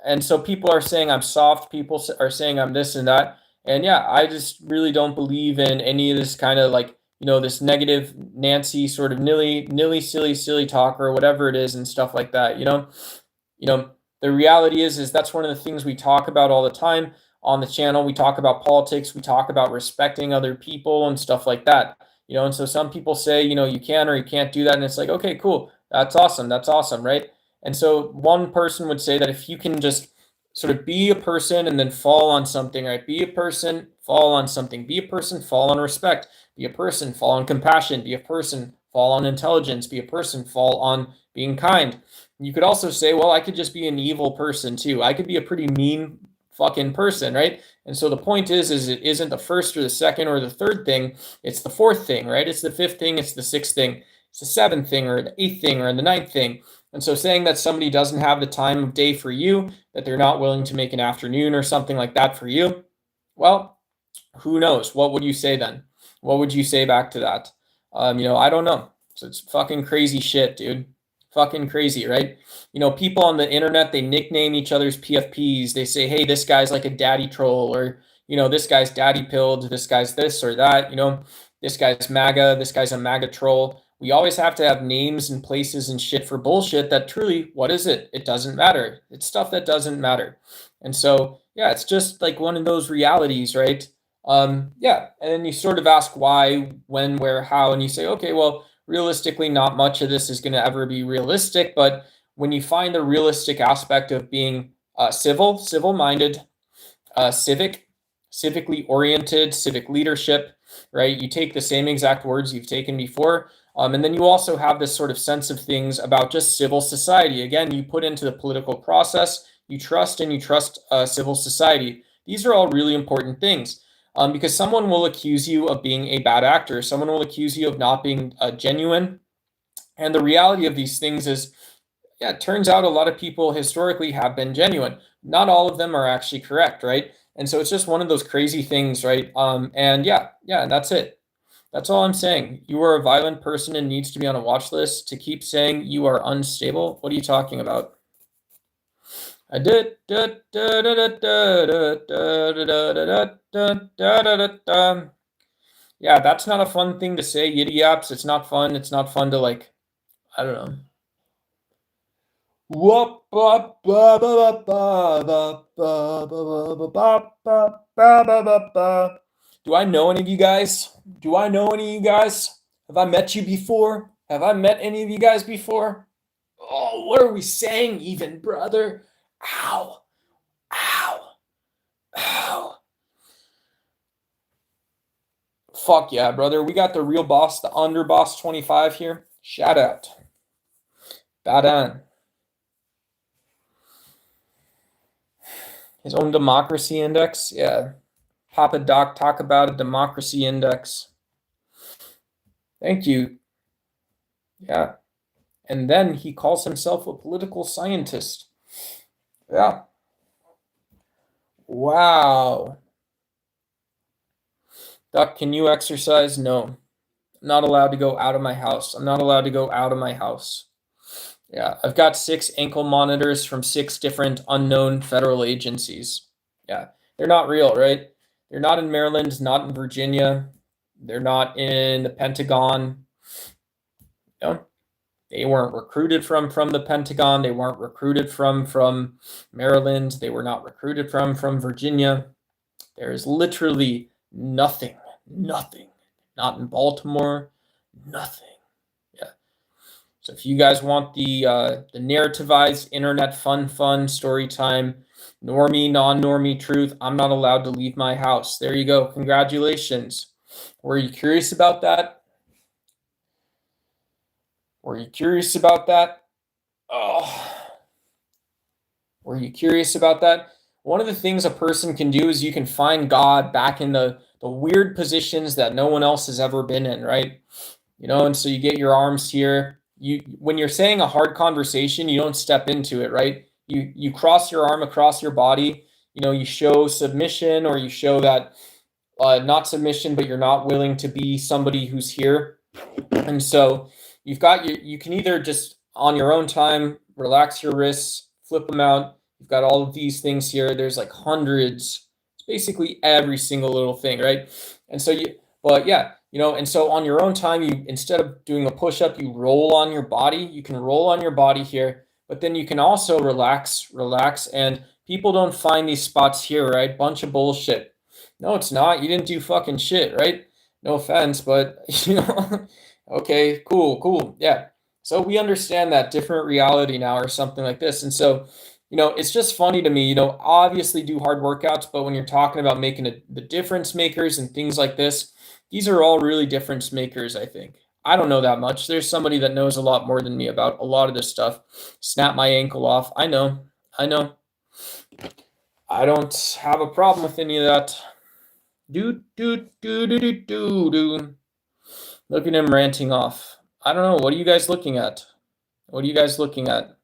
And so people are saying I'm soft. People are saying I'm this and that. And yeah, I just really don't believe in any of this kind of like, this negative Nancy sort of nilly, silly talk or whatever it is and stuff like that. The reality is that's one of the things we talk about all the time on the channel. We talk about politics. We talk about respecting other people and stuff like that. And so some people say, you can or you can't do that. And it's like, okay, cool. That's awesome. That's awesome. Right. And so one person would say that if you can just sort of be a person and then fall on something, right? Be a person, fall on something. Be a person, fall on respect. Be a person, fall on compassion. Be a person, fall on intelligence. Be a person, fall on being kind. You could also say, well, I could just be an evil person too. I could be a pretty mean fucking person, right? And so the point is it isn't the first or the second or the third thing. It's the fourth thing, right? It's the fifth thing. It's the sixth thing. It's the seventh thing or the eighth thing or the ninth thing. And so saying that somebody doesn't have the time of day for you, that they're not willing to make an afternoon or something like that for you, well, who knows? What would you say then? What would you say back to that? I don't know. So it's fucking crazy shit, dude. Fucking crazy, right? People on the internet, they nickname each other's PFPs. They say, hey, this guy's like a daddy troll, or, this guy's daddy pilled, this guy's this or that, this guy's MAGA, this guy's a MAGA troll. We always have to have names and places and shit for bullshit that truly, what is it? It doesn't matter. It's stuff that doesn't matter. And so, yeah, it's just like one of those realities, right? Yeah. And then you sort of ask why, when, where, how, and you say, okay, well, realistically, not much of this is going to ever be realistic. But when you find the realistic aspect of being civil-minded, civically oriented, civic leadership, right? You take the same exact words you've taken before. And then you also have this sort of sense of things about just civil society. Again, you put into the political process, you trust civil society. These are all really important things. Because someone will accuse you of being a bad actor. Someone will accuse you of not being genuine. And the reality of these things is, yeah, it turns out a lot of people historically have been genuine. Not all of them are actually correct, right? And so it's just one of those crazy things, right? And yeah, that's it. That's all I'm saying. You are a violent person and needs to be on a watch list. To keep saying you are unstable, what are you talking about? I did. Yeah, that's not a fun thing to say, yiddy yaps. It's not fun. It's not fun to like, I don't know. Do I know any of you guys? Do I know any of you guys? Have I met you before? Have I met any of you guys before? Oh, what are we saying even, brother? Ow. Ow. Ow. Fuck yeah, brother. We got the real boss, the underboss 25 here. Shout out. Bad on. His own democracy index. Yeah. Papa Doc, talk about a democracy index. Thank you. Yeah. And then he calls himself a political scientist. Yeah. Wow. Doc, can you exercise? No. I'm not allowed to go out of my house. I'm not allowed to go out of my house. Yeah. I've got 6 ankle monitors from 6 different unknown federal agencies. Yeah. They're not real, right? They're not in Maryland, not in Virginia. They're not in the Pentagon. You know, they weren't recruited from the Pentagon. They weren't recruited from Maryland. They were not recruited from Virginia. There is literally nothing, nothing, not in Baltimore, nothing. Yeah. So if you guys want the narrativized internet fun story time, normie, non-normie truth, I'm not allowed to leave my house. There you go. Congratulations. Were you curious about that? Were you curious about that? Oh. Were you curious about that? One of the things a person can do is you can find God back in the weird positions that no one else has ever been in, right? You know, and so you get your arms here. You when you're saying a hard conversation, you don't step into it, right? You cross your arm across your body. You know, you show submission, or you show that not submission, but you're not willing to be somebody who's here. And so you can either just on your own time relax your wrists, flip them out. You've got all of these things here. There's like hundreds. It's basically every single little thing, right? And so but yeah, you know, and so on your own time, you instead of doing a push-up, you roll on your body. You can roll on your body here, but then you can also relax. And people don't find these spots here, right? Bunch of bullshit. No, it's not. You didn't do fucking shit, right? No offense, but you know, okay, cool. Yeah. So we understand that different reality now or something like this. And so, you know, it's just funny to me, you know, obviously do hard workouts, but when you're talking about making the difference makers and things like this, these are all really difference makers, I think. I don't know that much. There's somebody that knows a lot more than me about a lot of this stuff. Snap my ankle off. I know. I don't have a problem with any of that. Do. Look at him ranting off. I don't know. What are you guys looking at? What are you guys looking at?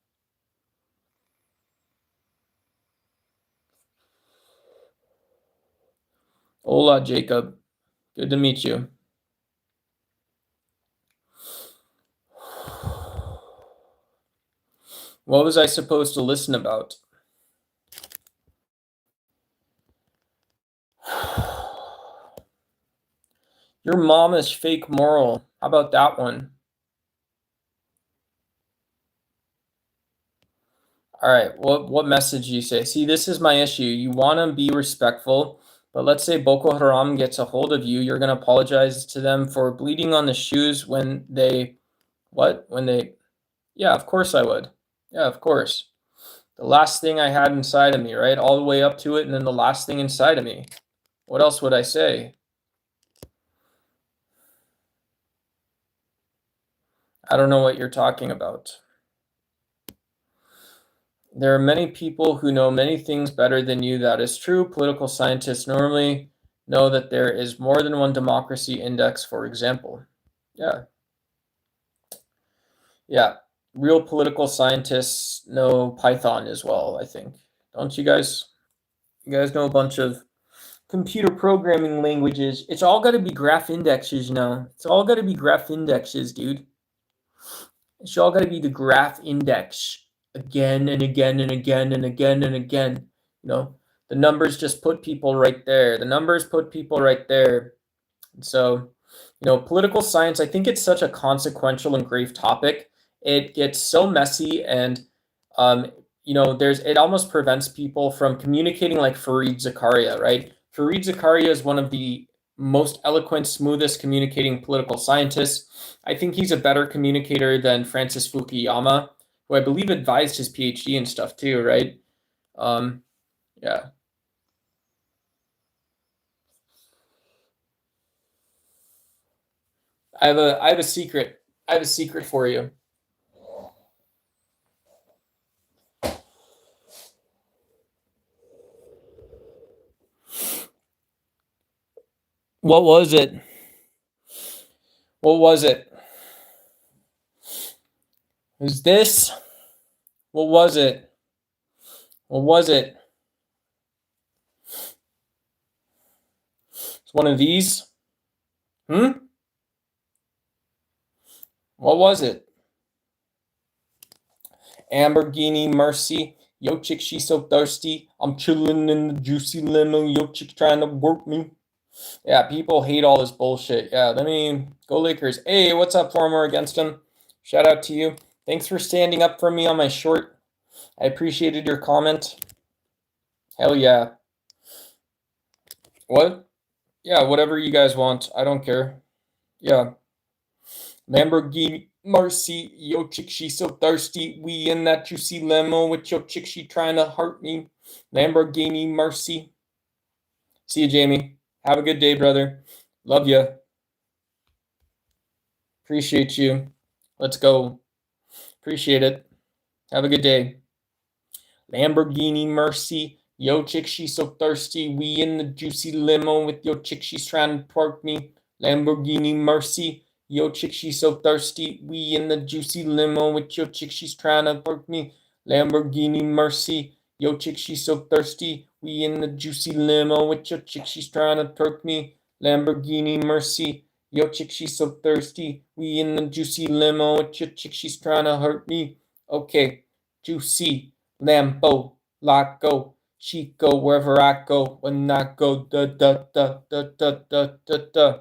Hola, Jacob. Good to meet you. What was I supposed to listen about? Your mom is fake moral. How about that one? All right. What message do you say? See, this is my issue. You want to be respectful, but let's say Boko Haram gets a hold of you. You're going to apologize to them for bleeding on the shoes when they, what? When they, yeah, of course I would. Yeah, of course. The last thing I had inside of me, right? All the way up to it, and then the last thing inside of me. What else would I say? I don't know what you're talking about. There are many people who know many things better than you. That is true. Political scientists normally know that there is more than one democracy index, for example. Yeah. Yeah. Real political scientists know Python as well, I think. Don't you guys? You guys know a bunch of computer programming languages. It's all got to be graph indexes now. It's all got to be graph indexes, dude. It's all got to be the graph index again and again and again and again and again. You know, the numbers just put people right there. The numbers put people right there. And so, you know, political science, I think it's such a consequential and grave topic. It gets so messy and, you know, it almost prevents people from communicating like Fareed Zakaria, right? Fareed Zakaria is one of the most eloquent, smoothest communicating political scientists. I think he's a better communicator than Francis Fukuyama, who I believe advised his PhD and stuff too, right? Yeah. I have a secret. I have a secret for you. What was it? What was it? Is this? What was it? What was it? It's one of these? Hmm? What was it? Lamborghini Mercy. Yo, chick, she's so thirsty. I'm chilling in the juicy limo. Yo, chick, trying to work me. Yeah, people hate all this bullshit. Yeah, let me go Lakers. Hey, what's up, former against him? Shout out to you. Thanks for standing up for me on my short. I appreciated your comment. Hell yeah. What? Yeah, whatever you guys want. I don't care. Yeah. Lamborghini Mercy. Yo, chick, she so thirsty. We in that juicy limo with your chick, she trying to hurt me. Lamborghini Mercy. See you, Jamie. Have a good day, brother. Love ya. Appreciate you. Let's go. Appreciate it. Have a good day. Lamborghini Mercy. Yo, chick, she's so thirsty. We in the juicy limo with yo chick, she's trying to twerk me. Lamborghini Mercy. Yo, chick, she's so thirsty. We in the juicy limo with yo chick, she's trying to twerk me. Lamborghini Mercy. Yo, chick, she's so thirsty. We in the juicy limo with your chick, she's trying to twerk me. Lamborghini Mercy. Yo, chick, she's so thirsty. We in the juicy limo with your chick, she's trying to hurt me. Okay, juicy. Lambo, Laco, Chico, wherever I go, when I go, da da da da da da da da.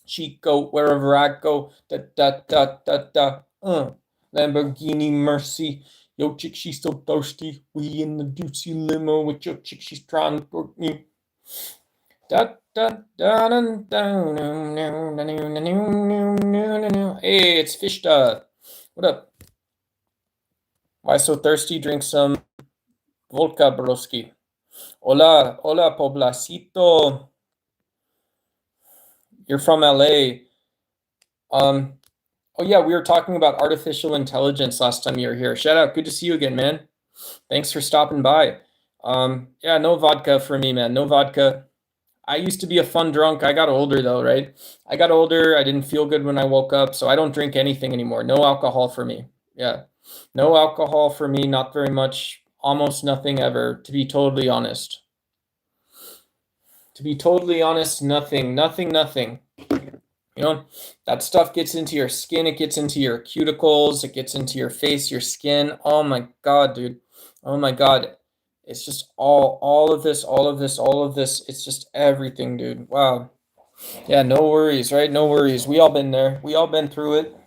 Chico, wherever I go, da da da da da. Lamborghini Mercy, yo chick, she's so thirsty. We in the juicy limo with your chick, she's trying to work me. Da da da da da. Hey, it's Fishta. What up? Why so thirsty? Drink some vodka, broski. Hola, hola, Poblacito. You're from LA. Oh yeah, we were talking about artificial intelligence last time you were here. Shout out, good to see you again, man. Thanks for stopping by. Yeah, no vodka for me, man. No vodka. I used to be a fun drunk. I got older though, right? I got older. I didn't feel good when I woke up, so I don't drink anything anymore. No alcohol for me. Yeah. No alcohol for me, not very much. Almost nothing ever, to be totally honest. To be totally honest, nothing. You know, that stuff gets into your skin, it gets into your cuticles, it gets into your face, your skin. Oh my God, dude. Oh my God. It's just all of this, all of this, all of this. It's just everything, dude. Wow. Yeah, no worries, right? No worries. We all been there. We all been through it.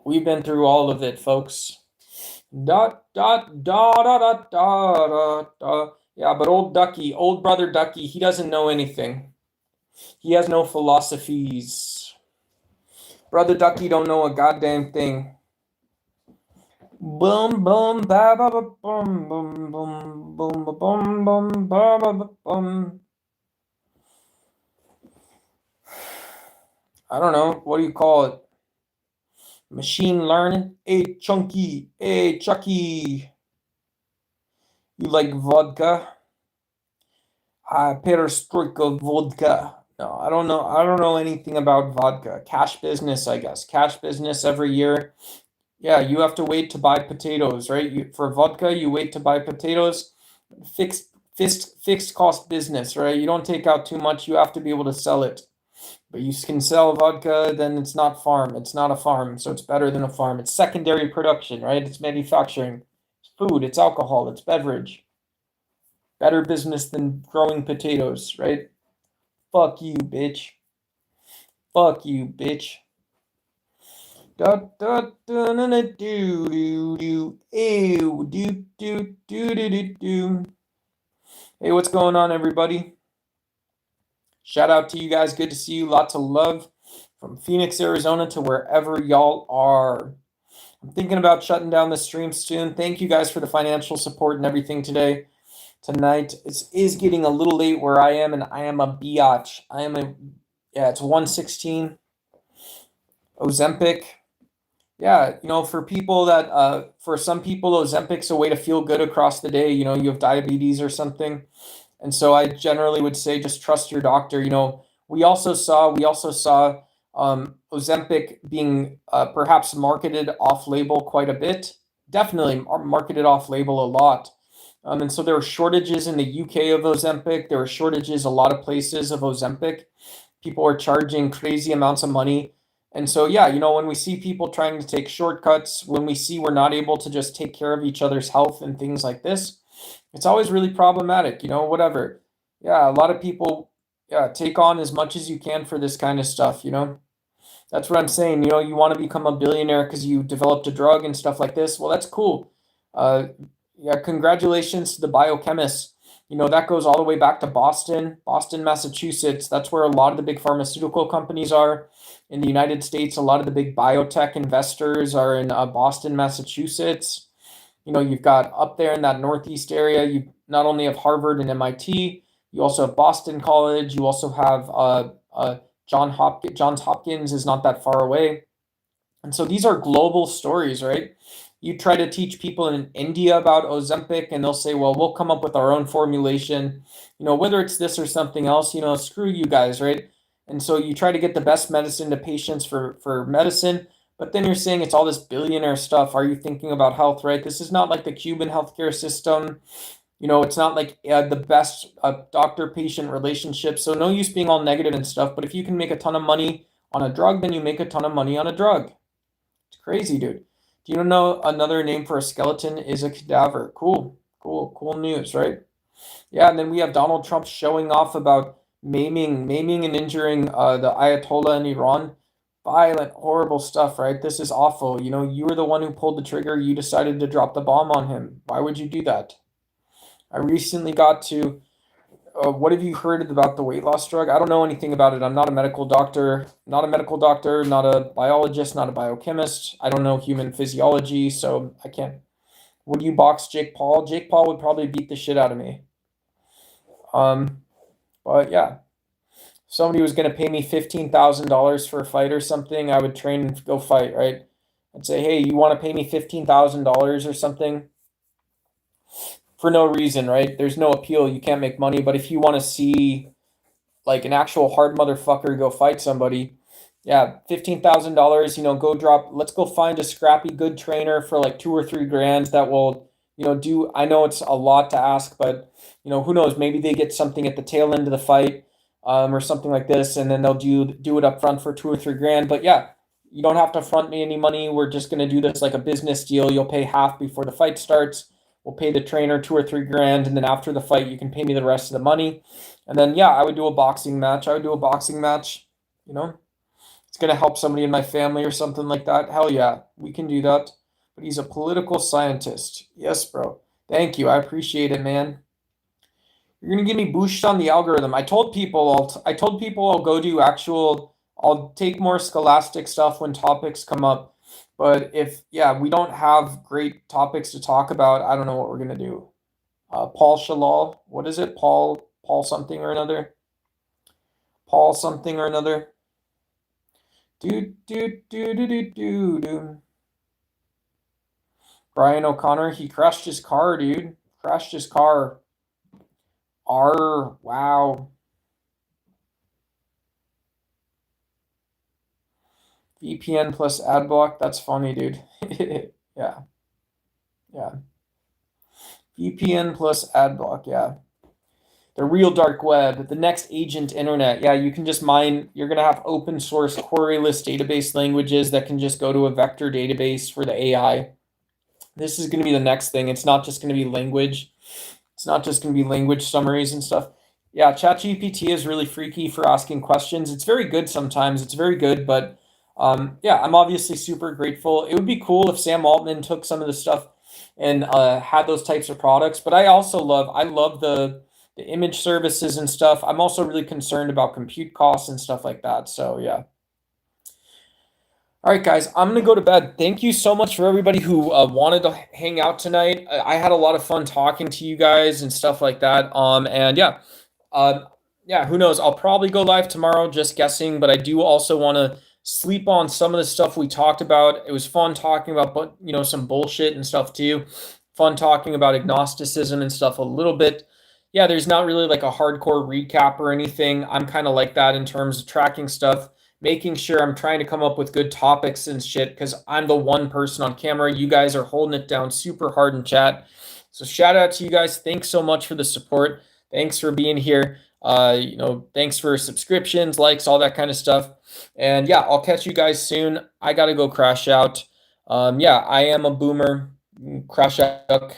We've been through all of it, folks. Dot dot dot dot dot dot dot. Yeah, but old Ducky, old brother Ducky, he doesn't know anything. He has no philosophies. Brother Ducky don't know a goddamn thing. Boom boom ba ba ba boom boom boom boom ba boom boom ba ba ba boom. I don't know. What do you call it? Machine learning? Hey Chunky, hey Chucky. You like vodka? Perestroika vodka. No, I don't know. I don't know anything about vodka. Cash business, I guess. Cash business every year. Yeah, you have to wait to buy potatoes, right? For vodka, you wait to buy potatoes. Fixed cost business, right? You don't take out too much. You have to be able to sell it. But you can sell vodka, then it's not farm. It's not a farm, so it's better than a farm. It's secondary production, right? It's manufacturing. It's food. It's alcohol. It's beverage. Better business than growing potatoes, right? Fuck you, bitch. Fuck you, bitch. Da da da da da do do do ew do do do do do do. Hey, what's going on, everybody? Shout out to you guys. Good to see you. Lots of love from Phoenix, Arizona to wherever y'all are. I'm thinking about shutting down the stream soon. Thank you guys for the financial support and everything tonight. It is getting a little late where I am, and I am a biatch. It's 1:16. Ozempic. Yeah, for people that, for some people, Ozempic's a way to feel good across the day. You have diabetes or something. And so I generally would say just trust your doctor. We also saw Ozempic being perhaps marketed off label quite a bit. Definitely marketed off label a lot. And so there were shortages in the UK of Ozempic. There were shortages a lot of places of Ozempic. People are charging crazy amounts of money. And so, yeah, when we see people trying to take shortcuts, when we see we're not able to just take care of each other's health and things like this, it's always really problematic, whatever. Yeah, a lot of people, yeah, take on as much as you can for this kind of stuff. That's what I'm saying. You want to become a billionaire because you developed a drug and stuff like this. Well, that's cool. Uh, yeah, congratulations to the biochemists. That goes all the way back to Boston, Massachusetts. That's where a lot of the big pharmaceutical companies are. In the United States, a lot of the big biotech investors are in Boston, Massachusetts. You've got up there in that Northeast area, you not only have Harvard and MIT, you also have Boston College, you also have Johns Hopkins is not that far away. And so these are global stories, right? You try to teach people in India about Ozempic, and they'll say, well, we'll come up with our own formulation, whether it's this or something else, screw you guys, right? And so you try to get the best medicine to patients for medicine, but then you're saying it's all this billionaire stuff. Are you thinking about health, right? This is not like the Cuban healthcare system. It's not like the best doctor-patient relationship. So no use being all negative and stuff. But if you can make a ton of money on a drug, then you make a ton of money on a drug. It's crazy, dude. Do you know another name for a skeleton is a cadaver? Cool news, right? Yeah, and then we have Donald Trump showing off about maiming and injuring the Ayatollah in Iran. Violent, horrible stuff, right? This is awful. You were the one who pulled the trigger. You decided to drop the bomb on him. Why would you do that? I recently got to what have you heard about the weight loss drug? I don't know anything about it. I'm not a medical doctor, not a biologist, not a biochemist. I don't know human physiology, so I can't. Would you box Jake Paul? Jake Paul would probably beat the shit out of me. But yeah, if somebody was gonna pay me $15,000 for a fight or something, I would train and go fight, right? I'd say, hey, you want to pay me $15,000 or something? For no reason, right? There's no appeal. You can't make money. But if you want to see like an actual hard motherfucker go fight somebody, yeah, $15,000, let's go find a scrappy good trainer for like 2 or 3 grand that will, do, I know it's a lot to ask, but who knows, maybe they get something at the tail end of the fight, or something like this, and then they'll do it up front for 2 or 3 grand. But yeah, you don't have to front me any money. We're just going to do this like a business deal. You'll pay half before the fight starts. We'll pay the trainer 2 or 3 grand, and then after the fight, you can pay me the rest of the money. And then, yeah, I would do a boxing match. It's going to help somebody in my family or something like that. Hell yeah, we can do that. But he's a political scientist. Yes, bro. Thank you. I appreciate it, man. You're going to give me boost on the algorithm. I told people I'll go do I'll take more scholastic stuff when topics come up. But if, yeah, we don't have great topics to talk about, I don't know what we're going to do. Paul Shalal, what is it? Paul something or another. Paul something or another. Do. Brian O'Connor, he crashed his car, dude. Crashed his car. Wow. VPN plus ad block. That's funny, dude. Yeah. VPN plus ad block. Yeah. The real dark web, the next agent internet. Yeah, you can just mine. You're going to have open source queryless database languages that can just go to a vector database for the AI. This is going to be the next thing. It's not just going to be language. It's not just going to be language summaries and stuff. Yeah, ChatGPT is really freaky for asking questions. It's very good sometimes. It's very good, but yeah, I'm obviously super grateful. It would be cool if Sam Altman took some of the stuff and had those types of products. But I love the image services and stuff. I'm also really concerned about compute costs and stuff like that. So yeah. All right, guys, I'm going to go to bed. Thank you so much for everybody who wanted to hang out tonight. I had a lot of fun talking to you guys and stuff like that. And yeah, who knows? I'll probably go live tomorrow, just guessing, but I do also want to sleep on some of the stuff we talked about. It was fun talking about, some bullshit and stuff too. Fun talking about agnosticism and stuff a little bit. Yeah, there's not really like a hardcore recap or anything. I'm kind of like that in terms of tracking stuff, making sure I'm trying to come up with good topics and shit because I'm the one person on camera. You guys are holding it down super hard in chat. So shout out to you guys. Thanks so much for the support. Thanks for being here. Thanks for subscriptions, likes, all that kind of stuff. And yeah, I'll catch you guys soon. I gotta go crash out. Yeah, I am a boomer. Crash out.